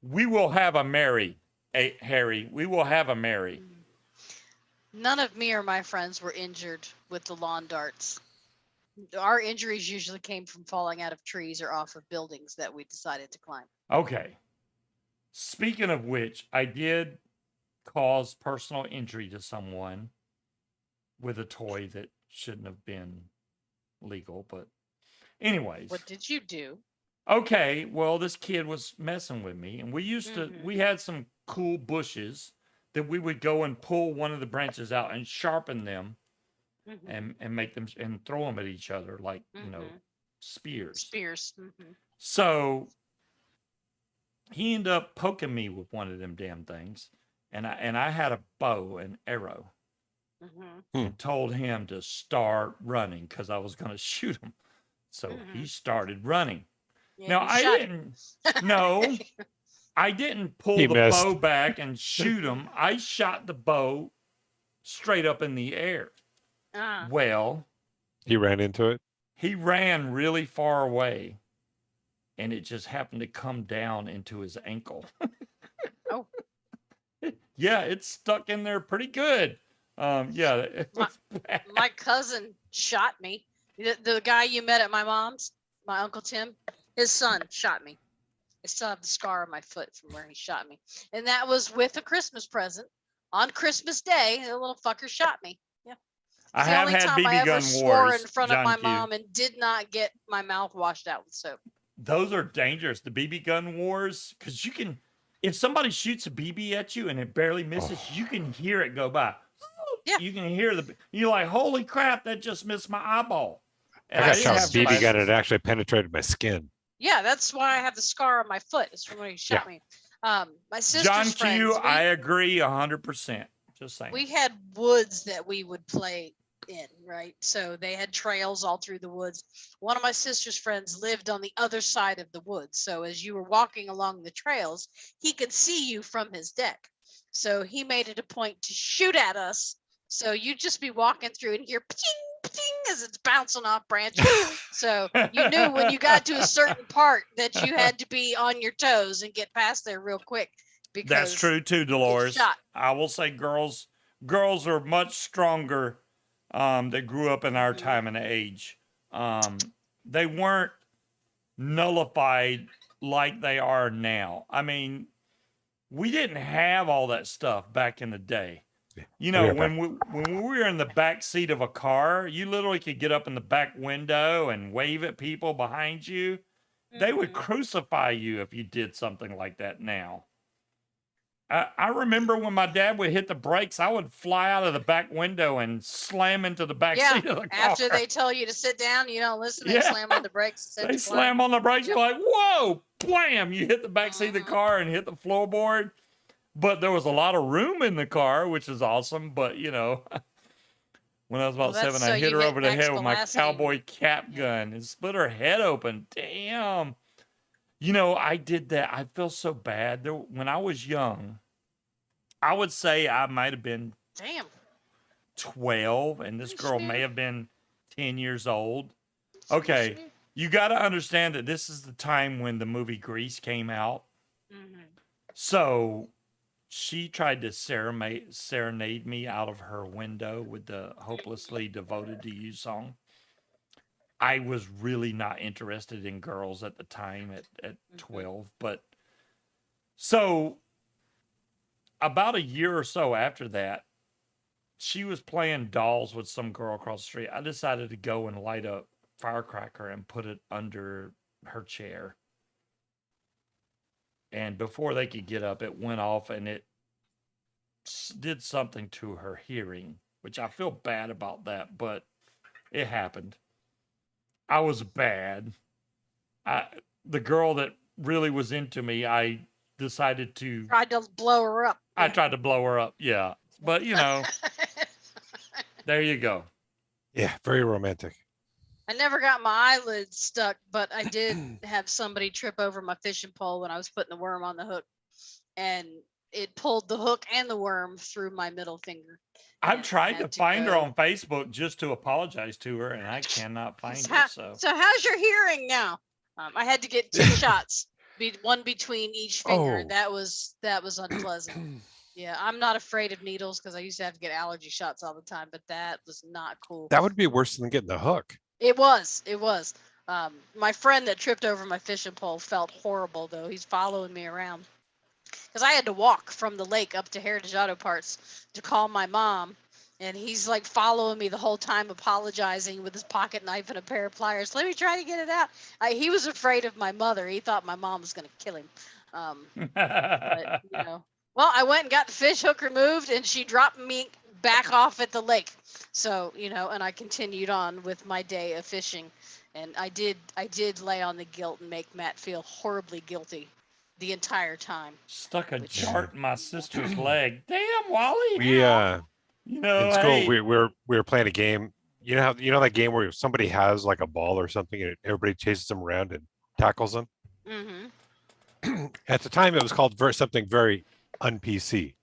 we will have a Mary, Harry. We will have a Mary.
None of me or my friends were injured with the lawn darts. Our injuries usually came from falling out of trees or off of buildings that we decided to climb.
Okay. Speaking of which, I did cause personal injury to someone with a toy that shouldn't have been legal, but anyways.
What did you do?
Okay, well, this kid was messing with me, and we used to, we had some cool bushes that we would go and pull one of the branches out and sharpen them and make them and throw them at each other like, you know, spears.
Spears.
So he ended up poking me with one of them damn things, and I had a bow and arrow and told him to start running because I was going to shoot him. So he started running.
Yeah,
now I didn't. No, I didn't pull the bow back and shoot him. I shot the bow straight up in the air. Well,
he ran into it.
He ran really far away, and it just happened to come down into his ankle.
Oh,
yeah, it's stuck in there pretty good. Yeah, it was bad.
My cousin shot me. The guy you met at my mom's, my Uncle Tim, his son shot me. I still have the scar on my foot from where he shot me. And that was with a Christmas present. On Christmas Day, the little fucker shot me. Yeah.
I have had BB gun
swore
wars
in front of
John
my
Q.
mom and did not get my mouth washed out with soap.
Those are dangerous, the BB gun wars, because you can, if somebody shoots a BB at you and it barely misses, you can hear it go by.
Yeah.
You can hear you're like, holy crap, that just missed my eyeball. And
I got shot
have
with BB gun,
glasses.
it actually penetrated my skin.
Yeah, that's why I have the scar on my foot. It's from when he shot me. My sister's
John
friends,
Q, I agree 100%. Just saying.
We had woods that we would play in, right? So they had trails all through the woods. One of my sister's friends lived on the other side of the woods. So as you were walking along the trails, he could see you from his deck. So he made it a point to shoot at us. So you'd just be walking through and hear ping, ping as it's bouncing off branches. So you knew when you got to a certain part that you had to be on your toes and get past there real quick. Because
that's true too, Dolores. I will say girls are much stronger that grew up in our time and age. They weren't nullified like they are now. I mean, we didn't have all that stuff back in the day. You know, when we were in the back seat of a car, you literally could get up in the back window and wave at people behind you. They would crucify you if you did something like that now. I remember when my dad would hit the brakes, I would fly out of the back window and slam into the back seat of the car.
After they tell you to sit down, you don't listen. They slam on the brakes.
They slam on the brakes. You're like, whoa, blam! You hit the back seat of the car and hit the floorboard. But there was a lot of room in the car, which is awesome. But, you know, when I was about 7, I hit her over the head with my cowboy cap gun and split her head open. Damn. You know, I did that. I feel so bad. When I was young, I would say I might have been 12, and this girl may have been 10 years old. Okay, you got to understand that this is the time when the movie Grease came out. So she tried to serenade me out of her window with the Hopelessly Devoted to You song. I was really not interested in girls at the time at 12. But so about a year or so after that, she was playing dolls with some girl across the street. I decided to go and light a firecracker and put it under her chair. And before they could get up, it went off and it did something to her hearing, which I feel bad about that. But It happened. I was bad. The girl that really was into me, I decided to.
Tried to blow her up.
I tried to blow her up. Yeah, but there you go.
Yeah, very romantic.
I never got my eyelids stuck, but I did have somebody trip over my fishing pole when I was putting the worm on the hook, and it pulled the hook and the worm through my middle finger.
I've tried to find her on Facebook just to apologize to her, and I cannot find her. So
how's your hearing now? I had to get 2 shots, one between each finger.
Oh.
That was unpleasant. Yeah, I'm not afraid of needles because I used to have to get allergy shots all the time, but that was not cool.
That would be worse than getting the hook.
It was. My friend that tripped over my fishing pole felt horrible, though. He's following me around because I had to walk from the lake up to Heritage Auto Parts to call my mom, and he's like following me the whole time, apologizing with his pocket knife and a pair of pliers. Let me try to get it out. He was afraid of my mother. He thought my mom was going to kill him. But, well, I went and got the fish hook removed, and she dropped me back off at the lake. So, and I continued on with my day of fishing, and I did lay on the guilt and make Matt feel horribly guilty the entire time.
Stuck a dart in my sister's leg. Damn, Wally.
We
in
school we were playing a game. You know that game where somebody has like a ball or something and everybody chases them around and tackles them.
Mm-hmm.
At the time, it was called something very un-PC.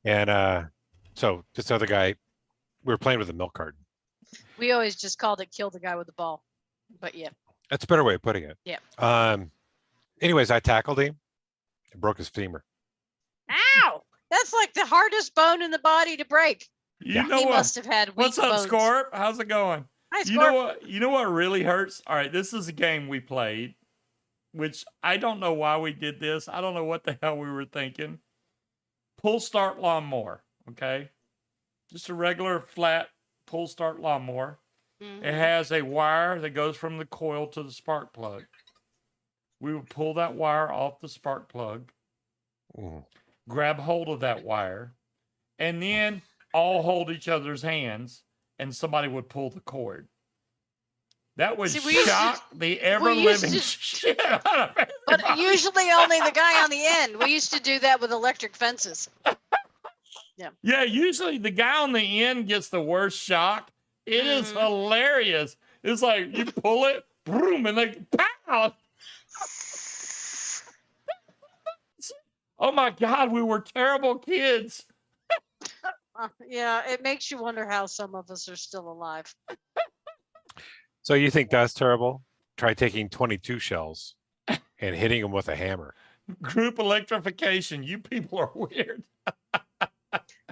And so this other guy, we were playing with a milk carton.
We always just called it "kill the guy with the ball," but yeah,
That's a better way of putting it.
Yeah.
Anyways, I tackled him and broke his femur.
Ow! That's like the hardest bone in the body to break.
You know
He
what?
must have had weak
What's up,
bones.
Scorp? How's it going?
Hi,
You know
Scorp.
what? You know what really hurts? All right, this is a game we played, which I don't know why we did this. I don't know what the hell we were thinking. Pull start lawnmower, okay? Just a regular flat pull start lawnmower.
Mhm.
It has a wire that goes from the coil to the spark plug. We would pull that wire off the spark plug, grab hold of that wire, and then all hold each other's hands, and somebody would pull the cord. That would shock the ever-living shit out of everybody.
But usually only the guy on the end. We used to do that with electric fences.
Yeah, usually the guy on the end gets the worst shock. It is hilarious. It's like you pull it, boom, and they pow. Oh my God, we were terrible kids.
Yeah, it makes you wonder how some of us are still alive.
So you think that's terrible? Try taking 22 shells and hitting them with a hammer.
Group electrification. You people are weird.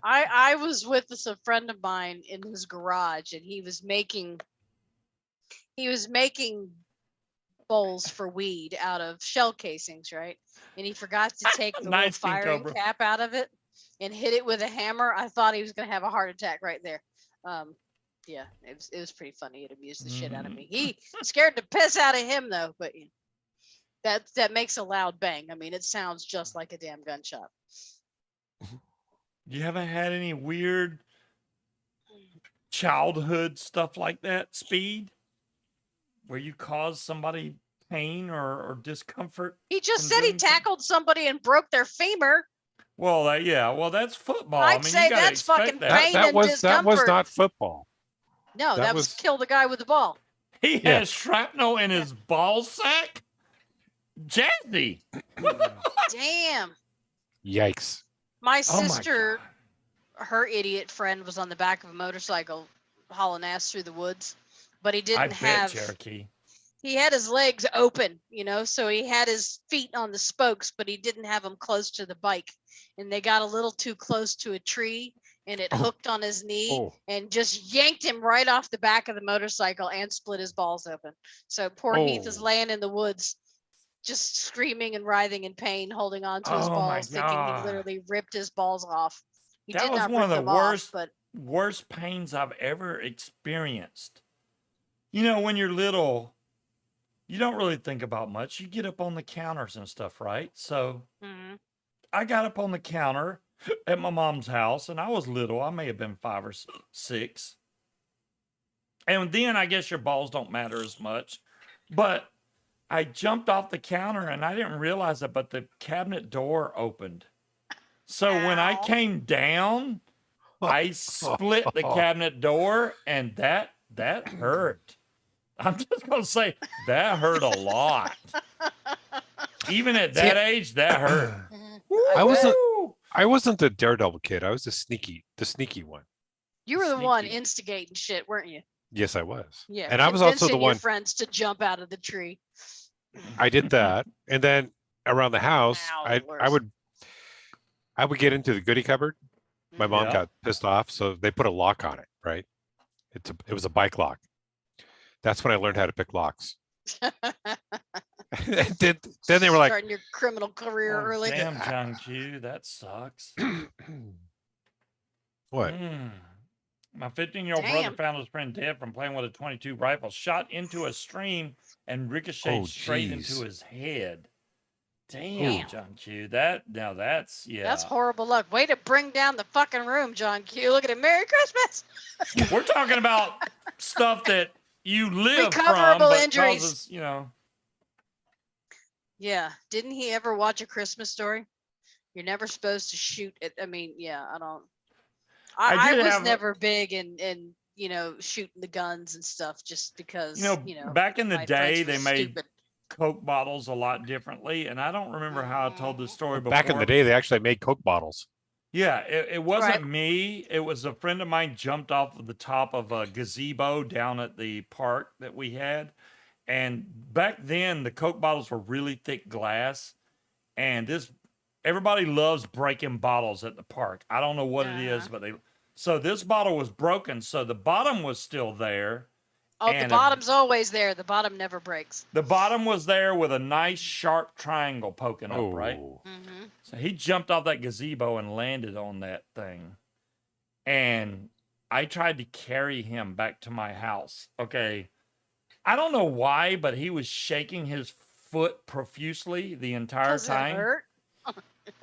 I was with a friend of mine in his garage, and he was making bowls for weed out of shell casings, right? And he forgot to take the little firing cap out of it and hit it with a hammer. I thought he was going to have a heart attack right there. Yeah, it was pretty funny. It amused the shit out of me. He scared the piss out of him though, but that makes a loud bang. I mean, it sounds just like a damn gunshot.
You haven't had any weird childhood stuff like that, Speed? Where you cause somebody pain or discomfort?
He just said he tackled somebody and broke their femur.
Well, that's football.
I'd say that's fucking pain and discomfort.
That was not football.
No, that was kill the guy with the ball.
He has shrapnel in his ball sack? Jazzy.
Damn.
Yikes.
My sister, her idiot friend was on the back of a motorcycle hauling ass through the woods, but he didn't have
Cherokee.
He had his legs open, so he had his feet on the spokes, but he didn't have them close to the bike. And they got a little too close to a tree, and it hooked on his knee and just yanked him right off the back of the motorcycle and split his balls open. So poor Heath is laying in the woods, just screaming and writhing in pain, holding on to his balls, thinking he literally ripped his balls off.
That was one of the worst pains I've ever experienced. When you're little, you don't really think about much. You get up on the counters and stuff, right? So I got up on the counter at my mom's house, and I was little. I may have been 5 or 6. And then I guess your balls don't matter as much. But I jumped off the counter and I didn't realize it, but the cabinet door opened. So when I
Ow.
came down, I split the cabinet door, and that hurt. I'm just gonna say that hurt a lot. Even at that age, that hurt.
I wasn't the daredevil kid. I was the sneaky one.
You were the one
Sneaky.
instigating shit, weren't you?
Yes, I was.
Yeah.
And I was also the
convincing
one.
your friends to jump out of the tree.
I did that, and then around the house,
Ow,
I
worse.
would get into the goodie cupboard. My mom
Yeah.
got pissed off, so they put a lock on it. Right? It was a bike lock. That's when I learned how to pick locks. And then they were like,
Starting your criminal career
Oh,
early.
damn, John Q, that sucks.
"What?
My 15-year-old brother
Damn.
found his friend dead from playing with a .22 rifle, shot into a stream and ricocheted
Oh,
straight
geez.
into his head. Damn,
Damn.
John Q, that's
That's horrible luck. Way to bring down the fucking room, John Q. Look at it. Merry Christmas.
We're talking about stuff that you live from,
Recoverable
but
injuries.
causes,
Yeah. Didn't he ever watch A Christmas Story? You're never supposed to shoot it. I mean, yeah, I don't. I
did
was
have a-
never big in shooting the guns and stuff just because,
back in the
my
day,
friends
they
were
made
stupid.
Coke bottles a lot differently, and I don't remember how I told this story before.
Back in the day, they actually made Coke bottles."
Yeah, it wasn't
Right.
me. It was a friend of mine jumped off of the top of a gazebo down at the park that we had. And back then, the Coke bottles were really thick glass. And everybody loves breaking bottles at the park. I don't know what it is, but so this bottle was broken. So the bottom was still there.
Oh, the
and
bottom's always there. The bottom never breaks.
The bottom was there with a nice sharp triangle poking up, right?
Oh,
Mm-hmm.
So he jumped off that gazebo and landed on that thing. And I tried to carry him back to my house. Okay. I don't know why, but he was shaking his foot profusely the entire
'Cause it
time.
hurt.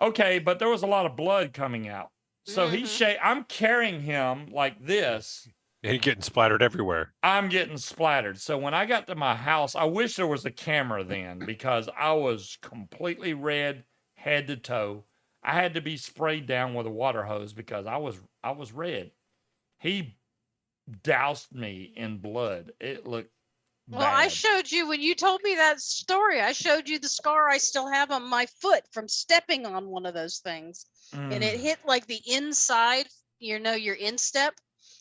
Okay, but there was a lot of blood coming out. So
Mhm.
I'm carrying him like this.
and you're getting splattered everywhere.
I'm getting splattered. So when I got to my house, I wish there was a camera then because I was completely red head to toe. I had to be sprayed down with a water hose because I was red. He doused me in blood. It looked
Well, I
bad.
showed you when you told me that story. I showed you the scar I still have on my foot from stepping on one of those things, and it hit like the inside. Your instep,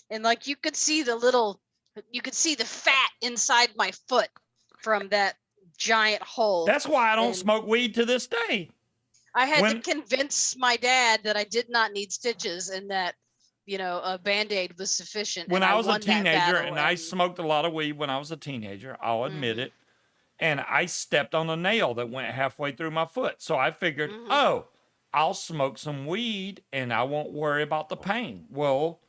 and like you could see the fat inside my foot from that giant hole.
That's why I don't
And-
smoke weed to this day.
I had
when-
to convince my dad that I did not need stitches and that a Band-Aid was sufficient.
When
and
I was a
won that
teenager,
battle,
and I smoked a lot of weed when I was a teenager, I'll admit it. And I stepped on a nail that went halfway through my foot. So I figured, oh, I'll smoke some weed and I won't worry about the pain. Well,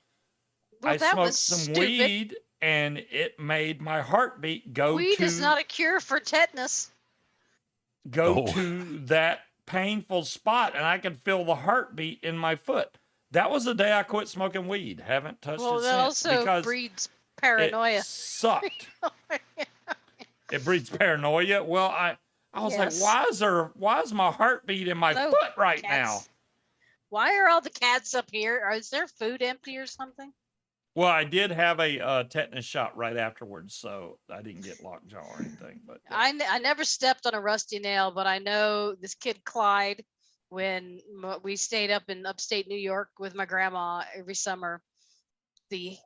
I
that
smoked
was
some
stupid.
weed and it made my heartbeat go
Weed
to
is not a cure for tetanus.
Oh.
to that painful spot, and I could feel the heartbeat in my foot. That was the day I quit smoking weed. Haven't touched
Well,
it
that
since
also
because
breeds paranoia.
it sucked. It breeds paranoia. Well, I was
Yes.
like, why is my heartbeat in my
No,
foot right now?
cats. Why are all the cats up here? Is their food empty or something?
Well, I did have a tetanus shot right afterwards, so I didn't get lockjaw or anything. But
I never stepped on a rusty nail, but I know this kid Clyde, when we stayed up in upstate New York with my grandma every summer,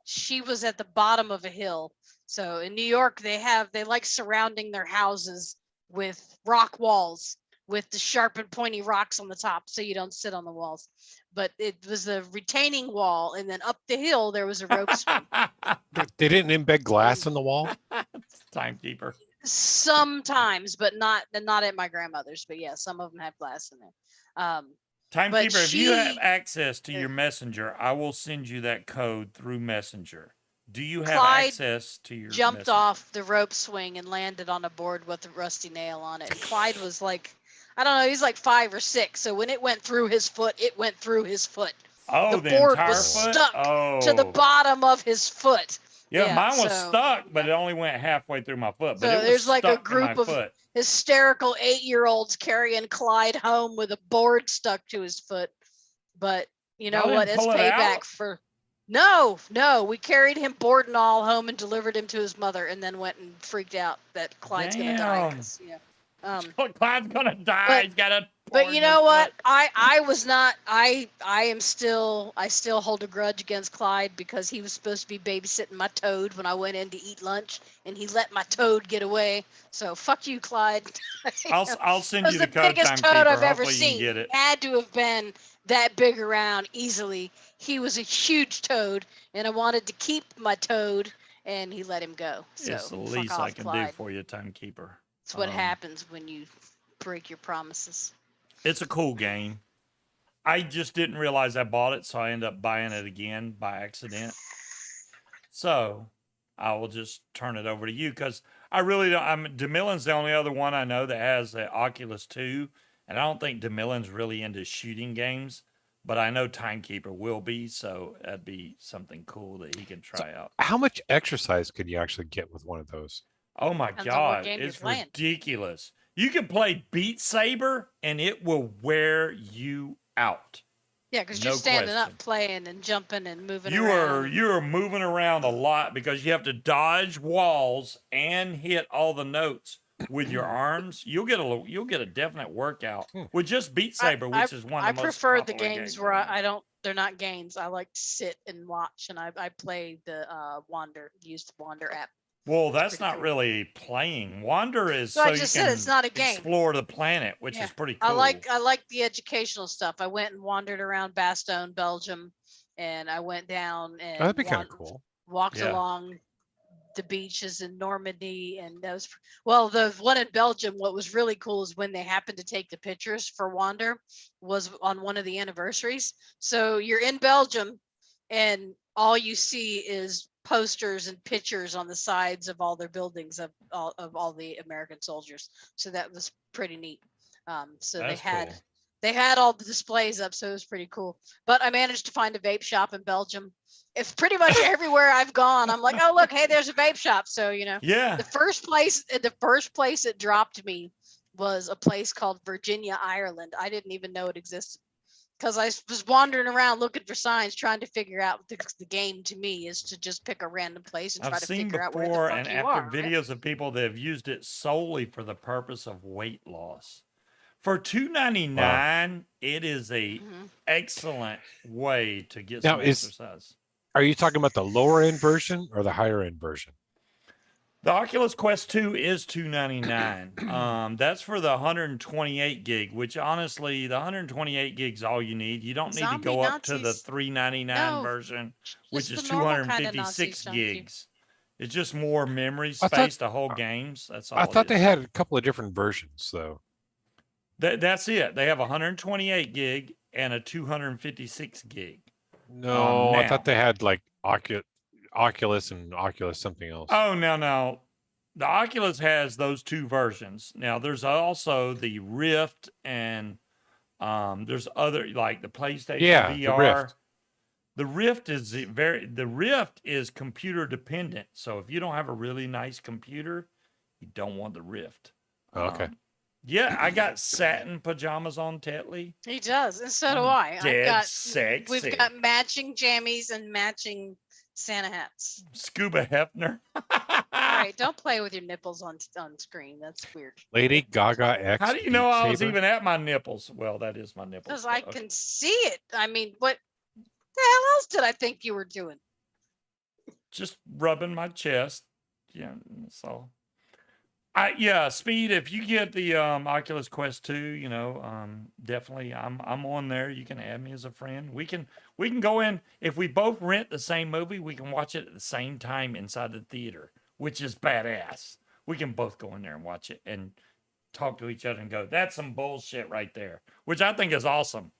she was at the bottom of a hill. So in New York, they like surrounding their houses with rock walls with the sharp and pointy rocks on the top so you don't sit on the walls. But it was a retaining wall, and then up the hill there was a rope swing.
They didn't embed glass in the wall.
timekeeper.
Sometimes, but not at my grandmother's. But yeah, some of them have glass in there.
Timekeeper, if you have
she-
access to your messenger, I will send you that code through Messenger. Do you have
Clyde
access to your
Jumped
messenger?
off the rope swing and landed on a board with a rusty nail on it. And Clyde was like, I don't know, he's like 5 or 6. So when it went through his foot, it went through his foot.
Oh,
the
the
board
entire
was
foot?
stuck
Oh.
to the bottom of his foot.
Yeah, mine was
so,
stuck, but it only went halfway through my foot. But
So
it was
there's like a
stuck in my
group of
foot.
hysterical 8-year-olds carrying Clyde home with a board stuck to his foot. But you know
Y'all
what?
didn't
It's
pull it
payback
out?
for. No, we carried him board and all home and delivered him to his mother, and then went and freaked out that Clyde's gonna die.
Damn. Clyde's gonna die.
But-
He's got a
But
board
you
in his
know what?
foot.
I was not. I still hold a grudge against Clyde because he was supposed to be babysitting my toad when I went in to eat lunch, and he let my toad get away. So fuck you, Clyde.
I'll send
was
you
the
the code,
biggest
timekeeper.
toad I've ever
Hopefully you can
seen.
get it.
Had to have been that big around easily. He was a huge toad, and I wanted to keep my toad, and he let him go. So
It's the
fuck
least
off,
I can
Clyde.
do for you, timekeeper.
It's what happens when you break your promises.
It's a cool game. I just didn't realize I bought it, so I ended up buying it again by accident. So I will just turn it over to you because I really don't. DeMillen's the only other one I know that has the Oculus 2, and I don't think DeMillen's really into shooting games, but I know Timekeeper will be, so that'd be something cool that he can try out.
How much exercise could you actually get with one of those?
Oh my
Depends on what
God,
game you're
it's
playing.
ridiculous. You can play Beat Saber and it will wear you out.
Yeah, because
No
you're standing
question.
up, playing and jumping and moving
You
around.
are moving around a lot because you have to dodge walls and hit all the notes with your arms. You'll get a definite workout with just Beat Saber, which is one of the most
prefer the
popular
games
on
where
there.
I don't. They're not games. I like to sit and watch, and I play the use the Wander app.
Well, that's
pretty
not
cool.
really playing. Wander is
So
so
I
you
just
can
said it's not a game.
explore the planet, which
Yeah.
is pretty cool.
I like the educational stuff. I went and wandered around Bastogne, Belgium, and I went down and
Oh, that'd be kind of cool.
walked
Yeah.
along the beaches in Normandy, and that was well, the one in Belgium. What was really cool is when they happened to take the pictures for Wander was on one of the anniversaries. So you're in Belgium, and all you see is posters and pictures on the sides of all their buildings of all the American soldiers. So that was pretty neat. So
That's cool.
they had all the displays up, so it was pretty cool. But I managed to find a vape shop in Belgium. It's pretty much everywhere I've gone. I'm like, oh look, hey, there's a vape shop. So
Yeah.
the first place it dropped me was a place called Virginia, Ireland. I didn't even know it existed because I was wandering around looking for signs, trying to figure out the game. To me is to just pick a random place and try
I've
to
seen
figure out where the
before
fuck
and
you
after
are. Right?
videos of people that have used it solely for the purpose of weight loss. For $2.99, it is a
Mhm.
excellent way to get
Now,
some exercise.
Are you talking about the lower end version or the higher end version?
The Oculus Quest 2 is $2.99. That's for the 128 gig, which honestly, the 128 gigs all you need. You don't need to
Zombie
go up to the
Nazis.
$3.99
No,
version, which
just
is
the normal kind of
256
Nazis, don't you?
gigs. It's just more memory
I thought-
space to hold games. That's all.
I thought
it
they
is.
had a couple of different versions, though.
That's it. They have 128 gig and a 256 gig.
No, I
now.
thought they had like Oculus and Oculus something else.
Oh, no. The Oculus has those two versions. Now, there's also the Rift and there's other like the PlayStation
Yeah,
VR.
the Rift.
The Rift is computer dependent. So if you don't have a really nice computer, you don't want the Rift.
Oh, okay.
Yeah, I got satin pajamas on, Tetley.
He does, and so do
I'm
I.
dead sexy.
We've got matching jammies and matching Santa hats.
Scuba Hefner.
All right, don't play with your nipples on screen. That's weird.
Lady Gaga X.
How do you know I was
Saber?
even at my nipples? Well, that is my nipples.
Because I
but okay.
can see it. I mean, what the hell else did I think you were doing?
Just rubbing my chest. Yeah, that's all. Yeah, Speed, if you get the Oculus Quest 2, definitely I'm on there. You can add me as a friend. We can go in. If we both rent the same movie, we can watch it at the same time inside the theater, which is badass. We can both go in there and watch it and talk to each other and go, that's some bullshit right there, which I think is awesome.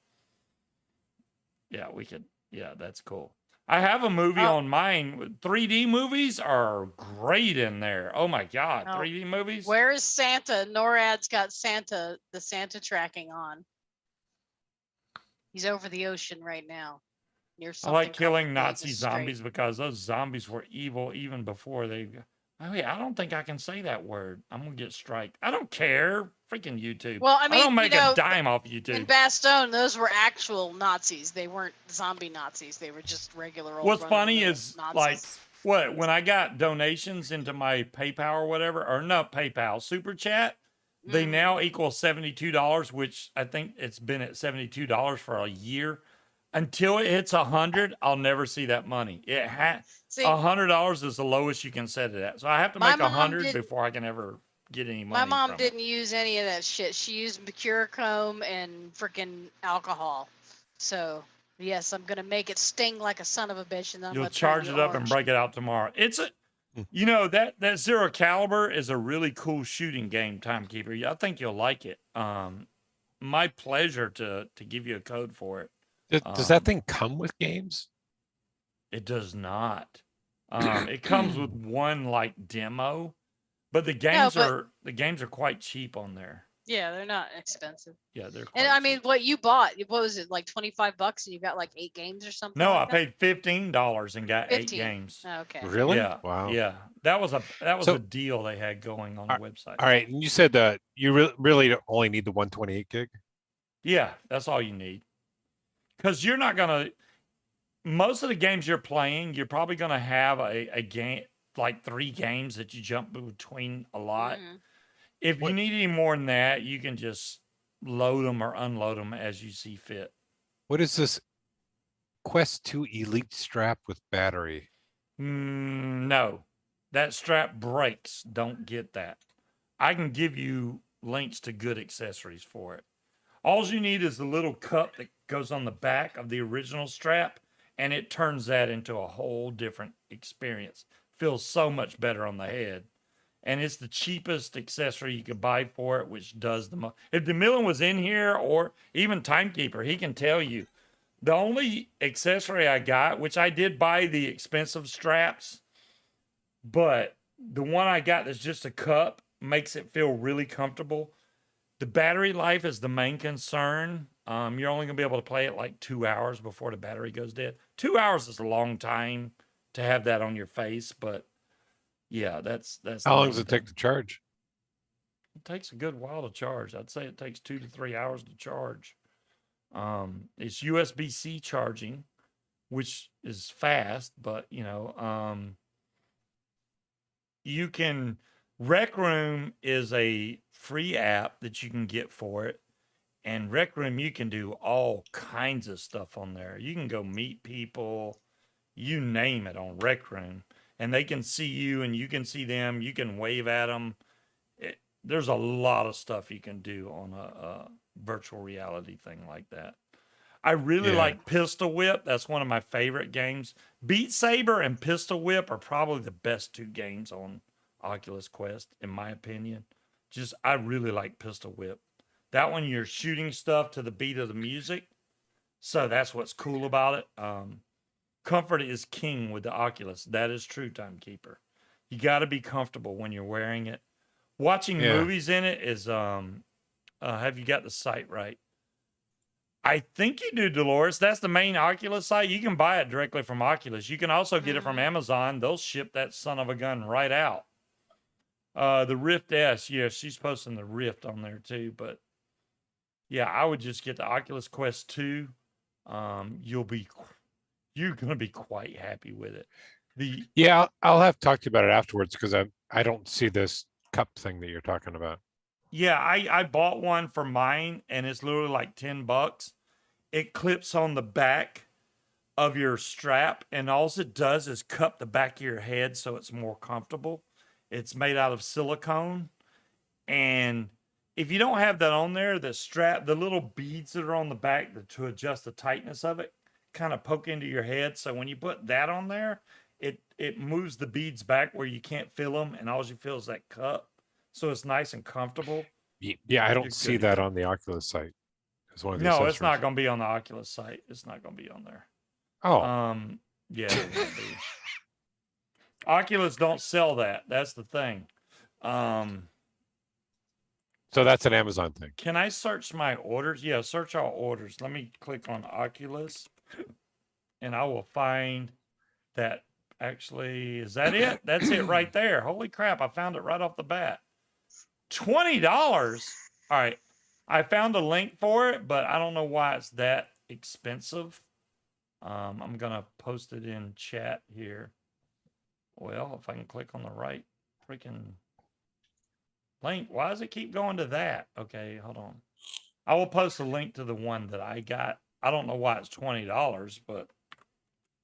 Yeah, we could. Yeah, that's cool. I have a movie on mine. 3D movies are great in there. Oh my God, 3D movies.
Where is Santa? NORAD's got the Santa tracking on. He's over the ocean right now. near
I
something.
like killing
coming
Nazi
straight.
zombies because those zombies were evil even before they. Oh, yeah, I don't think I can say that word. I'm gonna get striked. I don't care. Freaking YouTube.
Well, I
I don't
mean,
make a dime off
in
YouTube.
Bastogne, those were actual Nazis. They weren't zombie Nazis. They were just regular old.
What's funny
run-of-the-mill
is
Nazis.
like when I got donations into my PayPal or whatever, or not PayPal, Super Chat, they now equal $72, which I think it's been at $72 for a year. Until it hits 100, I'll never see that money. It $100 is the lowest you can set it at. So I have to make 100 before I can ever get any money.
My mom didn't use any of that shit. She used Mercurochrome and freaking alcohol. So yes, I'm gonna make it sting like a son of a bitch, and then
you'll charge it up and break it out tomorrow. It's a, you know, that Zero Caliber is a really cool shooting game, Timekeeper. I think you'll like it. My pleasure to give you a code for it.
Does that thing come with games?
It does not. It comes with one like demo, but the games are quite cheap on there.
Yeah, they're not expensive.
Yeah, they're.
And I mean, what you bought? What was it, like $25, and you got like 8 games or something?
No,
like
I paid $15 and got
15.
8 games.
Oh, okay.
Really?
Yeah.
Wow.
Yeah, that was a deal they had going on the website.
All right, and you said that you really only need the 128 gig.
Yeah, that's all you need. Because you're not gonna. Most of the games you're playing, you're probably gonna have a game, like 3 games that you jump between a lot. If you need any more than that, you can just load them or unload them as you see fit.
What is this Quest 2 Elite strap with battery?
No, that strap breaks. Don't get that. I can give you links to good accessories for it. All you need is the little cup that goes on the back of the original strap, and it turns that into a whole different experience. Feels so much better on the head. And it's the cheapest accessory you could buy for it, which does the most. If DeMillan was in here, or even Timekeeper, he can tell you. The only accessory I got, which I did buy the expensive straps, but the one I got that's just a cup makes it feel really comfortable. The battery life is the main concern. You're only going to be able to play it like 2 hours before the battery goes dead. 2 hours is a long time to have that on your face, but yeah, that's.
How long does it take to charge?
It takes a good while to charge. I'd say it takes 2 to 3 hours to charge. It's USB-C charging, which is fast, but you know, you can. Rec Room is a free app that you can get for it. And Rec Room, you can do all kinds of stuff on there. You can go meet people, you name it, on Rec Room. And they can see you and you can see them. You can wave at them. There's a lot of stuff you can do on a virtual reality thing like that. I really like Pistol Whip. That's one of my favorite games. Beat Saber and Pistol Whip are probably the best 2 games on Oculus Quest, in my opinion. I really like Pistol Whip. That one, you're shooting stuff to the beat of the music. So that's what's cool about it. Comfort is king with the Oculus. That is true, Timekeeper. You got to be comfortable when you're wearing it. Watching movies in it is, have you got the site right? I think you do, Dolores. That's the main Oculus site. You can buy it directly from Oculus. You can also get it from Amazon. They'll ship that son of a gun right out. The Rift S, yeah, she's posting the Rift on there too. But yeah, I would just get the Oculus Quest 2. You're gonna be quite happy with it.
I'll have to talk to you about it afterwards because I don't see this cup thing that you're talking about.
Yeah, I bought one for mine and it's literally like $10. It clips on the back of your strap, and all it does is cup the back of your head so it's more comfortable. It's made out of silicone. And if you don't have that on there, the strap, the little beads that are on the back to adjust the tightness of it, kind of poke into your head. So when you put that on there, it moves the beads back where you can't feel them, and all you feel is that cup. So it's nice and comfortable.
Yeah, I don't see that on the Oculus site.
No, it's not going to be on the Oculus site. It's not going to be on there.
Oh.
Yeah, it won't be. Oculus don't sell that. That's the thing.
So that's an Amazon thing.
Can I search my orders? Yeah, search all orders. Let me click on Oculus. and I will find that. Actually, is that it? That's it right there. Holy crap, I found it right off the bat. $20. All right. I found a link for it, but I don't know why it's that expensive. I'm going to post it in chat here. Well, if I can click on the right freaking link, why does it keep going to that? Okay, hold on. I will post a link to the one that I got. I don't know why it's $20, but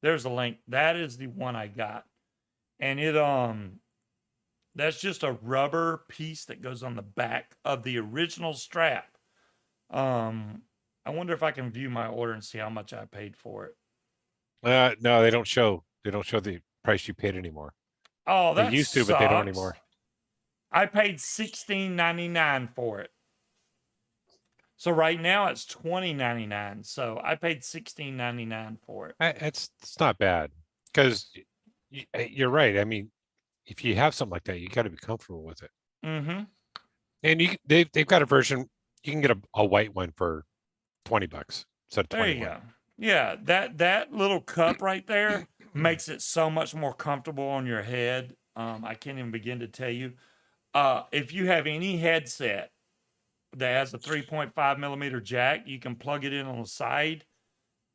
there's a link. That is the one I got. And it that's just a rubber piece that goes on the back of the original strap. I wonder if I can view my order and see how much I paid for it.
No, they don't show the price you paid anymore.
Oh, that
they used to,
sucks.
but they don't anymore.
I paid $16.99 for it. So right now it's $20.99. So I paid $16.99 for it.
It's not bad because you're right. I mean, if you have something like that, you got to be comfortable with it.
Mm-hmm.
And they've got a version. You can get a white one for $20 instead of 21.
There you go. Yeah, that little cup right there makes it so much more comfortable on your head. I can't even begin to tell you. If you have any headset that has a 3.5 millimeter jack, you can plug it in on the side.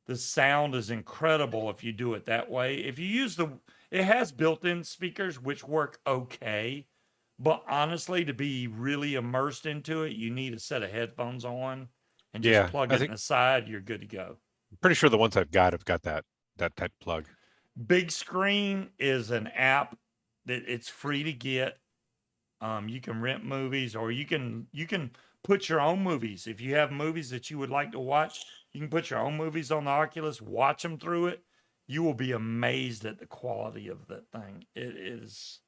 The sound is incredible if you do it that way. If you use it has built-in speakers which work okay, but honestly, to be really immersed into it, you need a set of headphones on and just plug it in the side. You're good to go.
I'm pretty sure the ones I've got have got that type plug.
Big Screen is an app that it's free to get. You can rent movies, or you can put your own movies. If you have movies that you would like to watch, you can put your own movies on the Oculus, watch them through it. You will be amazed at the quality of that thing. It is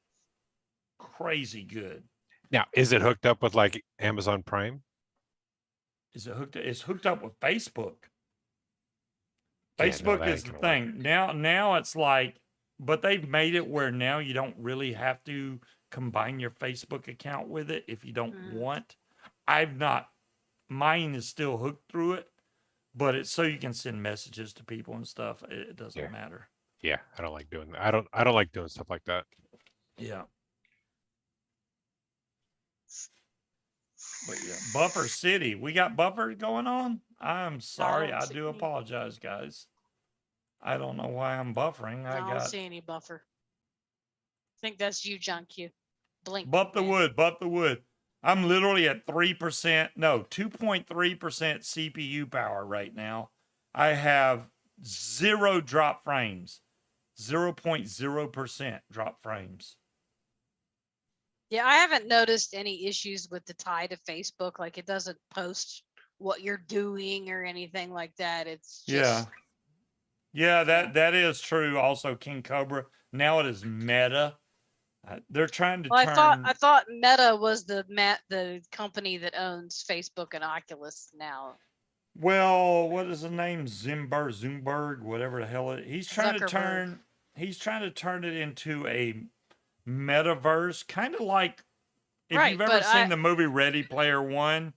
crazy good.
Now, is it hooked up with like Amazon Prime?
Is it hooked? It's hooked up with Facebook. Facebook is the thing. Now it's like, but they've made it where now you don't really have to combine your Facebook account with it if you don't want. Mine is still hooked through it, but it's so you can send messages to people and stuff. It doesn't matter.
Yeah, I don't like doing that. I don't like doing stuff like that.
Yeah. But yeah, Buffer City. We got Buffer going on? I'm sorry. I do apologize, guys. I don't know why I'm buffering.
I don't see any buffer. I think that's you, John Q. Blink.
Buff the wood. I'm literally at 3%, no, 2.3% CPU power right now. I have 0 drop frames, 0.0% drop frames.
Yeah, I haven't noticed any issues with the tie to Facebook. Like it doesn't post what you're doing or anything like that. It's just...
Yeah, that is true. Also, King Cobra. Now it is Meta. They're trying to turn...
I thought Meta was the company that owns Facebook and Oculus now.
Well, what is his name? Zumberg, whatever the hell it is. He's trying to turn it into a metaverse, kind of like if you've ever seen the movie Ready Player One.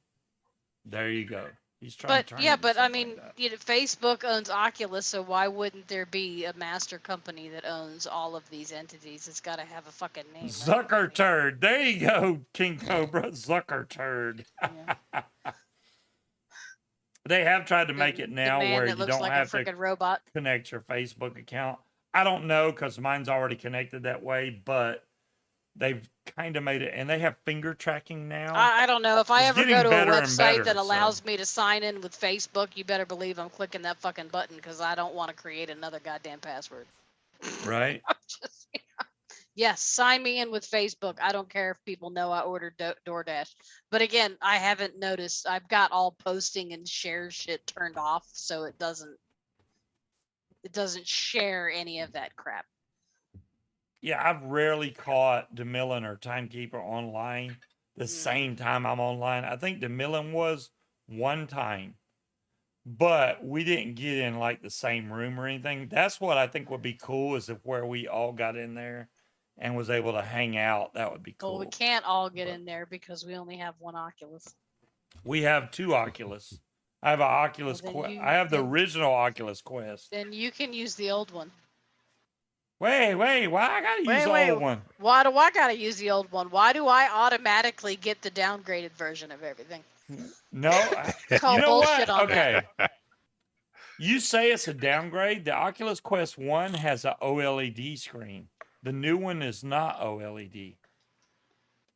There you go. He's trying to turn it
but I mean, Facebook owns Oculus, so why wouldn't there be a master company that owns all of these entities? It's got to have a fucking name.
Zucker Turd. There you go, King Cobra. Zucker Turd. Yeah. They have tried to make it now where you don't have to connect your Facebook account. I don't know because mine's already connected that way, but they've kind of made it, and they have finger tracking now.
I don't know. If I ever go to a website that allows me to sign in with Facebook, you better believe I'm clicking that fucking button because I don't want to create another goddamn password.
Right?
Yes, sign me in with Facebook. I don't care if people know I ordered DoorDash. But again, I haven't noticed. I've got all posting and share shit turned off, so it doesn't share any of that crap.
Yeah, I've rarely caught DeMillan or Timekeeper online the same time I'm online. I think DeMillan was one time, but we didn't get in like the same room or anything. That's what I think would be cool, is if where we all got in there and was able to hang out. That would be cool.
Well, we can't all get in there because we only have one Oculus.
We have 2 Oculus. I have an Oculus
Well,
Quest. I have the original Oculus Quest.
Then you can use the old one.
Wait, why I gotta use the old one?
Why do I gotta use the old one? Why do I automatically get the downgraded version of everything?
No,
Call
you know
bullshit
what?
on
Okay. You say it's a downgrade. The Oculus Quest 1 has a OLED screen. The new one is not OLED.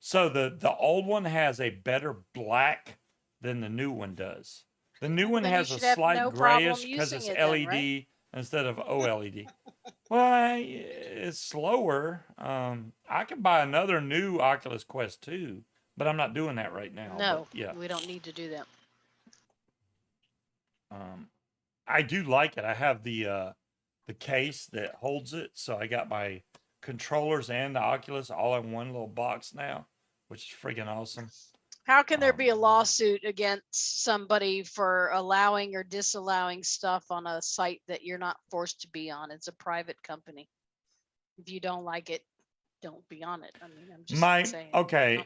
So the old one has a better black than the new one does. The new one
Then you
has a
should have
slight
no problem
grayish because it's
using it then,
LED
right?
instead of OLED. Well, it's slower. I can buy another new Oculus Quest 2, but I'm not doing that right now.
No,
but yeah.
we don't need to do that.
I do like it. I have the case that holds it, so I got my controllers and the Oculus all in one little box now, which is freaking awesome.
How can there be a lawsuit against somebody for allowing or disallowing stuff on a site that you're not forced to be on? It's a private company. If you don't like it, don't be on it. I mean, I'm just saying.
Okay,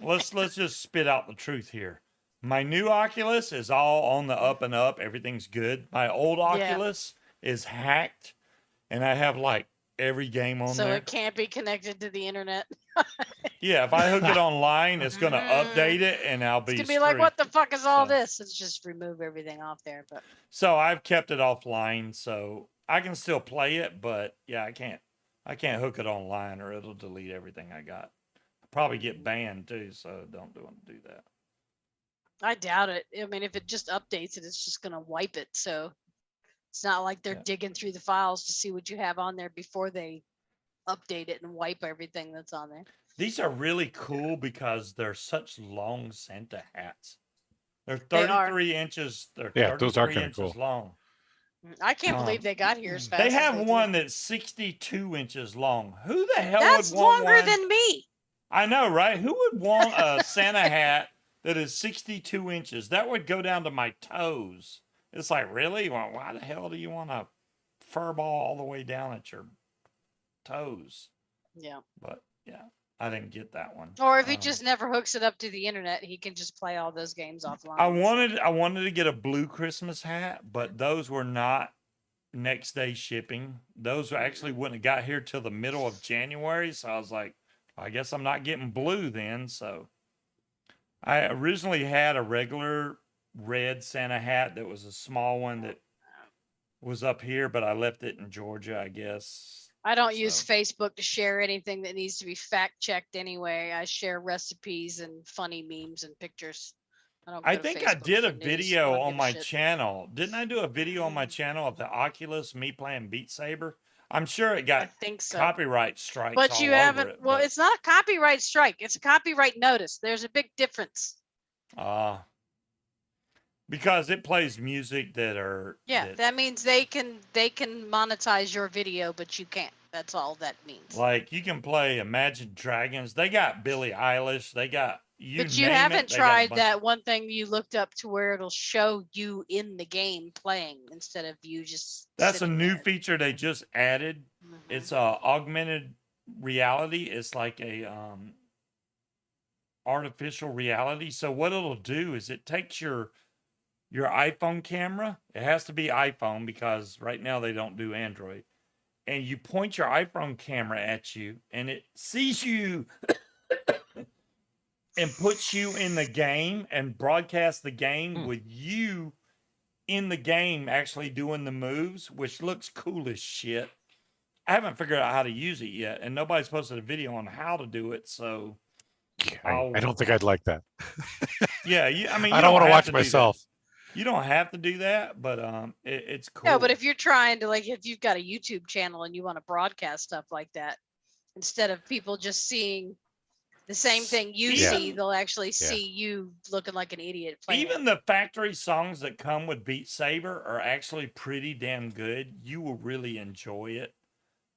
let's just spit out the truth here. My new Oculus is all on the up and up. Everything's good. My old Oculus is hacked, and I have like every game on there.
So it can't be connected to the internet.
Yeah, if I hook it online, it's gonna update it, and I'll be.
It's gonna be like, what the fuck is all this? Let's just remove everything off there. But
so I've kept it offline, so I can still play it, but yeah, I can't hook it online, or it'll delete everything I got. I'll probably get banned too, so don't do that.
I doubt it. I mean, if it just updates it, it's just gonna wipe it. So it's not like they're digging through the files to see what you have on there before they update it and wipe everything that's on there.
These are really cool because they're such long Santa hats. They're 33 inches. They're
those are
33
kind of
inches
cool.
long.
I can't believe they got here as fast.
They
as
have
they
one
did.
that's 62 inches long. Who the hell
That's
would want
longer
one?
than me.
I know, right? Who would want a Santa hat that is 62 inches? That would go down to my toes. It's like, really? Well, why the hell do you want a fur ball all the way down at your toes?
Yeah.
But yeah, I didn't get that one.
Or if he just never hooks it up to the internet, he can just play all those games offline.
I wanted to get a blue Christmas hat, but those were not next day shipping. Those actually wouldn't have got here till the middle of January. So I was like, I guess I'm not getting blue then. So I originally had a regular red Santa hat that was a small one that was up here, but I left it in Georgia, I guess.
I don't use Facebook to share anything that needs to be fact checked anyway. I share recipes and funny memes and pictures.
I think I did a video on my channel. Didn't I do a video on my channel of the Oculus, me playing Beat Saber? I'm sure it got copyright strikes.
But you haven't. Well, it's not a copyright strike. It's a copyright notice. There's a big difference.
Because it plays music that are.
Yeah, that means they can monetize your video, but you can't. That's all that means.
Like you can play Imagine Dragons. They got Billie Eilish. They got
But you haven't tried that one thing you looked up to where it'll show you in the game playing instead of you just.
That's a new feature they just added. It's augmented reality. It's like a artificial reality. So what it'll do is it takes your iPhone camera. It has to be iPhone because right now they don't do Android. And you point your iPhone camera at you and it sees you and puts you in the game and broadcasts the game with you in the game actually doing the moves, which looks cool as shit. I haven't figured out how to use it yet, and nobody's posted a video on how to do it, so
I don't think I'd like that.
Yeah, I mean,
I don't want to watch myself.
You don't have to do that, but it's cool.
No, but if you're trying to, like, if you've got a YouTube channel and you want to broadcast stuff like that, instead of people just seeing the same thing you see, they'll actually see you looking like an idiot playing.
Even the factory songs that come with Beat Saber are actually pretty damn good. You will really enjoy it.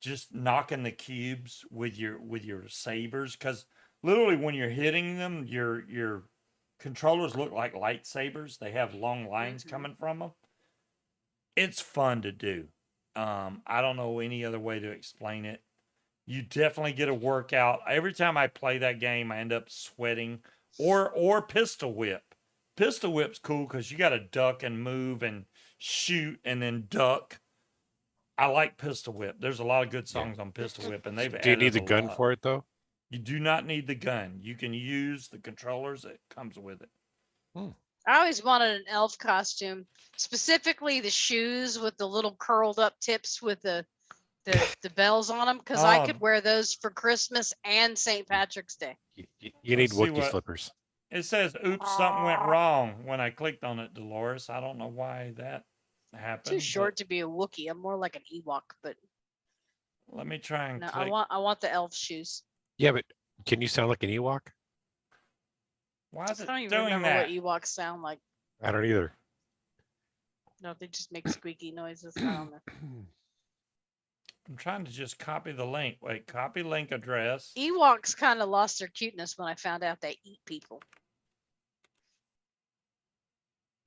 Just knocking the cubes with your sabers, because literally when you're hitting them, your controllers look like lightsabers. They have long lines coming from them. It's fun to do. I don't know any other way to explain it. You definitely get a workout. Every time I play that game, I end up sweating or pistol whip. Pistol Whip's cool because you got to duck and move and shoot and then duck. I like Pistol Whip. There's a lot of good songs on Pistol Whip, and they've
Do you need the
added a
gun
lot.
for it though?
You do not need the gun. You can use the controllers that comes with it.
I always wanted an elf costume, specifically the shoes with the little curled up tips with the bells on them, because I could wear those for Christmas and St. Patrick's Day.
You need
Let's see
Wookiee slippers.
It says, oops, something went wrong when I clicked on it, Dolores. I don't know why that happened.
Too short to be a Wookiee. I'm more like an Ewok, but
let me try and
no,
click.
I want the elf shoes.
Yeah, but can you sound like an Ewok?
Why is
I
it
don't even
doing
remember
that?
what Ewoks sound like.
I don't either.
No, they just make squeaky noises. I don't know.
I'm trying to just copy the link. Wait, copy link address.
Ewoks kind of lost their cuteness when I found out they eat people.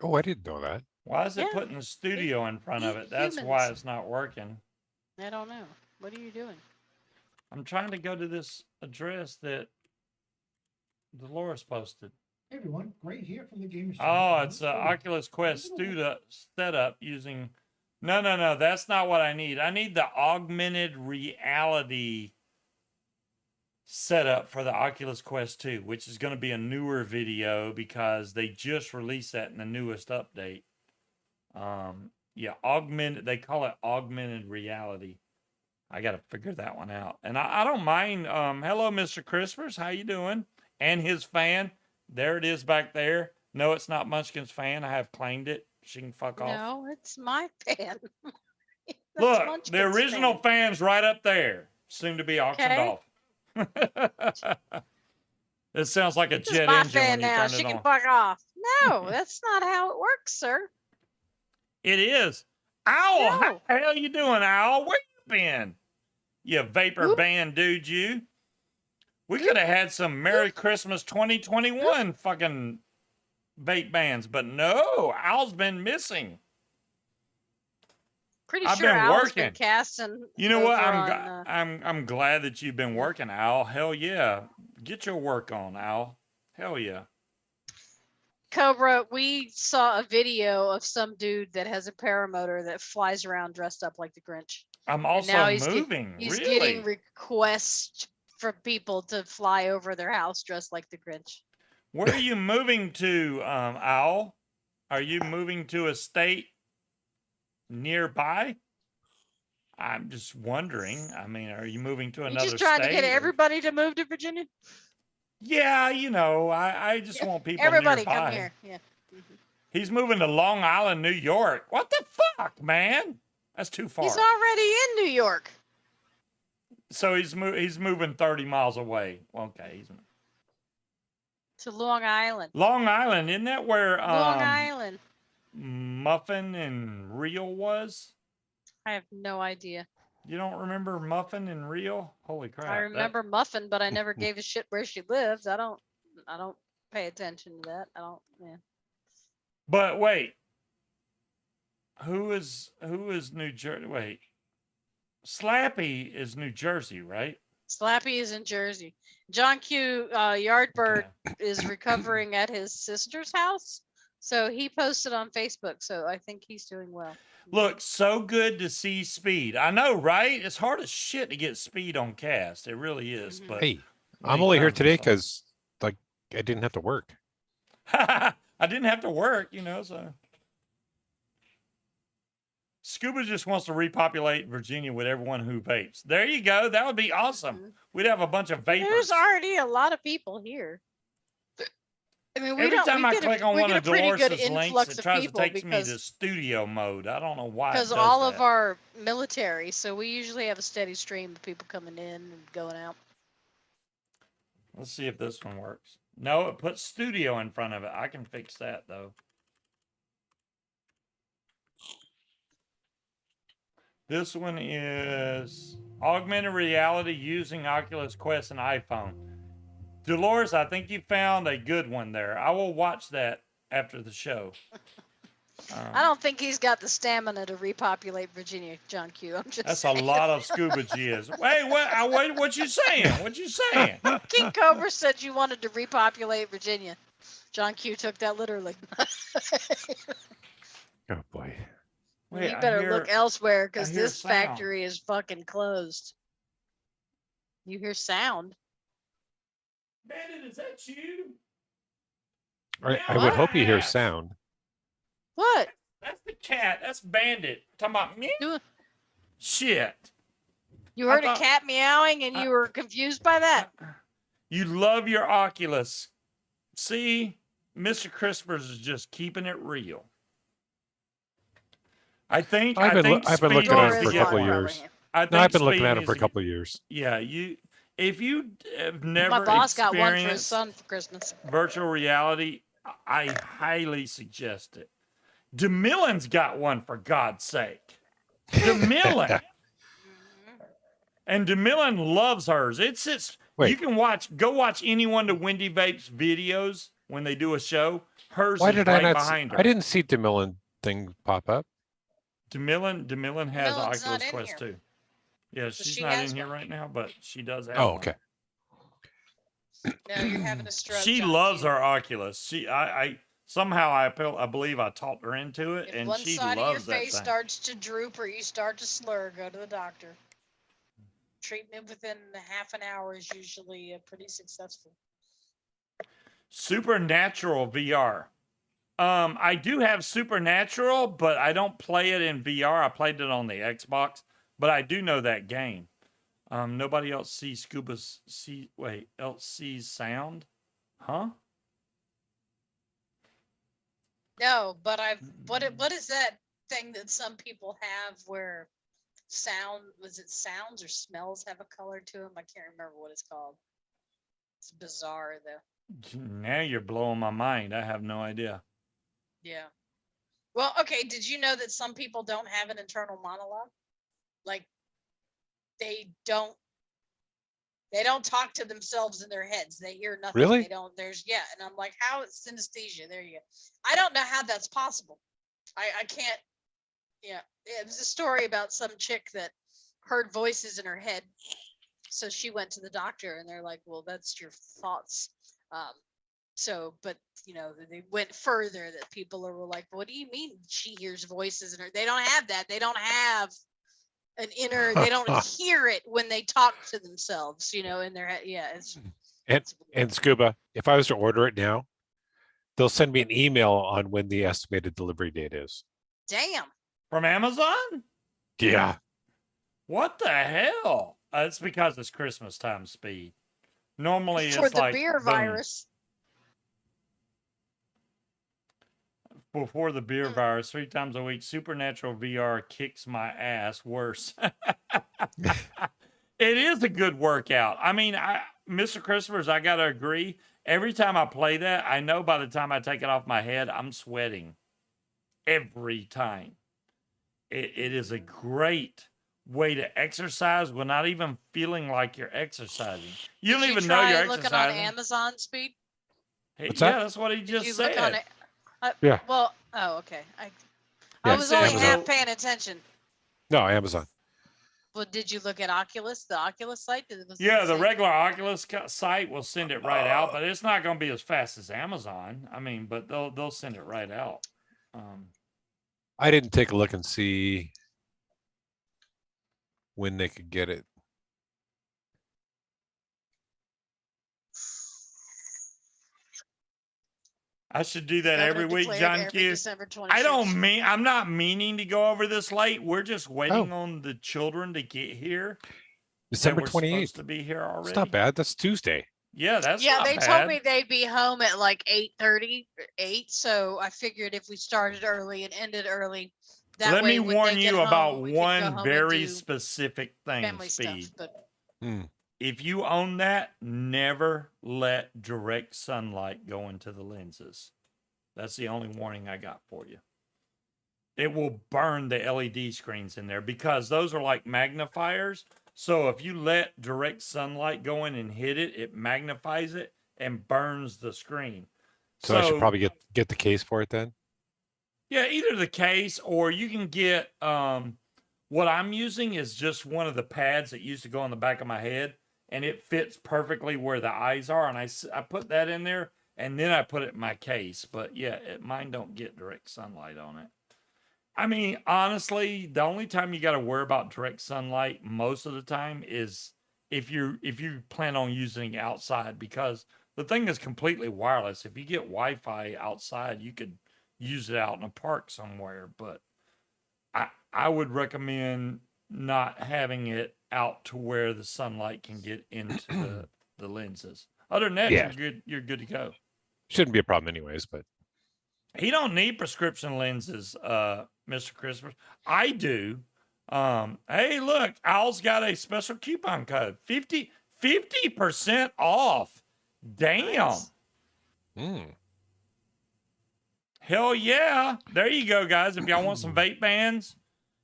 Oh, I didn't know that.
Why is it
Yeah.
putting the studio in front of
Eat
it? That's why
humans.
it's not working.
I don't know. What are you doing?
I'm trying to go to this address that Dolores posted.
Hey everyone, Gray here from the Game Machine.
Oh, it's an Oculus Quest setup using... No, that's not what I need. I need the augmented reality setup for the Oculus Quest 2, which is going to be a newer video because they just released that in the newest update. Yeah, augmented, they call it augmented reality. I got to figure that one out. And I don't mind. Hello, Mr. Crispers. How you doing? And his fan. There it is back there. No, it's not Munchkin's fan. I have claimed it. She can fuck off.
No, it's my fan. That's
Look, the
Munchkin's
original
fan.
fan's right up there. Soon to be auctioned
Okay.
off. It sounds like a
This is
jet
my
engine
fan
when you
now.
turn
She
it
can
on.
fuck off. No, that's not how it works, sir.
It is. Owl,
No.
how the hell you doing, Owl? Where you been? You vapor
Oop.
band dude, you. We could have had some Merry Christmas 2021 fucking vape bands, but no, Owl's been missing.
Pretty
I've
sure
been
Owl's been
working.
casting.
You know what?
over
I'm glad that you've been working, Owl. Hell yeah. Get your work on, Owl. Hell yeah.
Cobra, we saw a video of some dude that has a paramotor that flies around dressed up like the Grinch.
I'm also
now he's
moving.
He's
really?
getting requests from people to fly over their house dressed like the Grinch.
Where are you moving to, Owl? Are you moving to a state nearby? I'm just wondering. I mean, are you moving to
You
another
just trying to get
state, or-
everybody to move to Virginia?
Yeah, you know, I just want people
Everybody
nearby.
come here. Yeah.
He's moving to Long Island, New York. What the fuck, man? That's too far.
He's already in New York.
So he's moving 30 miles away. Okay, he's
To Long Island.
Long Island. Isn't that where
Long Island.
Muffin and Real was?
I have no idea.
You don't remember Muffin and Real? Holy crap!
I
that-
remember Muffin, but I never gave a shit where she lives. I don't pay attention to that. I don't. Yeah.
But wait, who is New Jersey? Wait, Slappy is New Jersey, right?
Slappy is in Jersey. John Q. Yardbird is recovering at his sister's house. So he posted on Facebook. So I think he's doing well.
Look, so good to see Speed. I know, right? It's hard as shit to get Speed on cast. It really is.
Mhm.
But
Hey,
when
I'm
he
only here
comes,
today
it's
because like I didn't have to work.
I didn't have to work, you know. So Scuba just wants to repopulate Virginia with everyone who vapes. There you go. That would be awesome.
Mhm.
We'd have a bunch of vapors.
There's already a lot of people here. I mean,
Every time I click on one of
pretty good
Dolores' links,
influx
it
of
tries to
people
take me
because
to studio mode. I don't know why.
because all of our military, so we usually have a steady stream of people coming in and going out.
Let's see if this one works. No, it puts studio in front of it. I can fix that though. This one is augmented reality using Oculus Quest and iPhone. Dolores, I think you found a good one there. I will watch that after the show.
I don't think he's got the stamina to repopulate Virginia, John Q. I'm just
That's
saying.
a lot of scuba jizz. Wait, what you saying? What you saying?
King Cobra said you wanted to repopulate Virginia. John Q took that literally.
Oh boy.
Wait,
You
I
better
hear-
look elsewhere because
hear
this
sound.
factory is fucking closed. You hear sound?
Bandit, is that you?
I would hope you hear
Yes.
sound.
What?
That's the cat. That's Bandit. Talking about me?
You,
Shit.
you
I
heard
thought-
a cat meowing and you were confused by that?
You love your Oculus. See, Mr. Crispers is just keeping it real. I think
I've been looking
Door
at
is
him for a
locked,
couple of
probably.
years.
I think
No, I've been looking
Speed
at him
needs
for a
to
couple of years.
Yeah, if you have never
My boss got one for his
experienced
son for Christmas.
virtual reality, I highly suggest it. DeMillen's got one, for God's sake. DeMillen. And DeMillen loves hers.
Wait.
You can go watch any one of Wendy Vape's videos when they do a show. Hers
Why
is
did
right
I not?
behind her.
I didn't see DeMillen thing pop up.
DeMillen has
DeMillen's not
Oculus
in
Quest
here.
too. Yeah, she's
she
not
has
in here
one.
right now, but she does have
Oh,
one.
okay.
No, you're having a stroke.
She
John
loves
Q.
her Oculus. I somehow I believe I talked her into it,
If
and
one
she
side of your
loves that
face
thing.
starts to droop or you start to slur, go to the doctor. Treatment within half an hour is usually pretty successful.
Supernatural VR. I do have Supernatural, but I don't play it in VR. I played it on the Xbox, but I do know that game. Nobody else sees Scuba's sees sound, huh?
No, but what is that thing that some people have where sounds or smells have a color to them? I can't remember what it's called. It's bizarre though.
Now you're blowing my mind. I have no idea.
Yeah. Well, okay, did you know that some people don't have an internal monologue? Like they don't talk to themselves in their heads. They hear nothing.
Really?
They don't and I'm like, how it's synesthesia. There you go. I don't know how that's possible. I can't it was a story about some chick that heard voices in her head. So she went to the doctor and they're like, well, that's your thoughts. But they went further that people were like, what do you mean she hears voices in her? They don't have that. They don't have an inner, they don't hear it when they talk to themselves, in their head. Yeah.
And Scuba, if I was to order it now, they'll send me an email on when the estimated delivery date is.
Damn.
From Amazon?
Yeah.
What the hell? It's because it's Christmas time, Speed. Normally
For
it's
the
like
beer
boom.
virus.
Before the beer virus, 3 times a week, Supernatural VR kicks my ass worse. It is a good workout. I mean, Mr. Christopher's, I gotta agree. Every time I play that, I know by the time I take it off my head, I'm sweating. Every time. It is a great way to exercise with not even feeling like you're exercising. You don't even know you're
looking
exercising.
on Amazon, Speed?
What's
Yeah,
that?
that's what he
Did
just
you
said.
look on it?
Yeah.
Well, okay. I
Yeah,
was only
Amazon.
half paying attention.
No, Amazon.
Well, did you look at Oculus, the Oculus site?
Yeah, the regular Oculus site will send it right out, but it's not going to be as fast as Amazon. I mean, but they'll send it right out.
I didn't take a look and see when they could get it.
I should do that every
Governor
week,
declared
John
every
Q.
December
I'm not meaning to go over this late. We're just waiting
Oh.
on the children to get here.
December
We're supposed
28th.
to be here already.
It's not bad. That's Tuesday.
Yeah, that's
Yeah,
not
they
bad.
told me they'd be home at like 8:30, 8. So I figured if we started early and ended early, that
Let
way
me
when
warn
they get
you
home,
about
we could go home
one
and
very
do
specific thing,
family
Speed.
stuff. But
If you own that, never let direct sunlight go into the lenses. That's the only warning I got for you. It will burn the LED screens in there because those are like magnifiers. So if you let direct sunlight go in and hit it, it magnifies it and burns the screen.
So I should probably get the case for it then.
Yeah, either the case or you can get what I'm using is just one of the pads that used to go on the back of my head, and it fits perfectly where the eyes are. And I put that in there, and then I put it in my case. But yeah, mine don't get direct sunlight on it. I mean, honestly, the only time you got to worry about direct sunlight most of the time is if you plan on using it outside, because the thing is completely wireless. If you get Wi-Fi outside, you could use it out in a park somewhere. But I would recommend not having it out to where the sunlight can get into the lenses. Other than that,
Yeah.
you're good to go.
Shouldn't be a problem anyways, but
He don't need prescription lenses, Mr. Christmas. I do. Hey, look, Owl's got a special coupon code. 50% off. Damn.
Nice.
Hell yeah. There you go, guys. If y'all want some vape bands,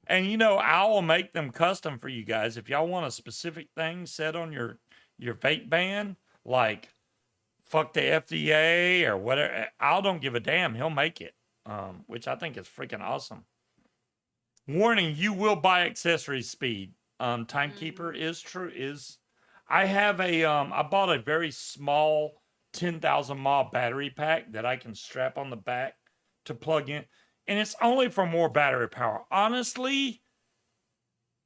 and you know, Owl will make them custom for you guys. If y'all want a specific thing set on your vape band, like fuck the FDA or whatever, Owl don't give a damn. He'll make it, which I think is freaking awesome. Warning, you will buy accessories speed. Timekeeper is I have I bought a very small 10,000 mAh battery pack that I can strap on the back to plug in. And it's only for more battery power. Honestly,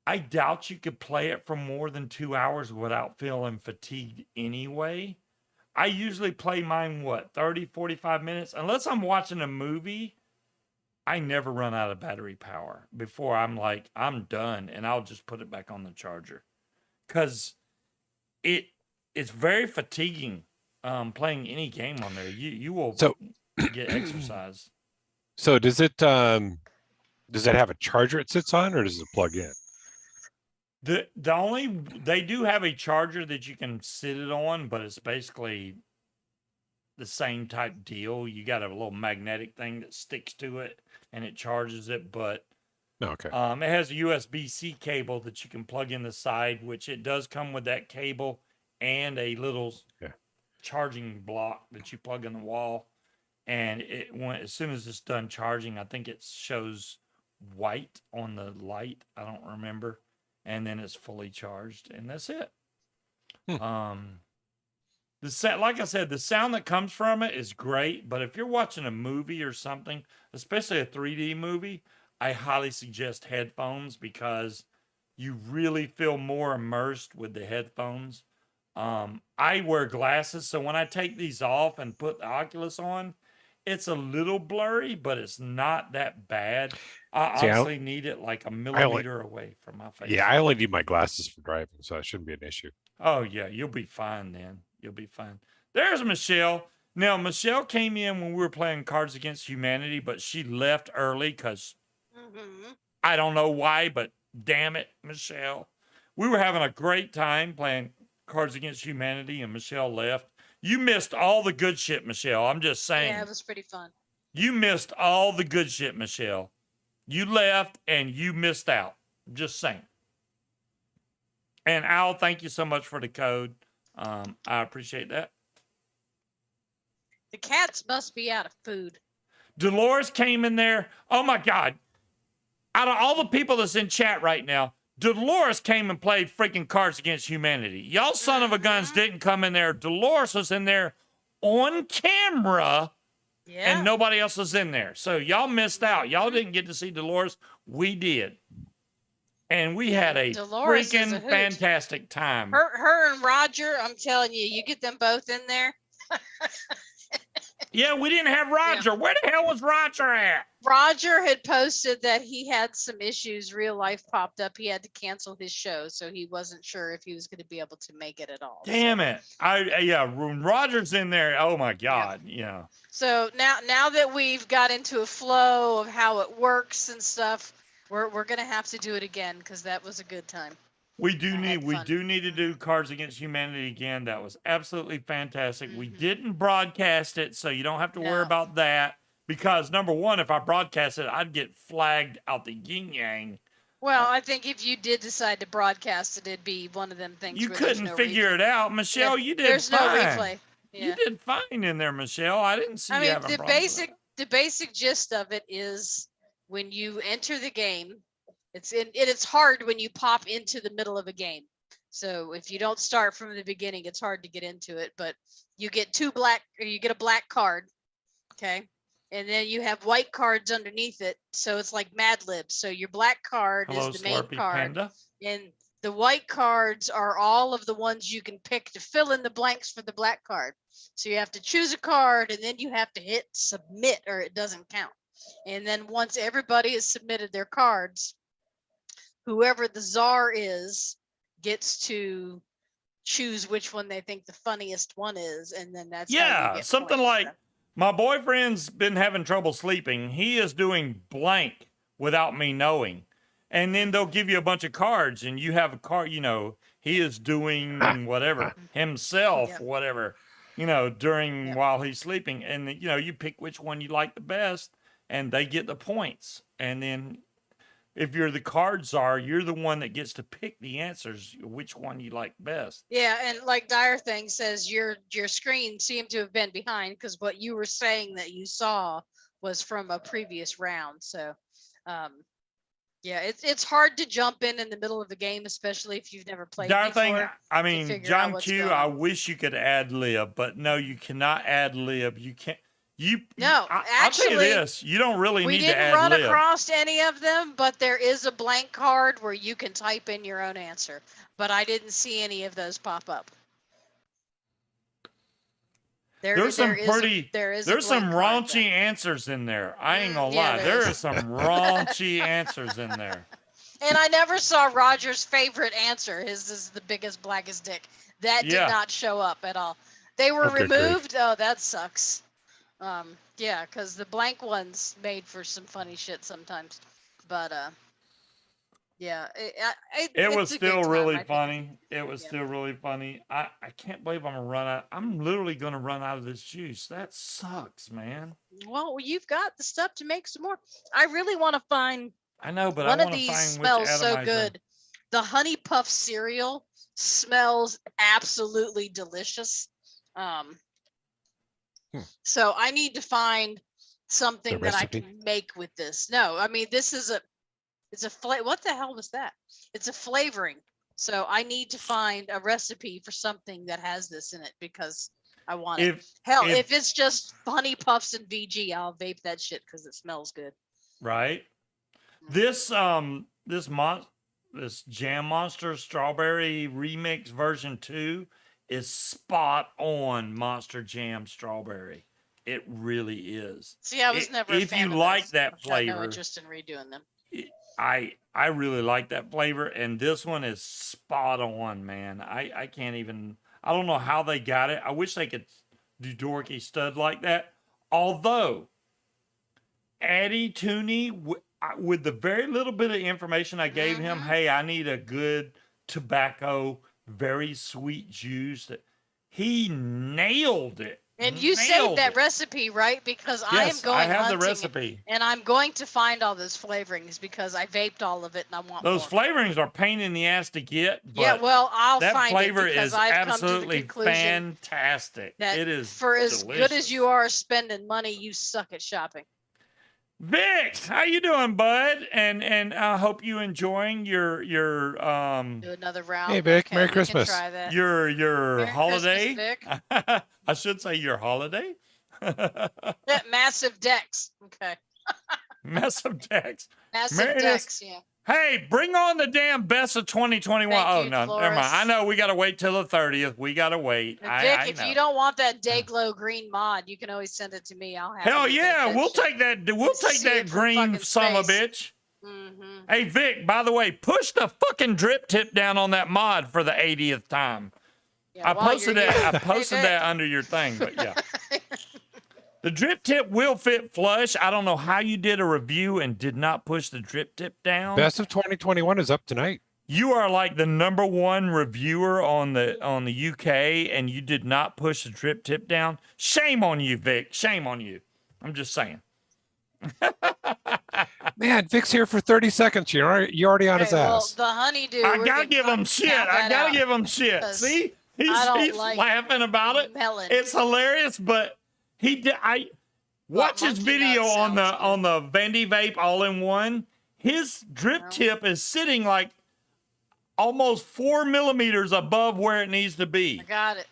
I doubt you could play it for more than 2 hours without feeling fatigued anyway. I usually play mine, 30, 45 minutes? Unless I'm watching a movie, I never run out of battery power before I'm like, I'm done, and I'll just put it back on the charger. Because it's very fatiguing playing any game on there. You will get exercise.
So does it have a charger it sits on, or does it plug in?
They do have a charger that you can sit it on, but it's basically the same type deal. You got a little magnetic thing that sticks to it and it charges it, but
Okay.
it has a USB-C cable that you can plug in the side, which it does come with that cable and a little charging block that you plug in the wall. And as soon as it's done charging, I think it shows white on the light. I don't remember. And then it's fully charged, and that's it. Like I said, the sound that comes from it is great. But if you're watching a movie or something, especially a 3D movie, I highly suggest headphones because you really feel more immersed with the headphones. I wear glasses, so when I take these off and put the Oculus on, it's a little blurry, but it's not that bad. I honestly need it like a millimeter away from my face.
Yeah, I only need my glasses for driving, so it shouldn't be an issue.
Oh, yeah, you'll be fine then. You'll be fine. There's Michelle. Now, Michelle came in when we were playing Cards Against Humanity, but she left early because I don't know why, but damn it, Michelle. We were having a great time playing Cards Against Humanity, and Michelle left. You missed all the good shit, Michelle. I'm just saying.
Yeah, it was pretty fun.
You missed all the good shit, Michelle. You left and you missed out. Just saying. And Al, thank you so much for the code. I appreciate that.
The cats must be out of food.
Dolores came in there. Oh my God. Out of all the people that's in chat right now, Dolores came and played freaking Cards Against Humanity. Y'all son of a guns didn't come in there. Dolores was in there on camera, and nobody else was in there. So y'all missed out. Y'all didn't get to see Dolores. We did. And we had a
Dolores
freaking fantastic time.
Her and Roger, I'm telling you, you get them both in there.
Yeah, we didn't have Roger. Where the hell was Roger at?
Roger had posted that he had some issues. Real life popped up. He had to cancel his show, so he wasn't sure if he was going to be able to make it at all.
Damn it! When Roger's in there, oh my God, yeah.
So now that we've got into a flow of how it works and stuff, we're gonna have to do it again because that was a good time.
We do need to do Cards Against Humanity again. That was absolutely fantastic. We didn't broadcast it, so you don't have to worry about that. Because number one, if I broadcast it, I'd get flagged out the yin yang.
Well, I think if you did decide to broadcast it, it'd be one of them things.
You couldn't figure it out, Michelle. You did
there's
fine.
There's no replay. Yeah.
You did fine in there, Michelle. I didn't see.
The basic gist of it is when you enter the game. It's hard when you pop into the middle of a game. So if you don't start from the beginning, it's hard to get into it. But you get you get a black card, okay, and then you have white cards underneath it. So it's like Mad Libs. So your black card
Hello,
is the main
Slurpee
card,
Panda.
and the white cards are all of the ones you can pick to fill in the blanks for the black card. So you have to choose a card, and then you have to hit submit, or it doesn't count. And then once everybody has submitted their cards, whoever the czar is gets to choose which one they think the funniest one is, and then that's how you
Yeah,
get
something
points.
like my boyfriend's been having trouble sleeping. He is doing blank without me knowing. And then they'll give you a bunch of cards, and you have a card, you know, he is doing whatever, himself,
Yep.
whatever, you know, during
Yep.
while he's sleeping. And, you know, you pick which one you like the best, and they get the points. And then if you're the card czar, you're the one that gets to pick the answers, which one you like best.
Yeah, and like Dire Thing says, your screen seemed to have been behind because what you were saying that you saw was from a previous round. So, yeah, it's hard to jump in the middle of the game, especially if you've never played
Dire
before.
Thing, I mean,
figure out
John
what's
Q,
going
I
on.
wish you could ad lib, but no, you cannot ad lib. You can't.
No,
I'll tell you
actually,
this: you don't really
We
need to
didn't
ad
run
lib.
across any of them, but there is a blank card where you can type in your own answer. But I didn't see any of those pop up.
There's some
there is
pretty,
there's
there's some
blank card,
raunchy answers in there. I ain't gonna
yeah,
lie,
there
there
is.
are some raunchy answers in there.
And I never saw Roger's favorite answer. His is the biggest, blackest dick. That
Yeah.
did not show up at all. They were
Oh, good grief.
removed. Oh, that sucks. Yeah, because the blank ones made for some funny shit sometimes. But yeah,
It was
it's a good
still
time,
really
I think.
funny. It was
Yeah.
still really funny. I can't believe I'm gonna run out. I'm literally gonna run out of this juice. That sucks, man.
Well, you've got the stuff to make some more. I really want to find
I know, but
one
I
of
want to
these
find which
smells so
atomizer.
good. The honey puff cereal smells absolutely delicious. So I need to find something that I
recipe?
can make with this. No, I mean it's a what the hell was that? It's a flavoring. So I need to find a recipe for something that has this in it because I want it. Hell, if it's just honey puffs and VG, I'll vape that shit because it smells good.
Right. This this Jam Monster Strawberry Remix version 2 is spot on Monster Jam Strawberry. It really is.
See, I was never a
if
fan
you
of
like
those.
that
I've got no
flavor,
interest in redoing them.
I really like that flavor, and this one is spot on, man. I can't even. I don't know how they got it. I wish they could do Dorky Stud like that. Although Addy Tooney, with the very little bit of information I gave him, hey, I need a good tobacco, very sweet juice. That he nailed it.
And you saved that recipe, right? Because I am
Yes,
going
I have the
hunting
recipe.
and I'm going to find all those flavorings because I vaped all of it and I want
Those
more.
flavorings are pain in the ass to get. But
Yeah, well, I'll
that
find
flavor
it because
is
I've come to the
absolutely
conclusion
fantastic.
that
It is
for as good as
delicious.
you are spending money, you suck at shopping.
Vic, how you doing, bud? And I hope you enjoying your
Do another round.
Hey, Vic,
Okay,
Merry
we can
Christmas.
try that.
your
Merry
holiday.
Christmas,
I should say your holiday.
Yeah, massive decks. Okay.
Massive decks.
Massive
Merry
decks, yeah.
Hey, bring on the damn best of 2021.
Thank
Oh
you,
no, never
Flores.
mind. I know we gotta wait till the 30th. We gotta wait.
And
I
Vic, if
know.
you don't want that Dayglow green mod, you can always send it to me. I'll have
Hell yeah, we'll take that. We'll take
See
that
it from
green
fucking
son of a
space.
bitch.
Mm-hmm.
Hey Vic, by the way, push the fucking drip tip down on that mod for the 80th time.
Yeah,
I
while
posted
you're
that.
here.
I posted
Hey,
that under your thing, but yeah. The drip tip will fit flush. I don't know how you did a review and did not push the drip tip down.
Best of 2021 is up tonight.
You are like the #1 reviewer on the UK, and you did not push the drip tip down. Shame on you, Vic. Shame on you. I'm just saying.
Man, Vic's here for 30 seconds. You're already on his
well,
ass.
the honeydew.
I
we're
gotta
gonna
give him shit.
count
I
that
gotta
out
give him shit.
because
See,
I don't
he's
like
laughing about it.
melon.
It's hilarious, but he did. I watch his
monkey
video
nut
on the
sounds good.
Vandy Vape all in one. His drip
No.
tip is sitting like almost 4 millimeters above where it needs to be.
I got it.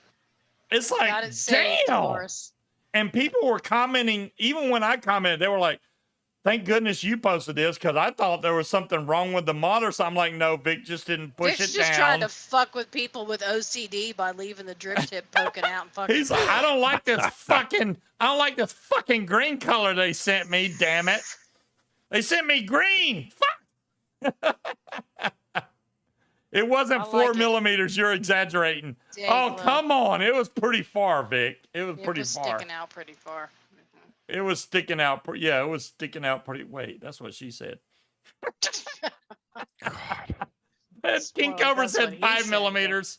It's
I
like,
got it saved,
damn.
Dolores.
And people were commenting, even when I commented, they were like, thank goodness you posted this, because I thought there was something wrong with the mod or something. I'm like, no, Vic just didn't push
Vic's
it
just
down.
trying to fuck with people with OCD by leaving the drip tip poking out and fucking.
He's like, I don't like this fucking green color they sent me, damn it. They sent me green. Fuck. It wasn't 4 millimeters. You're exaggerating.
Dang,
oh,
well,
come on. It was pretty far, Vic. It was pretty
was
far.
sticking out pretty far.
It was sticking out. Yeah, it was sticking out pretty. Wait, that's what she said. That King
Well,
Cobra
that's
said
what he
5
said,
millimeters.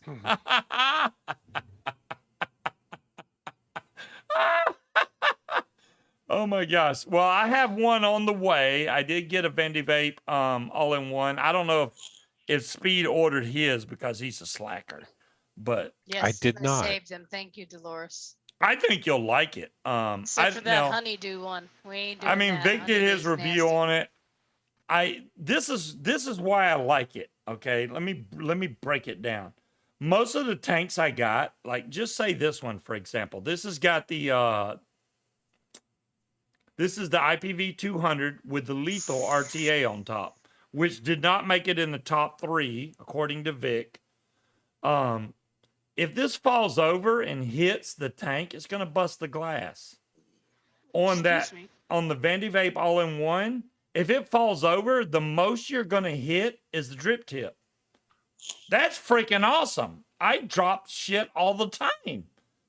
Oh my gosh. Well, I have one on the way. I did get a Vandy Vape all-in-one. I don't know if Speed ordered his because he's a slacker, but
Yes,
I did not.
Saved him. Thank you, Dolores.
I think you'll like it.
Except for that honeydew one. We ain't doing
I mean,
that.
Vic did his
Honeydew's
review
nasty.
on it. This is why I like it. Okay, let me break it down. Most of the tanks I got, like just say this one for example. This has got the this is the IPV 200 with the lethal RTA on top, which did not make it in the top 3 according to Vic. If this falls over and hits the tank, it's gonna bust the glass. On the Vandy Vape all-in-one, if it falls over, the most you're gonna hit is the drip tip. That's freaking awesome. I drop shit all the time.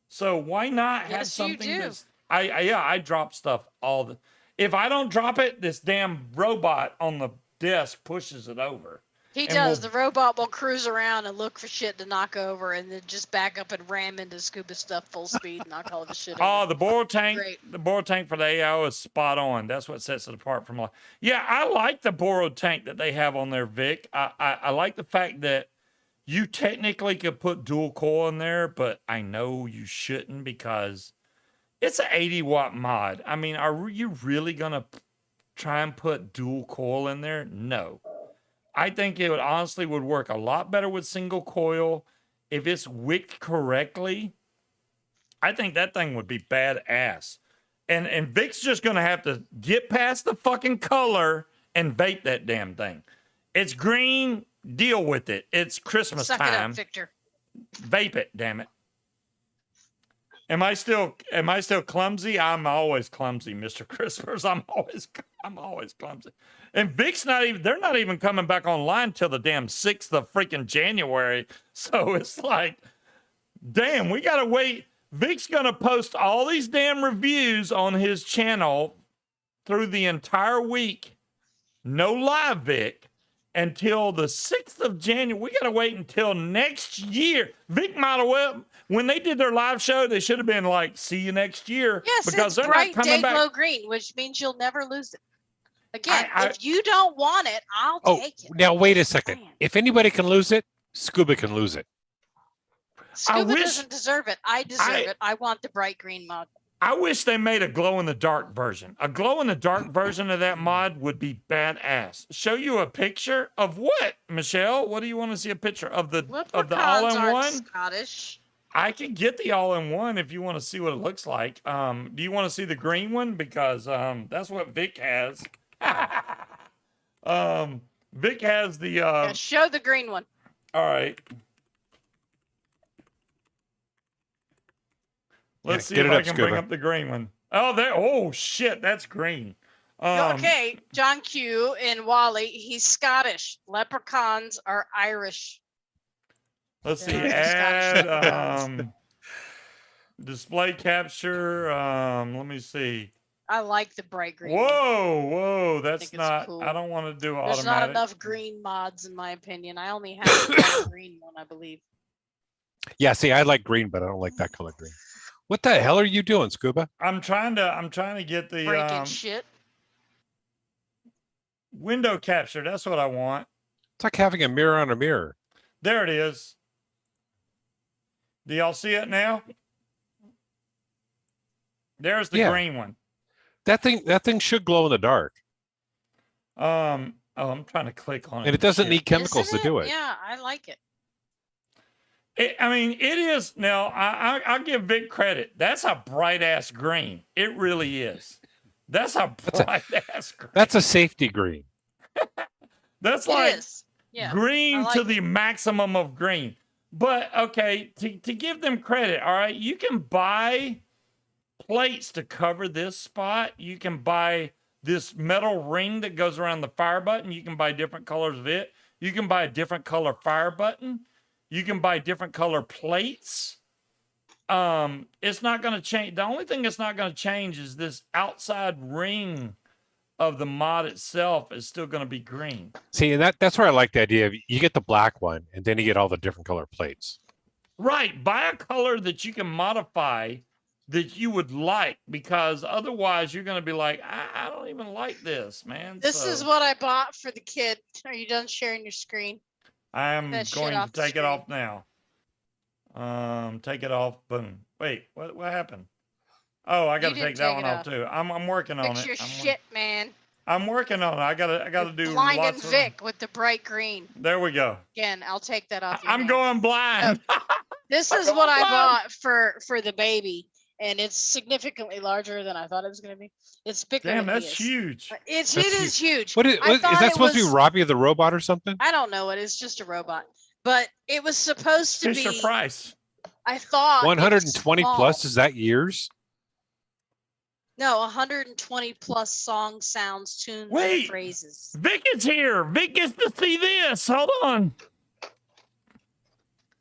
So why not have something that's I drop stuff all the if I don't drop it, this damn robot on the desk pushes it over.
He does. The robot will cruise around and look for shit to knock over and then just back up and ram into Scuba stuff full speed and knock all the shit over.
Oh, the Boro tank.
Great.
The Boro tank for the AO is spot on. That's what sets it apart from all. Yeah, I like the Boro tank that they have on there, Vic. I like the fact that you technically could put dual coil in there, but I know you shouldn't because it's an 80-watt mod. I mean, are you really going to try and put dual coil in there? No. I think it would honestly would work a lot better with single coil. If it's wicked correctly, I think that thing would be badass. And Vic's just going to have to get past the fucking color and vape that damn thing. It's green. Deal with it. It's Christmas
Suck
time.
it up, Victor.
Vape it, damn it. Am I still clumsy? I'm always clumsy, Mr. Crispers. I'm always clumsy. And Vic's they're not even coming back online till the damn 6th of freaking January. So it's like, damn, we gotta wait. Vic's gonna post all these damn reviews on his channel through the entire week. No live, Vic. Until the 6th of January. We got to wait until next year. Vic might have well, when they did their live show, they should have been like, see you next year.
Yes,
because
it's
they're
bright
not coming
day
back.
glow green, which means you'll never lose it. Again, if you don't want it, I'll take it.
Now wait a second.
Man.
If anybody can lose it, Scuba can lose it.
Scuba doesn't deserve it. I deserve it. I want the bright green mod.
I wish they made a glow-in-the-dark version. A glow-in-the-dark version of that mod would be badass. Show you a picture of what, Michelle? What do you want to see a picture of the all-in-one?
Scottish.
I can get the all-in-one if you want to see what it looks like. Do you want to see the green one? Because that's what Vic has. Vic has the
Yeah, show the green one.
all right. Let's see if I can bring up the green one. Oh, there. Oh shit, that's green.
Okay, John Q and Wally. He's Scottish. Leprechauns are Irish.
Let's see.
They're
Add display capture. Let me see.
I like the bright green. one.
Whoa, that's
it's
not.
cool.
I don't want to do
There's
automatic.
not enough green mods in my opinion. I only have one green one, I believe.
Yeah, see, I like green, but I don't like that color green. What the hell are you doing, Scuba?
I'm trying to get the
Breaking shit.
window capture. That's what I want.
It's like having a mirror on a mirror.
There it is. Do y'all see it now? There's the green one.
That thing should glow in the dark.
I Oh, I'm trying to click on it.
And it doesn't
Shit.
need chemicals
Isn't
to do it.
Yeah, I like it.
I mean, it is. Now, I'll give Vic credit. That's a bright ass green. It really is. That's a bright ass green.
That's a safety green.
That's
It
like
is. Yeah.
green
I
to
like
the maximum of green. But okay, to give them credit, all right, you can buy plates to cover this spot. You can buy this metal ring that goes around the fire button. You can buy different colors of it. You can buy a different color fire button. You can buy different color plates. It's not going to change. The only thing that's not going to change is this outside ring of the mod itself is still going to be green.
See, and that's where I like the idea of you get the black one and then you get all the different color plates.
Right. Buy a color that you can modify that you would like, because otherwise you're going to be like, I don't even like this, man.
This is what I bought for the kid. Are you done sharing your screen?
I'm
that shit
going to
off the
take it
screen.
off now. Take it off. Boom. Wait, what happened? Oh, I got to
didn't
take that
take
one
it
off
off.
too. I'm working on
Fix
it.
your
I'm,
shit, man.
I'm working on it. I gotta
You're
do
blinding
lots of.
Vic with the bright green.
There we go.
Again, I'll take that off. Your
I'm
hands.
going blind.
This
I'm
is
going
what I
blind.
bought for the baby, and it's significantly larger than I thought it was going to be. It's bigger
Damn,
than he
that's
is.
huge.
It
That's
is huge.
What is,
I
is
thought
that
it
supposed to be
was-
Robbie the robot or something?
I don't know it. It's just a robot, but it was supposed to
Fisher
be.
Price.
I thought it was
120
small.
plus, is that years?
No, 120 plus songs, sounds, tunes,
Wait.
and phrases.
Vic is here. Vic gets to see this. Hold on.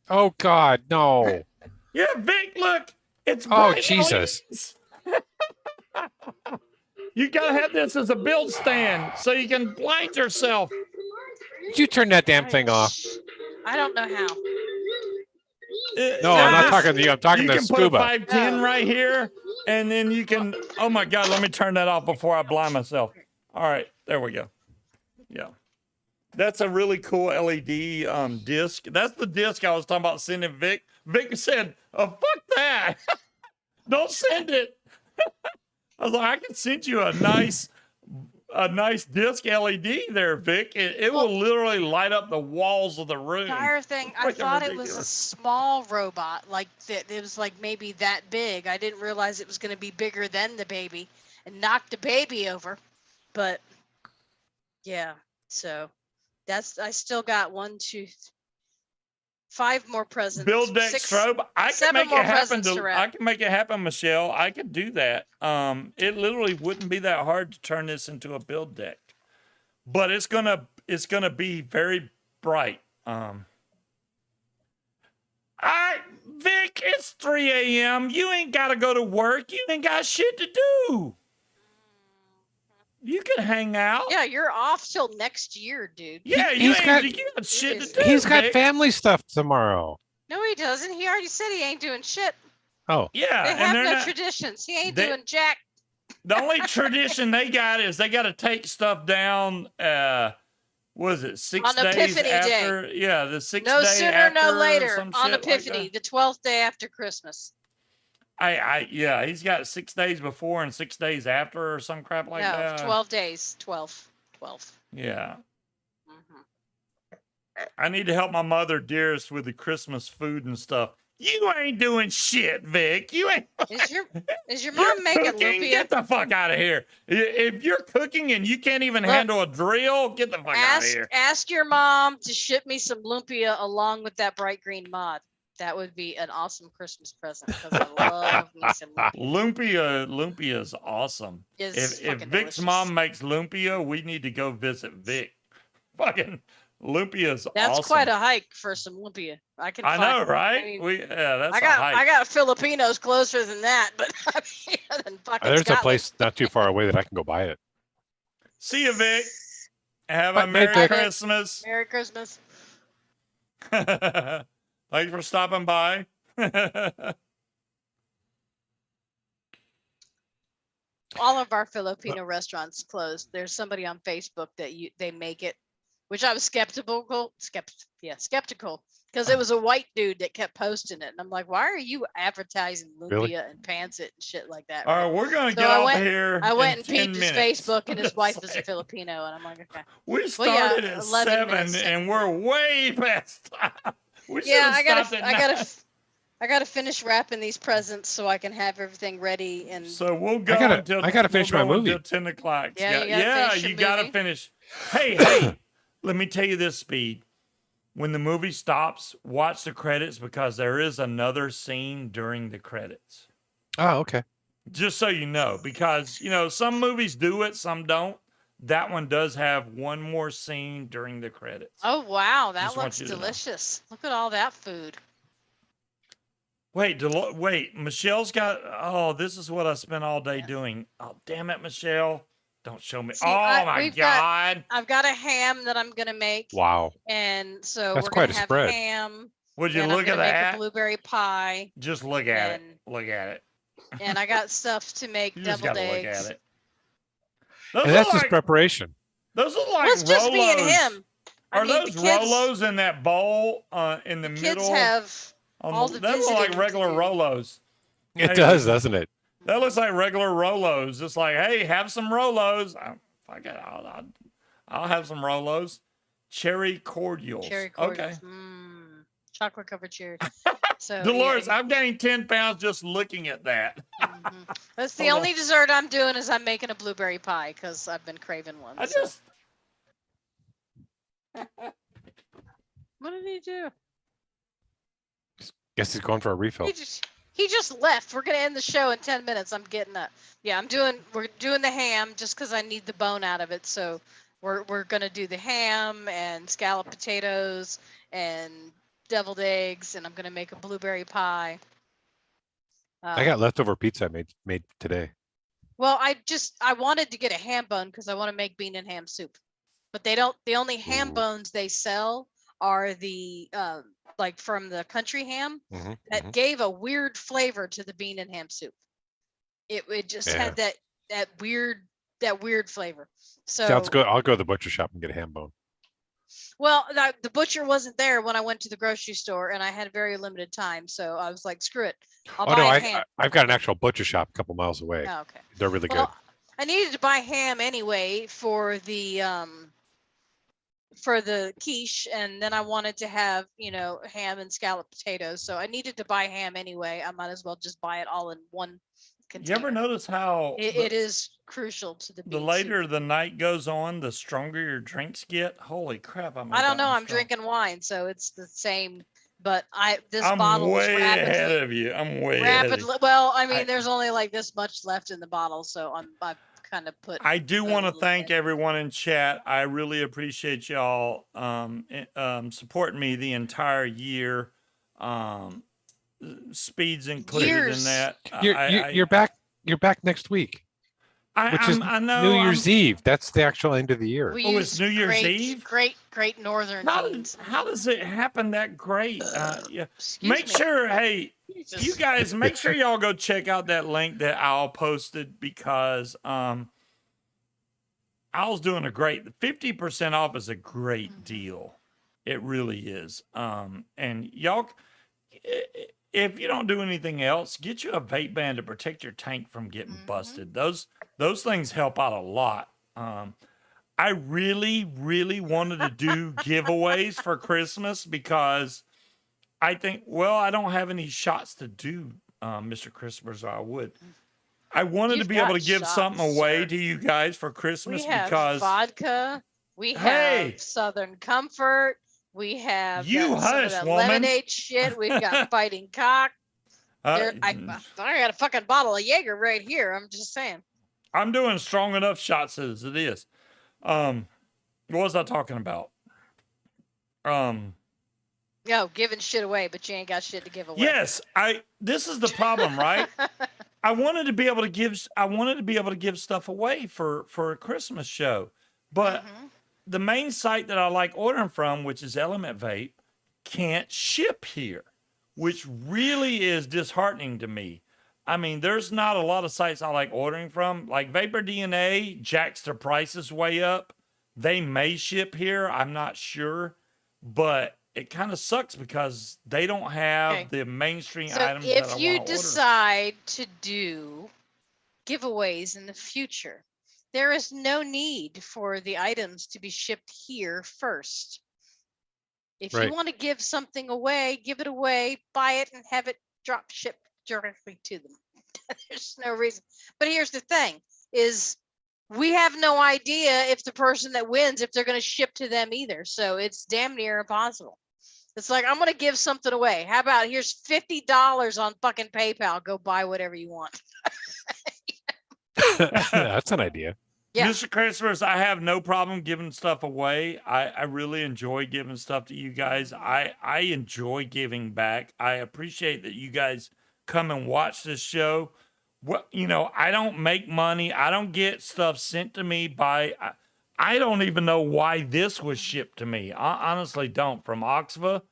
Oh God, no.
Yeah, Vic, look. It's
Oh,
bright
Jesus.
LEDs. You gotta have this as a build stand so you can blind yourself.
Did you turn that damn thing off?
I don't know how.
No, I'm not
This-
talking to you. I'm talking
you
to
can put a
Scuba.
510
Oh.
right here, and then you can. Oh my God, let me turn that off before I blind myself. All right, there we go. Yeah, that's a really cool LED disc. That's the disc I was talking about sending Vic. Vic said, "Oh fuck that! Don't send it." I was like, "I can send you a nice disc LED there, Vic. It will literally light up the walls of the room."
Entire thing. I
Freaking
thought it was a
ridiculous.
small robot, like that. It was like maybe that big. I didn't realize it was going to be bigger than the baby and knock the baby over. But yeah, so I still got 5 more presents.
Build deck
6
strobe. I can
7
make
more
it happen.
presents to wrap.
I can make it happen, Michelle. I could do that. It literally wouldn't be that hard to turn this into a build deck, but it's gonna be very bright. Vic, it's 3 a.m. You ain't gotta go to work. You ain't got shit to do. You can hang out.
Yeah, you're off till next year, dude.
Yeah,
He's got-
you got shit to do.
He's got
Vic.
family stuff tomorrow.
No, he doesn't. He already said he ain't doing shit.
Oh,
Yeah,
They
and
have
they're
no
not.
traditions. He ain't
they-
doing jack.
The only tradition they got is they got to take stuff down. Was it 6
On
days
Epiphany Day.
after? Yeah, the 6th
No
day
sooner,
after
no
or
later.
some
On
shit like
Epiphany,
that.
the 12th day after Christmas.
Yeah, he's got 6 days before and 6 days after or some crap like
no,
that.
12 days. 12.
Yeah,
Mhm.
I need to help my mother dearest with the Christmas food and stuff. You ain't doing shit, Vic. You ain't.
Is your
You're
mom making
cooking?
lumpia?
Get the fuck out of here. If you're cooking and you can't even
Look,
handle a drill, get the fuck out of here.
Ask your mom to ship me some lumpia along with that bright green mod. That would be an awesome Christmas present because I love me some lumpia.
Lumpia is awesome.
It's
If
fucking
Vic's
delicious.
mom makes lumpia, we need to go visit Vic. Fucking lumpia is
That's
awesome.
quite a hike for some lumpia. I can.
I know, right?
I mean,
That's
I
a
got
hike.
I got Filipinos closer than that, but I mean, than fucking
there's a
Scotland.
place not too far away that I can go buy it.
See you, Vic. Have
Bye,
a Merry
Vic.
Christmas.
Merry Christmas.
Thanks for stopping by.
All of our Filipino restaurants closed. There's somebody on Facebook that they make it which I was skeptical, because it was a white dude that kept posting it, and I'm like, why are you advertising
Really?
lumpia and pancit and shit like that?
All
right?
right, we're gonna
So
get
I
off
went-
here.
I went
in
and
10
peeped his
minutes.
Facebook, and his
I'm
wife
just
is a
saying.
Filipino, and I'm like, okay.
We
Well, yeah,
started at
11
7,
minutes,
and we're way past time. We should
Yeah,
have stopped at 9.
I gotta finish wrapping these presents so I can have everything ready. And
So we'll go
gotta-
until
I gotta finish
we'll
my
go
movie.
until 10 o'clock.
Yeah, you gotta finish your
you gotta
movie.
finish. Hey, let me tell you this, Speed. When the movie stops, watch the credits because there is another scene during the credits.
Oh, okay.
Just so you know, because some movies do it, some don't. That one does have one more scene during the credits.
oh wow, that
Just want
looks
you to know.
delicious. Look at all that food.
Wait, Michelle's got. Oh, this is what I spent all day doing. Oh, damn it, Michelle! Don't show me.
See,
Oh my
we've got-
God!
I've got a ham that I'm gonna make.
Wow.
And so
That's
we're
quite
gonna
a
have
spread.
ham.
Would you
and
look
I'm
at
gonna make
that?
a blueberry pie.
Just look at it.
and-
Look at it.
And I got stuff to make
You just
deviled
gotta look
eggs.
at it. Those
And
are
that's just
like,
preparation.
those are like
Well, it's just me and
Rolos.
him. I
Are
mean,
those
the kids,
Rolos in that bowl in the
the
middle?
kids have
on
all the
that look like
visiting to
regular
do.
Rolos.
It
Hey,
does, doesn't it?
That looks like regular Rolos. It's like, hey, have some Rolos. I'll have some Rolos. Cherry cordials.
cherry cordials.
Okay.
Chocolate covered cherries. So
Dolores,
yeah.
I've gained 10 pounds just looking at that.
Mhm. That's the
Hold on.
only dessert I'm doing is I'm making a blueberry pie because I've been craving one.
I
so.
just.
What did he do?
Guess he's going for a refill.
He just left. We're gonna end the show in 10 minutes. I'm getting up. Yeah, we're doing the ham just because I need the bone out of it. So we're gonna do the ham and scalloped potatoes and deviled eggs, and I'm gonna make a blueberry pie.
I got leftover pizza I made today.
Well, I wanted to get a ham bone because I want to make bean and ham soup, but they don't. The only ham
Ooh.
bones they sell are the like from the country ham
Mhm,
that
mhm.
gave a weird flavor to the bean and ham soup. It just
Yeah.
had that weird flavor. So
Sounds good. I'll go to the butcher shop and get a ham bone.
well, the butcher wasn't there when I went to the grocery store, and I had very limited time, so I was like, screw it, I'll
Oh no,
buy a ham.
I've got an actual butcher shop a couple miles away.
Oh, okay.
They're really
Well,
good.
I needed to buy ham anyway for the quiche, and then I wanted to have ham and scalloped potatoes, so I needed to buy ham anyway. I might as well just buy it all in one
You
container.
ever notice how
It is crucial to the
the
bean soup.
later the night goes on, the stronger your drinks get? Holy crap!
I don't know. I'm drinking wine, so it's the same. But this
I'm
bottle was
way ahead
rapidly,
of you. I'm way ahead of you.
rapidly. Well, I mean,
I-
there's only like this much left in the bottle, so I've kind of put.
I do
a
want to
little
thank
bit.
everyone in chat. I really appreciate y'all supporting me the entire year. Speeds included in
Years.
that.
You're back. You're back next week, which is
I know.
New Year's Eve. That's the actual end of the year.
We
Oh, it's
use
New Year's
great,
Eve?
Great Northern beans.
How does it happen that great? Yeah.
Excuse
Make
me.
sure, hey,
Jesus.
you guys, make sure y'all go check out that link that Al posted because Al's doing a great 50% off is a great deal. It really is. And y'all, if you don't do anything else, get you a vape band to protect your tank from getting busted. Those things help out a lot. I really wanted to do giveaways for Christmas because I think, well, I don't have any shots to do, Mr. Christmas, or I would. I wanted to
You've
be able
got
to give
shots,
something away
sir.
to you guys for Christmas
We have
because
vodka. We have
Hey!
Southern Comfort. We have
You
some of
hush,
that
woman.
lemonade shit. We've got Fighting Cock. I got a fucking bottle of Jaeger right here. I'm just saying.
I'm doing strong enough shots as it is. What was I talking about?
Yo, giving shit away, but you ain't got shit to give away.
Yes, this is the problem, right? I wanted to be able to give stuff away for a Christmas show. But the main site that I like ordering from, which is Element Vape, can't ship here, which really is disheartening to me. I mean, there's not a lot of sites I like ordering from. Like Vapor DNA jacks their prices way up. They may ship here. I'm not sure, but it kind of sucks because they don't have
Okay.
the mainstream
So
items that I
if
want
you
to order.
decide to do giveaways in the future, there is no need for the items to be shipped here first. If
Right.
you want to give something away, give it away, buy it, and have it drop shipped directly to them. There's no reason. But here's the thing: is we have no idea if the person that wins, if they're going to ship to them either. So it's damn near impossible. It's like, I'm going to give something away. How about here's $50 on fucking PayPal. Go buy whatever you want.
That's an idea.
Yeah.
Mr. Christmas, I have no problem giving stuff away. I really enjoy giving stuff to you guys. I enjoy giving back. I appreciate that you guys come and watch this show. What, you know, I don't make money. I don't get stuff sent to me by. I don't even know why this was shipped to me. I honestly don't. From Oxva.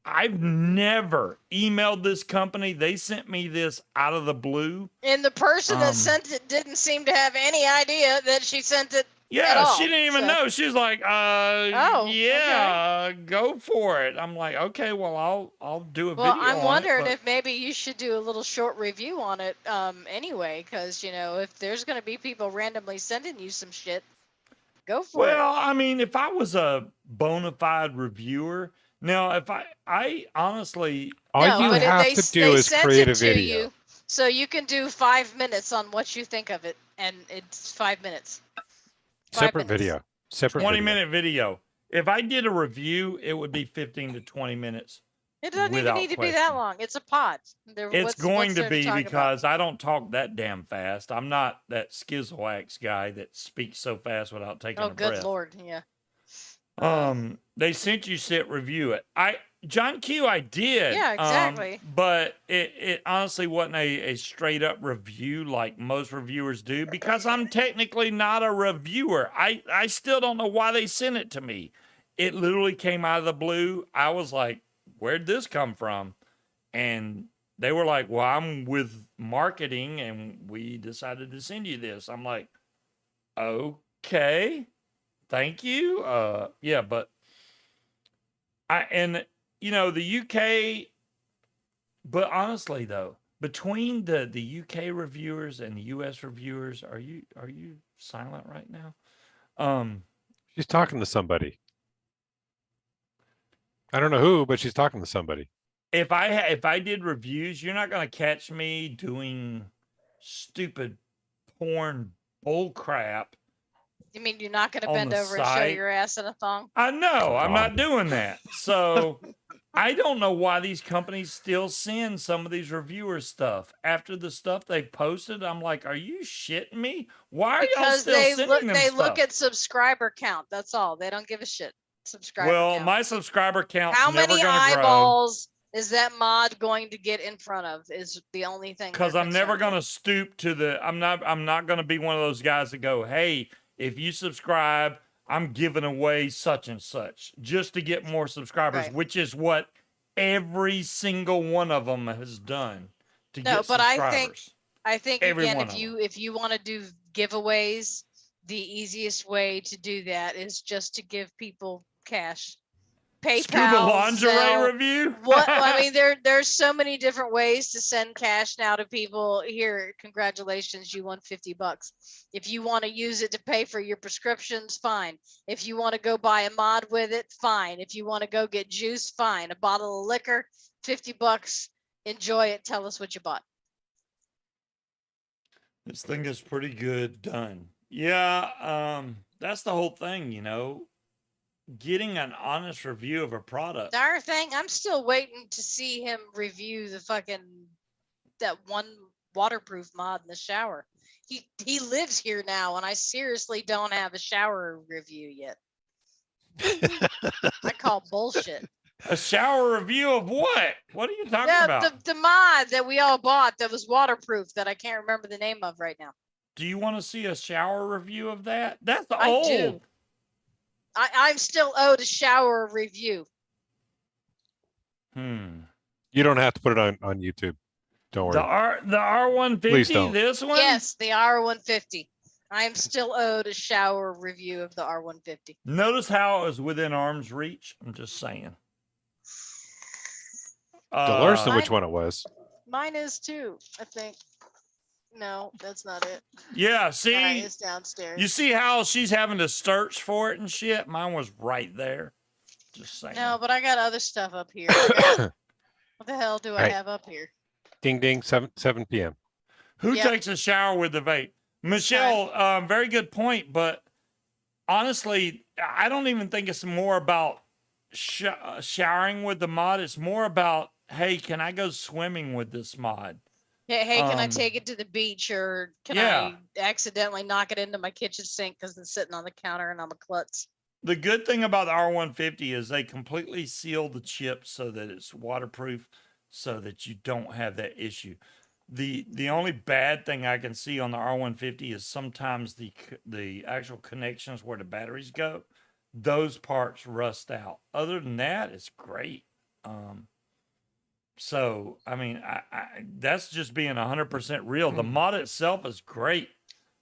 I've never emailed this company. They sent me this out of the blue.
And the person that sent it didn't seem to have any idea that she sent it.
Yeah, she didn't even know. She's like, yeah,
okay.
go for it. I'm like, okay, well, I'll do a video.
Well, I'm
on
wondering
it,
if maybe you should do a little short review on it anyway, because, you know, if there's going to be people randomly sending you some shit, go for it.
Well, I mean, if I was a bona fide reviewer, now, if I honestly.
All you have to do is create a video.
You, so you can do 5 minutes on what you think of it, and it's 5 minutes.
Separate video. Separate
20-minute video. If I did a review, it would be 15 to 20 minutes.
It doesn't even need to be that long. It's a pod.
It's going to be because I don't talk that damn fast. I'm not that Skizwax guy that speaks so fast without taking a breath.
Oh, good Lord. Yeah.
They sent you sit review it. John Q, I did.
Yeah, exactly.
But it honestly wasn't a straight up review like most reviewers do because I'm technically not a reviewer. I still don't know why they sent it to me. It literally came out of the blue. I was like, where'd this come from? And they were like, well, I'm with marketing and we decided to send you this. I'm like, okay. Thank you. Yeah, but you know, the UK, but honestly though, between the UK reviewers and the US reviewers, are you silent right now?
She's talking to somebody. I don't know who, but she's talking to somebody.
If I did reviews, you're not going to catch me doing stupid porn bull crap.
You mean you're not going to bend over and show your ass in a thong?
I know. I'm not doing that. So I don't know why these companies still send some of these reviewers stuff. After the stuff they've posted, I'm like, are you shitting me? Why are y'all still sending them stuff?
They look at subscriber count. That's all. They don't give a shit. Subscriber count.
My subscriber count's
How
never
many
going to grow.
eyeballs is that mod going to get in front of is the only thing.
Because I'm never going to stoop to the, I'm not going to be one of those guys that go, hey, if you subscribe, I'm giving away such and such just to get more subscribers, right. Which is what every single one of them has done to get subscribers.
I think again, if you want to do giveaways, the easiest way to do that is just to give people cash. PayPal,
Scuba lingerie
Zelle,
review.
I mean, there's so many different ways to send cash now to people. Here, congratulations, you won $50. If you want to use it to pay for your prescriptions, fine. If you want to go buy a mod with it, fine. If you want to go get juice, fine. A bottle of liquor, $50. Enjoy it. Tell us what you bought.
This thing is pretty good done. Yeah, that's the whole thing, you know. Getting an honest review of a product.
Darn thing, I'm still waiting to see him review that one waterproof mod in the shower. He lives here now, and I seriously don't have a shower review yet. I call bullshit.
A shower review of what? What are you talking about?
The mod that we all bought that was waterproof that I can't remember the name of right now.
Do you want to see a shower review of that? That's old.
I do. I'm still owed a shower review.
You don't have to put it on YouTube. Don't worry.
The R150.
Please don't.
This one.
Yes, the R150. I am still owed a shower review of the R150.
Notice how it was within arm's reach. I'm just saying.
Dolores knew
Mine-
which one it was.
Mine is too, I think. No, that's not it.
Yeah,
Mine
see,
is downstairs.
you see how she's having to search for it and shit? Mine was right there. Just saying.
No, but I got other stuff up here. What the hell do I
Right.
have up here?
Ding ding, 7 p.m.
Who
Yep.
takes a shower with the vape? Michelle, very good point. But honestly, I don't even think it's more about showering with the mod. It's more about, hey, can I go swimming with this mod?
Yeah, hey, can I
Um,
take it to the beach, or can
yeah.
I accidentally knock it into my kitchen sink because it's sitting on the counter and I'm a klutz?
The good thing about the R150 is they completely seal the chip so that it's waterproof, so that you don't have that issue. The only bad thing I can see on the R150 is sometimes the actual connections where the batteries go, those parts rust out. Other than that, it's great. So I mean, I that's just being 100% real. The mod itself is great,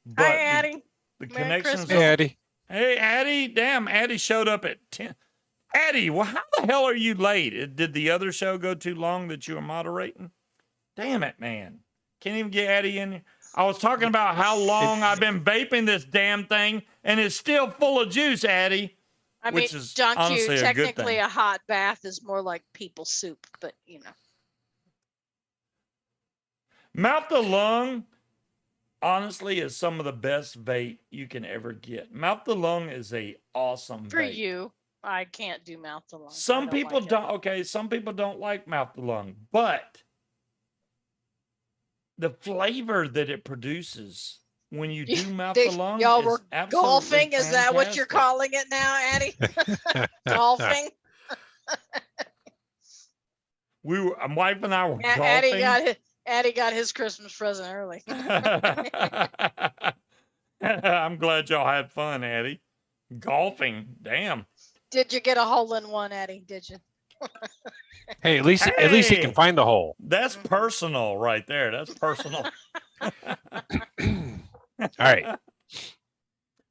but
Hi, Addie.
the
Merry
connections.
Christmas.
Hey, Eddie.
Hey, Addie, damn, Addie showed up at 10. Addie, well, how the hell are you late? Did the other show go too long that you were moderating? Damn it, man. Can't even get Addie in here. I was talking about how long I've been vaping this damn thing, and it's still full of juice, Addie.
I mean,
Which is
John Q,
honestly a good
technically
thing.
a hot bath is more like people soup, but you know.
Mouth to lung, honestly, is some of the best vape you can ever get. Mouth to lung is a awesome
For
vape.
you, I can't do mouth to lung. I
Some people
like it.
don't. Okay, some people don't like mouth to lung, but the flavor that it produces when you do mouth to lung
Y'all
is
were
absolutely
golfing? Is that what you're
fantastic.
calling it now, Addie? Golfing?
My wife and I were
Addie
golfing.
Addie got his Christmas present early.
I'm glad y'all had fun, Addie. Golfing, damn.
Did you get a hole in one, Addie? Did you?
Hey, at least he can
Hey!
find the hole.
That's personal right there. That's personal.
All right.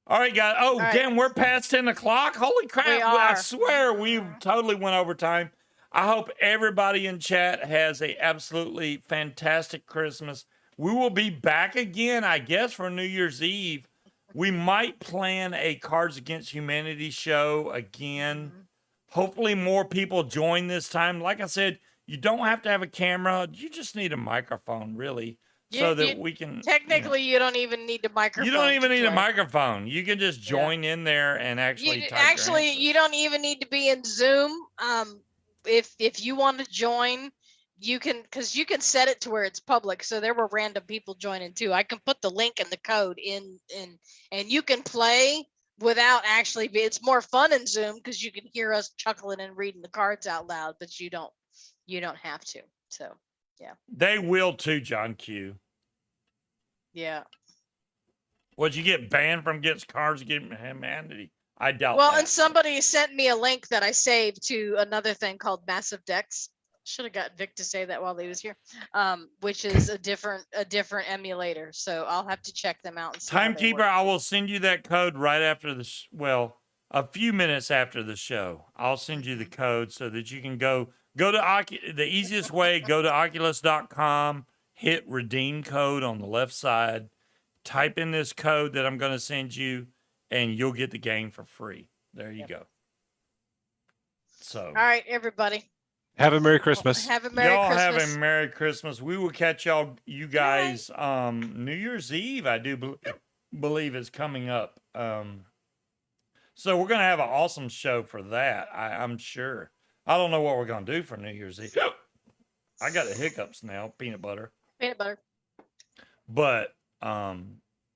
All right, guys. Oh,
All right.
damn, we're past 10 o'clock. Holy crap.
We
I
are.
swear we totally went over time. I hope everybody in chat has a absolutely fantastic Christmas. We will be back again, I guess, for New Year's Eve. We might plan a Cards Against Humanity show again. Hopefully more people join this time. Like I said, you don't have to have a camera. You just need a microphone, really, so that we can...
Technically, you don't even need a microphone.
You don't even
to
need a
play.
microphone. You can just join in there and actually type your
Actually,
answers.
you don't even need to be in Zoom. If you want to join, you can, because you can set it to where it's public. So there were random people joining too. I can put the link and the code in, and you can play without actually be. It's more fun in Zoom because you can hear us chuckling and reading the cards out loud, but you don't have to. So yeah.
They will too, John Q.
Yeah.
Would you get banned from Gets Cards Against Humanity? I doubt
Well,
that.
and somebody sent me a link that I saved to another thing called Massive Decks. Should have got Vic to say that while he was here. Which is a different emulator. So I'll have to check them out and see how they
Timekeeper,
work.
I will send you that code right after the a few minutes after the show. I'll send you the code so that you can go to the easiest way, go to oculus.com, hit redeem code on the left side, type in this code that I'm going to send you, and you'll get the game for free. There you go. So,
All right, everybody.
Have a Merry Christmas.
Have a Merry
y'all
Christmas.
have a Merry Christmas. We will catch you guys New Year's Eve, I do believe is coming up. So we're going to have an awesome show for that, I'm sure. I don't know what we're going to do for New Year's Eve. I got the hiccups now, peanut butter.
Peanut butter.
But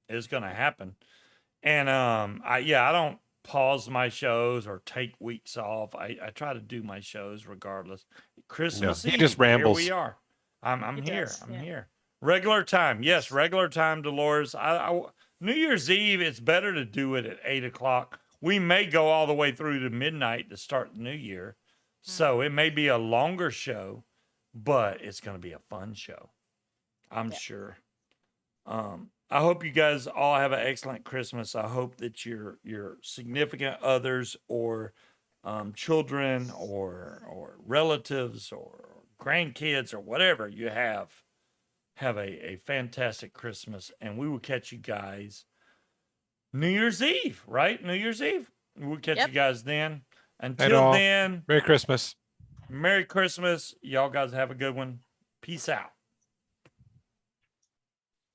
it's going to happen. And I don't pause my shows or take weeks off. I try to do my shows regardless. Christmas
he
Eve,
just rambles.
Here we are. I'm
He
here.
does,
I'm
yeah.
here. Regular time. Yes, regular time, Dolores. New Year's Eve, it's better to do it at 8 o'clock. We may go all the way through to midnight to start the new year. So it may be a longer show, but it's going to be a fun show. I'm sure. I hope you guys all have an excellent Christmas. I hope that your significant others or children or relatives or grandkids or whatever you have a fantastic Christmas, and we will catch you guys New Year's Eve, right? New Year's Eve. We'll catch you guys then. Until then,
Merry Christmas.
Merry Christmas. Y'all guys have a good one. Peace out.